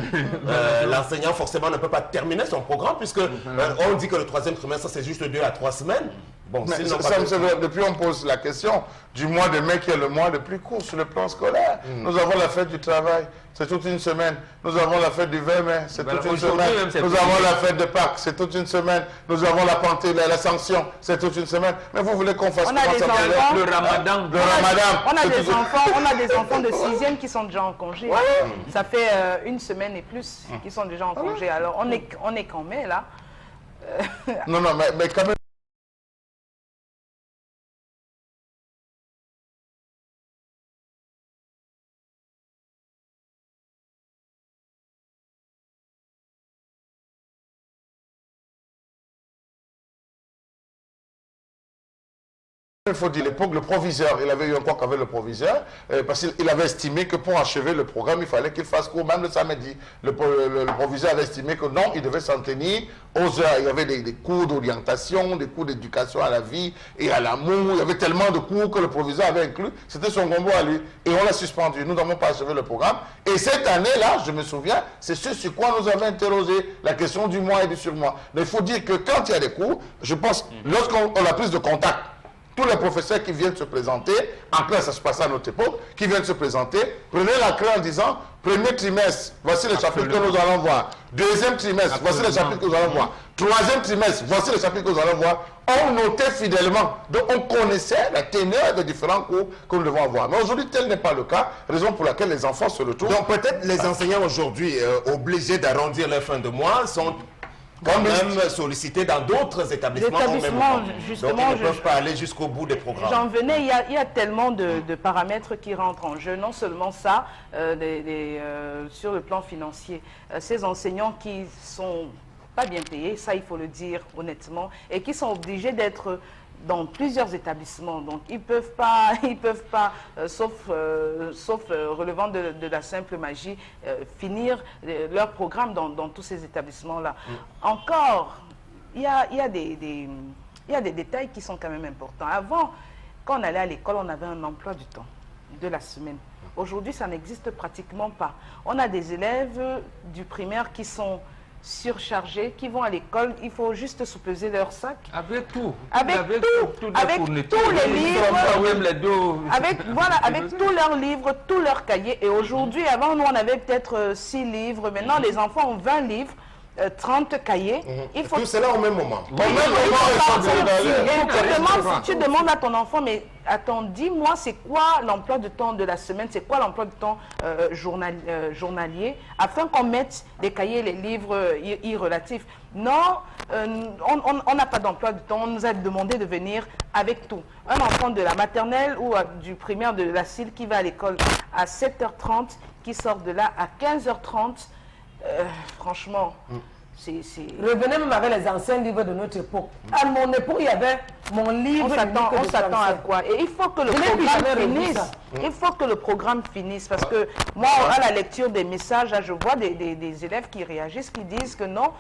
l'enseignant forcément ne peut pas terminer son programme, puisque on dit que le 3e trimestre, c'est juste 2 à 3 semaines. Bon, depuis on pose la question du mois de mai qui est le mois le plus court sur le plan scolaire. Nous avons la fête du travail, c'est toute une semaine. Nous avons la fête du 20 mai, c'est toute une semaine. Nous avons la fête de Pâques, c'est toute une semaine. Nous avons la Pentée, la sanction, c'est toute une semaine. Mais vous voulez qu'on fasse le Ramadan. On a des enfants de 6e qui sont déjà en congé. Ça fait une semaine et plus qui sont déjà en congé. Alors on est qu'en mai là. Non, mais quand même. Il faut dire, l'époque, le proviseur, il avait eu un quoi qu'avait le proviseur, parce qu'il avait estimé que pour achever le programme, il fallait qu'il fasse cours, même le samedi. Le proviseur avait estimé que non, il devait s'en tenir aux heures. Il y avait des cours d'orientation, des cours d'éducation à la vie et à l'amour. Il y avait tellement de cours que le proviseur avait inclus. C'était son combo à lui. Et on l'a suspendu. Nous n'avons pas achevé le programme. Et cette année-là, je me souviens, c'est ce sur quoi nous avons interrogé la question du mois et du surmois. Mais il faut dire que quand il y a des cours, je pense, lorsqu'on a prise de contact, tous les professeurs qui viennent se présenter, en classe, ça se passait à notre époque, qui viennent se présenter, prenez la clé en disant, premier trimestre, voici les chapitres que nous allons voir. Deuxième trimestre, voici les chapitres que nous allons voir. Troisième trimestre, voici les chapitres que nous allons voir. On notait fidèlement, donc on connaissait la teneur des différents cours que nous devons avoir. Mais aujourd'hui, tel n'est pas le cas, raison pour laquelle les enfants se retrouvent. Donc peut-être les enseignants aujourd'hui, obligés d'arrondir leur fin de mois, sont quand même sollicités dans d'autres établissements au même moment. Justement, donc ils ne peuvent pas aller jusqu'au bout des programmes. J'en venais, il y a tellement de paramètres qui rentrent en jeu. Non seulement ça, sur le plan financier, ces enseignants qui sont pas bien payés, ça il faut le dire honnêtement, et qui sont obligés d'être dans plusieurs établissements. Donc, ils peuvent pas, sauf relevant de la simple magie, finir leur programme dans tous ces établissements-là. Encore, il y a des détails qui sont quand même importants. Avant, quand on allait à l'école, on avait un emploi du temps de la semaine. Aujourd'hui, ça n'existe pratiquement pas. On a des élèves du primaire qui sont surchargés, qui vont à l'école, il faut juste soupeser leur sac. Avec tout. Avec tous les livres, avec tous leurs livres, tous leurs cahiers. Et aujourd'hui, avant, nous, on avait peut-être 6 livres. Maintenant, les enfants ont 20 livres. 30 cahiers. Il faut... Tout cela au même moment. Tu demandes à ton enfant, mais attends, dis-moi, c'est quoi l'emploi de temps de la semaine, c'est quoi l'emploi de temps journalier, afin qu'on mette les cahiers, les livres irrelatifs. Non, on n'a pas d'emploi de temps, on nous a demandé de venir avec tout. Un enfant de la maternelle ou du primaire de la CIL qui va à l'école à 7h30, qui sort de là à 15h30, franchement, c'est... Revenez même avec les anciens livres de notre époque. À mon époque, il y avait mon livre. On s'attend à quoi? Et il faut que le programme finisse. Il faut que le programme finisse. Parce que moi, à la lecture des messages, là, je vois des élèves qui réagissent, qui disent que non,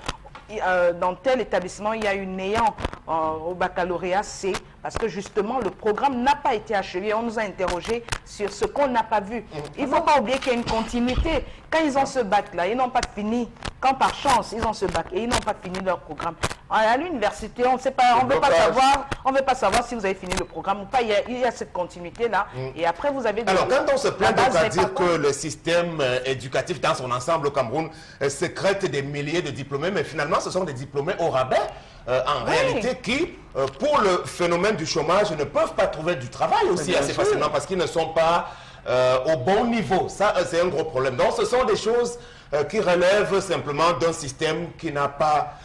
dans tel établissement, il y a eu néant au baccalauréat C, parce que justement, le programme n'a pas été achevé. On nous a interrogé sur ce qu'on n'a pas vu. Il ne faut pas oublier qu'il y a une continuité. Quand ils ont ce bac-là, ils n'ont pas fini. Quand par chance, ils ont ce bac et ils n'ont pas fini leur programme. À l'université, on ne sait pas, on ne veut pas savoir si vous avez fini le programme ou pas. Il y a cette continuité-là. Et après, vous avez... Alors, quand on se plaint à dire que le système éducatif dans son ensemble au Cameroun sécrète des milliers de diplômés, mais finalement, ce sont des diplômés au rabais, en réalité, qui, pour le phénomène du chômage, ne peuvent pas trouver du travail aussi assez facilement parce qu'ils ne sont pas au bon niveau. Ça, c'est un gros problème. Donc, ce sont des choses qui relèvent simplement d'un système qui n'a pas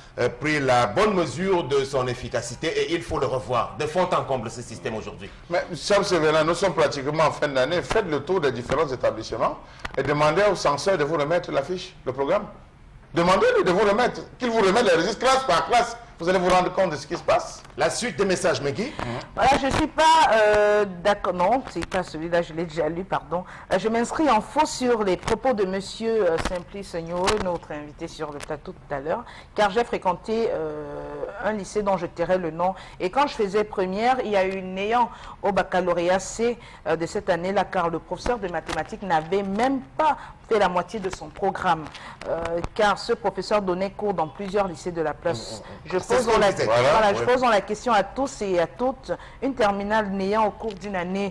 pris la bonne mesure de son efficacité et il faut le revoir. De fond en comble ce système aujourd'hui. Mais, Sam Sévérin, nous sommes pratiquement en fin d'année. Faites le tour des différents établissements et demandez aux censeurs de vous remettre la fiche, le programme. Demandez-lui de vous remettre, qu'il vous remette les registres classe par classe. Vous allez vous rendre compte de ce qui se passe. La suite des messages, Megui. Voilà, je ne suis pas d'accord. Non, c'est pas celui-là, je l'ai déjà lu, pardon. Je m'inscris en faux sur les propos de monsieur Simplice Nyo, notre invité sur le plateau tout à l'heure, car j'ai fréquenté un lycée dont je tairai le nom. Et quand je faisais première, il y a eu néant au baccalauréat C de cette année-là, car le professeur de mathématiques n'avait même pas fait la moitié de son programme, car ce professeur donnait cours dans plusieurs lycées de la place. Je pose la question à tous et à toutes. Une terminale néant au cours d'une année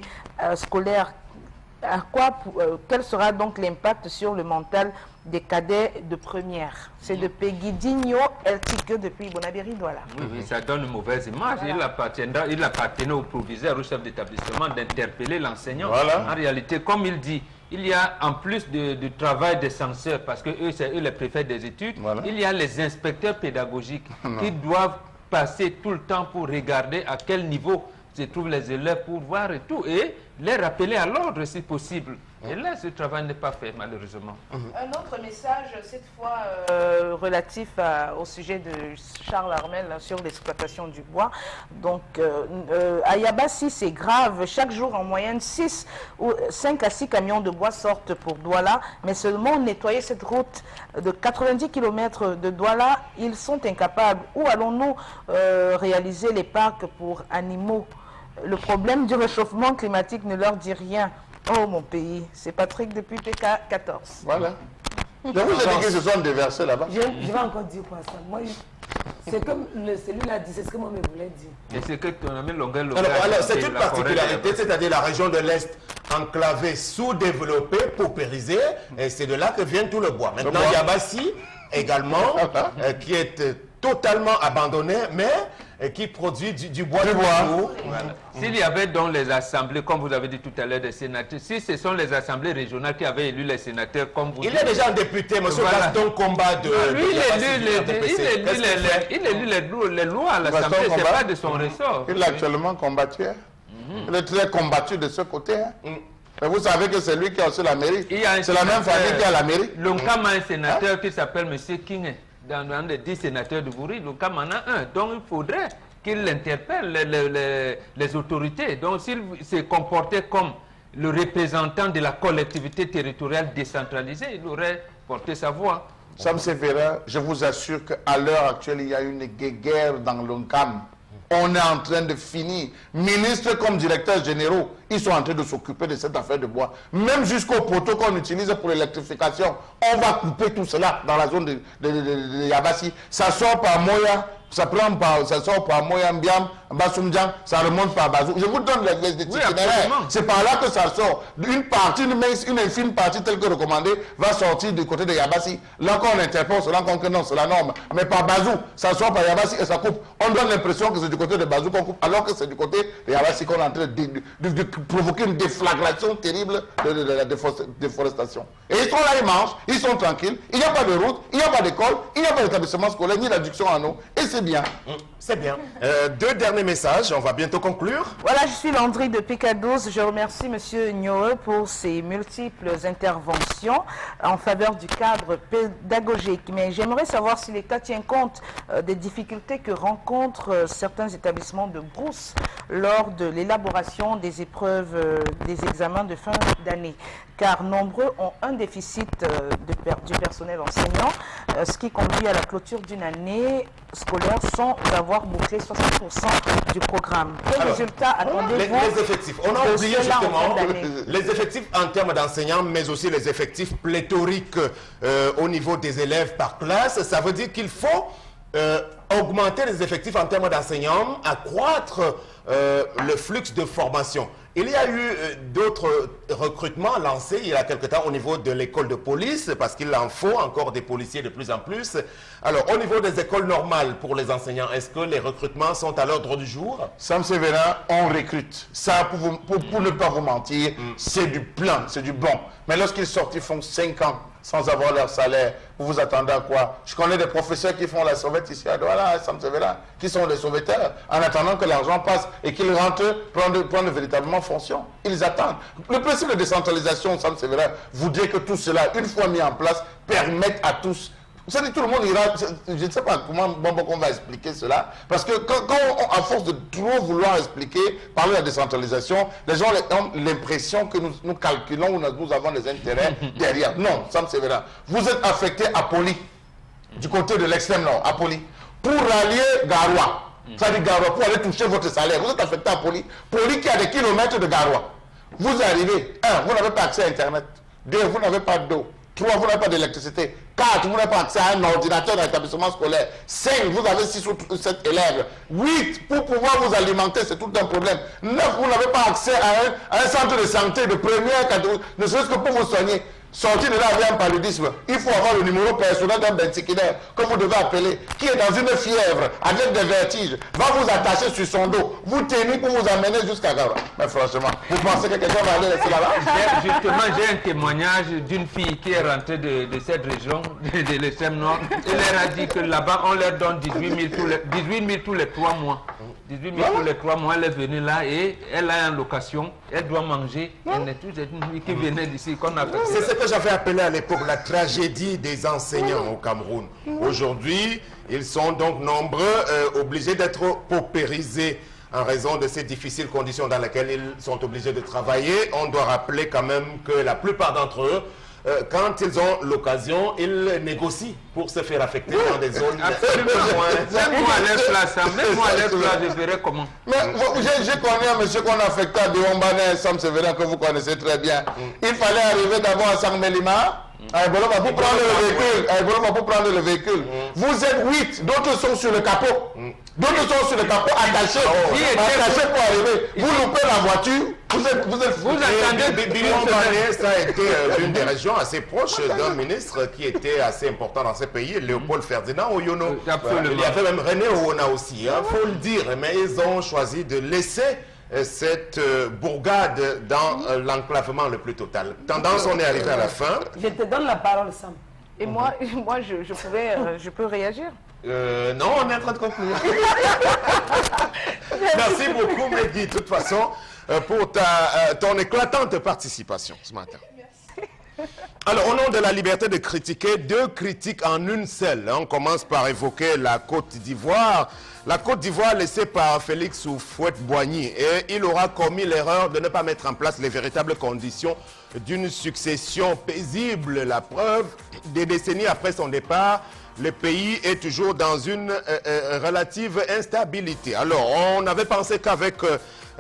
scolaire, quel sera donc l'impact sur le mental des cadets de première? C'est de Peggy Digno Eltique depuis Bonabéry Douala. Oui, ça donne une mauvaise image. Il appartenait au proviseur, au chef d'établissement d'interpeller l'enseignant. Voilà. En réalité, comme il dit, il y a en plus du travail des censeurs, parce que eux, c'est eux les préfets des études, il y a les inspecteurs pédagogiques qui doivent passer tout le temps pour regarder à quel niveau se trouvent les élèves pour voir et tout, et les rappeler à l'ordre si possible. Et là, ce travail n'est pas fait, malheureusement. Un autre message, cette fois relatif au sujet de Charles Armel sur l'exploitation du bois. Donc, à Yabassi, c'est grave. Chaque jour, en moyenne, 5 à 6 camions de bois sortent pour Douala. Mais seulement nettoyer cette route de 90 km de Douala, ils sont incapables. Où allons-nous réaliser les parcs pour animaux? Le problème du réchauffement climatique ne leur dit rien. Oh mon pays, c'est Patrick depuis PK14. Voilà. Je vous ai dit qu'ils se sont déversés là-bas. Je vais encore dire quoi ça. Moi, c'est comme celui-là dit, c'est ce que moi me voulais dire. Et c'est que ton ami Longuel... Alors c'est une particularité, c'est-à-dire la région de l'Est enclavée, sous-développée, paupérisée, et c'est de là que vient tout le bois. Maintenant, Yabassi également, qui est totalement abandonné, mais qui produit du bois. Voilà. S'il y avait donc les assemblées, comme vous avez dit tout à l'heure, des sénateurs, si ce sont les assemblées régionales qui avaient élu les sénateurs, comme vous Il est déjà un député, M. Gaston Combat de... Lui, il élu les lois à l'Assemblée, ce n'est pas de son ressort. Il est actuellement combattu. Il est très combattu de ce côté. Mais vous savez que c'est lui qui a aussi la mairie. C'est la même famille qui a la mairie. L'Onkama a un sénateur qui s'appelle M. King. Dans les 10 sénateurs du Bouri, l'Onkama en a un. Donc il faudrait qu'il interpelle les autorités. Donc s'il s'est comporté comme le représentant de la collectivité territoriale décentralisée, il aurait porté sa voix. Sam Sévérin, je vous assure qu'à l'heure actuelle, il y a une guerre dans l'ONCAM. On est en train de finir. Ministres comme directeurs généraux, ils sont en train de s'occuper de cette affaire de bois. Même jusqu'au poteau qu'on utilise pour l'électrification, on va couper tout cela dans la zone de Yabassi. Ça sort par Moya, ça sort par Moya Mbiam, Bassoumdjan, ça remonte par Bazou. Je vous donne les itinéraires. C'est par là que ça sort. Une partie, une infime partie telle que recommandée, va sortir du côté de Yabassi. Là, quand on interpelle, on se rend compte que non, c'est la norme. Mais par Bazou, ça sort par Yabassi et ça coupe. On donne l'impression que c'est du côté de Bazou qu'on coupe, alors que c'est du côté de Yabassi qu'on est en train de provoquer une déflagration terrible de la déforestation. Et ils sont là, ils mangent, ils sont tranquilles, il n'y a pas de route, il n'y a pas d'école, il n'y a pas d'établissement scolaire, ni d'adduction en eau. Et c'est bien. C'est bien. Deux derniers messages, on va bientôt conclure. Voilà, je suis Landry de PK12. Je remercie M. Nyoe pour ses multiples interventions en faveur du cadre pédagogique. Mais j'aimerais savoir si l'État tient compte des difficultés que rencontrent certains établissements de Brousse lors de l'élaboration des épreuves des examens de fin d'année. Car nombreux ont un déficit du personnel enseignant, ce qui conduit à la clôture d'une année scolaire sans avoir bouclé 60% du programme. Quel résultat attendez-vous? Les effectifs. On a oublié justement les effectifs en termes d'enseignants, mais aussi les effectifs pléthoriques au niveau des élèves par classe. Ça veut dire qu'il faut augmenter les effectifs en termes d'enseignants, accroître le flux de formation. Il y a eu d'autres recrutements lancés il y a quelque temps au niveau de l'école de police, parce qu'il en faut encore des policiers de plus en plus. Alors, au niveau des écoles normales pour les enseignants, est-ce que les recrutements sont à l'ordre du jour? Sam Sévérin, on recrute. Ça, pour ne pas vous mentir, c'est du plein, c'est du bon. Mais lorsqu'ils sortent, ils font 5 ans sans avoir leur salaire. Vous vous attendez à quoi? Je connais des professeurs qui font la sauvette ici à Douala, Sam Sévérin, qui sont des sauveteurs, en attendant que l'argent passe et qu'ils rentrent, prendre véritablement fonction. Ils attendent. Le principe de décentralisation, Sam Sévérin, vous dit que tout cela, une fois mis en place, permet à tous. Vous savez, tout le monde ira, je ne sais pas comment on va expliquer cela, parce que à force de trop vouloir expliquer, parler de la décentralisation, les gens ont l'impression que nous calculons ou nous avons des intérêts derrière. Non, Sam Sévérin, vous êtes affecté à Poli, du côté de l'extrême nord, à Poli, pour rallier Garoua. C'est-à-dire Garoua, pour aller toucher votre salaire, vous êtes affecté à Poli. Poli qui a des kilomètres de Garoua. Vous arrivez, 1, vous n'avez pas accès à Internet. 2, vous n'avez pas d'eau. 3, vous n'avez pas d'électricité. 4, vous n'avez pas accès à un ordinateur dans l'établissement scolaire. 5, vous avez 6 ou 7 élèves. 8, pour pouvoir vous alimenter, c'est tout un problème. 9, vous n'avez pas accès à un centre de santé de première catégorie, ne serait-ce que pour vous soigner. Sortir de là avec un paludisme, il faut avoir le numéro personnel d'un bentiquinaire que vous devez appeler, qui est dans une fièvre, avec des vertiges, va vous attacher sur son dos, vous tenir pour vous amener jusqu'à Garoua. Mais franchement, vous pensez que quelqu'un va aller laisser là-bas? Justement, j'ai un témoignage d'une fille qui est rentrée de cette région, de l'extrême nord. Elle leur a dit que là-bas, on leur donne 18 000 tous les 3 mois. 18 000 tous les 3 mois, elle est venue là et elle a une location, elle doit manger. Elle est toute une fille qui venait d'ici, qu'on a fait. C'est ce que j'avais appelé à l'époque la tragédie des enseignants au Cameroun. Aujourd'hui, ils sont donc nombreux obligés d'être paupérisés en raison de ces difficiles conditions dans lesquelles ils sont obligés de travailler. On doit rappeler quand même que la plupart d'entre eux, quand ils ont l'occasion, ils négocient pour se faire affecter dans des zones. Absolument. Même moi à leur place, je verrai comment. Mais j'ai connu un monsieur qu'on a affecté à Deombane, Sam Sévérin, que vous connaissez très bien. Il fallait arriver d'abord à Sangmelima, Boloma, pour prendre le véhicule. Boloma, pour prendre le véhicule. Vous êtes 8, d'autres sont sur le capot. D'autres sont sur le capot attachés. Attachés pour arriver. Vous loupez la voiture. Vous attendez. Ça a été l'une des régions assez proches d'un ministre qui était assez important dans ce pays, Léopold Ferdinand Oyono. Il y avait même René Ouona aussi, il faut le dire. Mais ils ont choisi de laisser cette bourgade dans l'enclavement le plus total. Tendance, on est arrivé à la fin. Je te donne la parole, Sam. Et moi je peux réagir. Non, on est en train de conclure. Merci beaucoup, Mehdi, de toute façon, pour ton éclatante participation ce matin. Alors, au nom de la liberté de critiquer, 2 critiques en une seule. On commence par évoquer la Côte d'Ivoire. La Côte d'Ivoire laissée par Félix Houphouët-Boigny. Et il aura commis l'erreur de ne pas mettre en place les véritables conditions d'une succession paisible. La preuve, des décennies après son départ, le pays est toujours dans une relative instabilité. Alors, on avait pensé qu'avec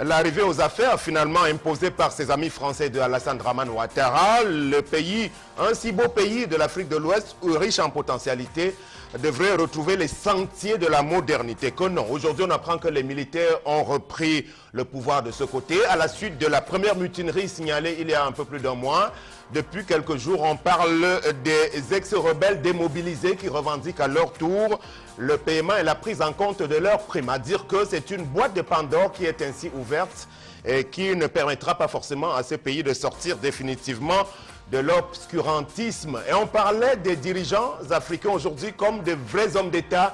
l'arrivée aux affaires finalement imposée par ses amis français de Alassane Dramane Ouattara, le pays, un si beau pays de l'Afrique de l'Ouest, riche en potentialité, devrait retrouver les sentiers de la modernité. Que non, aujourd'hui on apprend que les militaires ont repris le pouvoir de ce côté à la suite de la première mutinerie signalée il y a un peu plus d'un mois. Depuis quelques jours, on parle des ex-rebelles démobilisés qui revendiquent à leur tour le paiement et la prise en compte de leurs primes. À dire que c'est une boîte de Pandore qui est ainsi ouverte et qui ne permettra pas forcément à ces pays de sortir définitivement de l'obscurantisme. Et on parlait des dirigeants africains aujourd'hui comme de vrais hommes d'État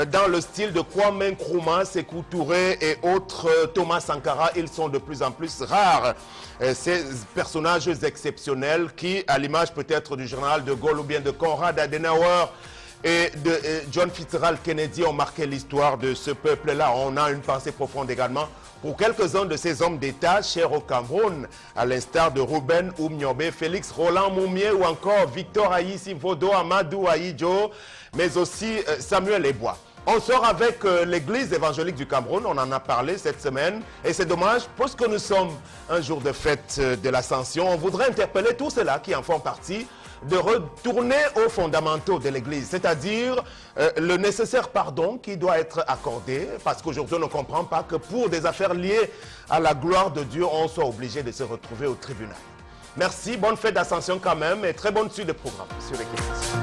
dans le style de Kwame Nkrumah, Sékou Touré et autres, Thomas Sankara. Ils sont de plus en plus rares. Ces personnages exceptionnels qui, à l'image peut-être du général de Gaulle ou bien de Konrad Adenauer et de John Fitzgerald Kennedy, ont marqué l'histoire de ce peuple-là. On a une pensée profonde également pour quelques-uns de ces hommes d'État chers au Cameroun, à l'instar de Ruben Oumniobé, Félix Roland Moumié ou encore Victor Aïssi Vodo, Amadou Aïdjo, mais aussi Samuel Ebois. On sort avec l'église évangélique du Cameroun, on en a parlé cette semaine, et c'est dommage, parce que nous sommes un jour de fête de l'Ascension, on voudrait interpeller tous ceux-là qui en font partie, de retourner aux fondamentaux de l'Église, c'est-à-dire le nécessaire pardon qui doit être accordé, parce qu'aujourd'hui on ne comprend pas que pour des affaires liées à la gloire de Dieu, on soit obligé de se retrouver au tribunal. Merci, bonne fête d'Ascension quand même, et très bonne suite de programme sur Equivox.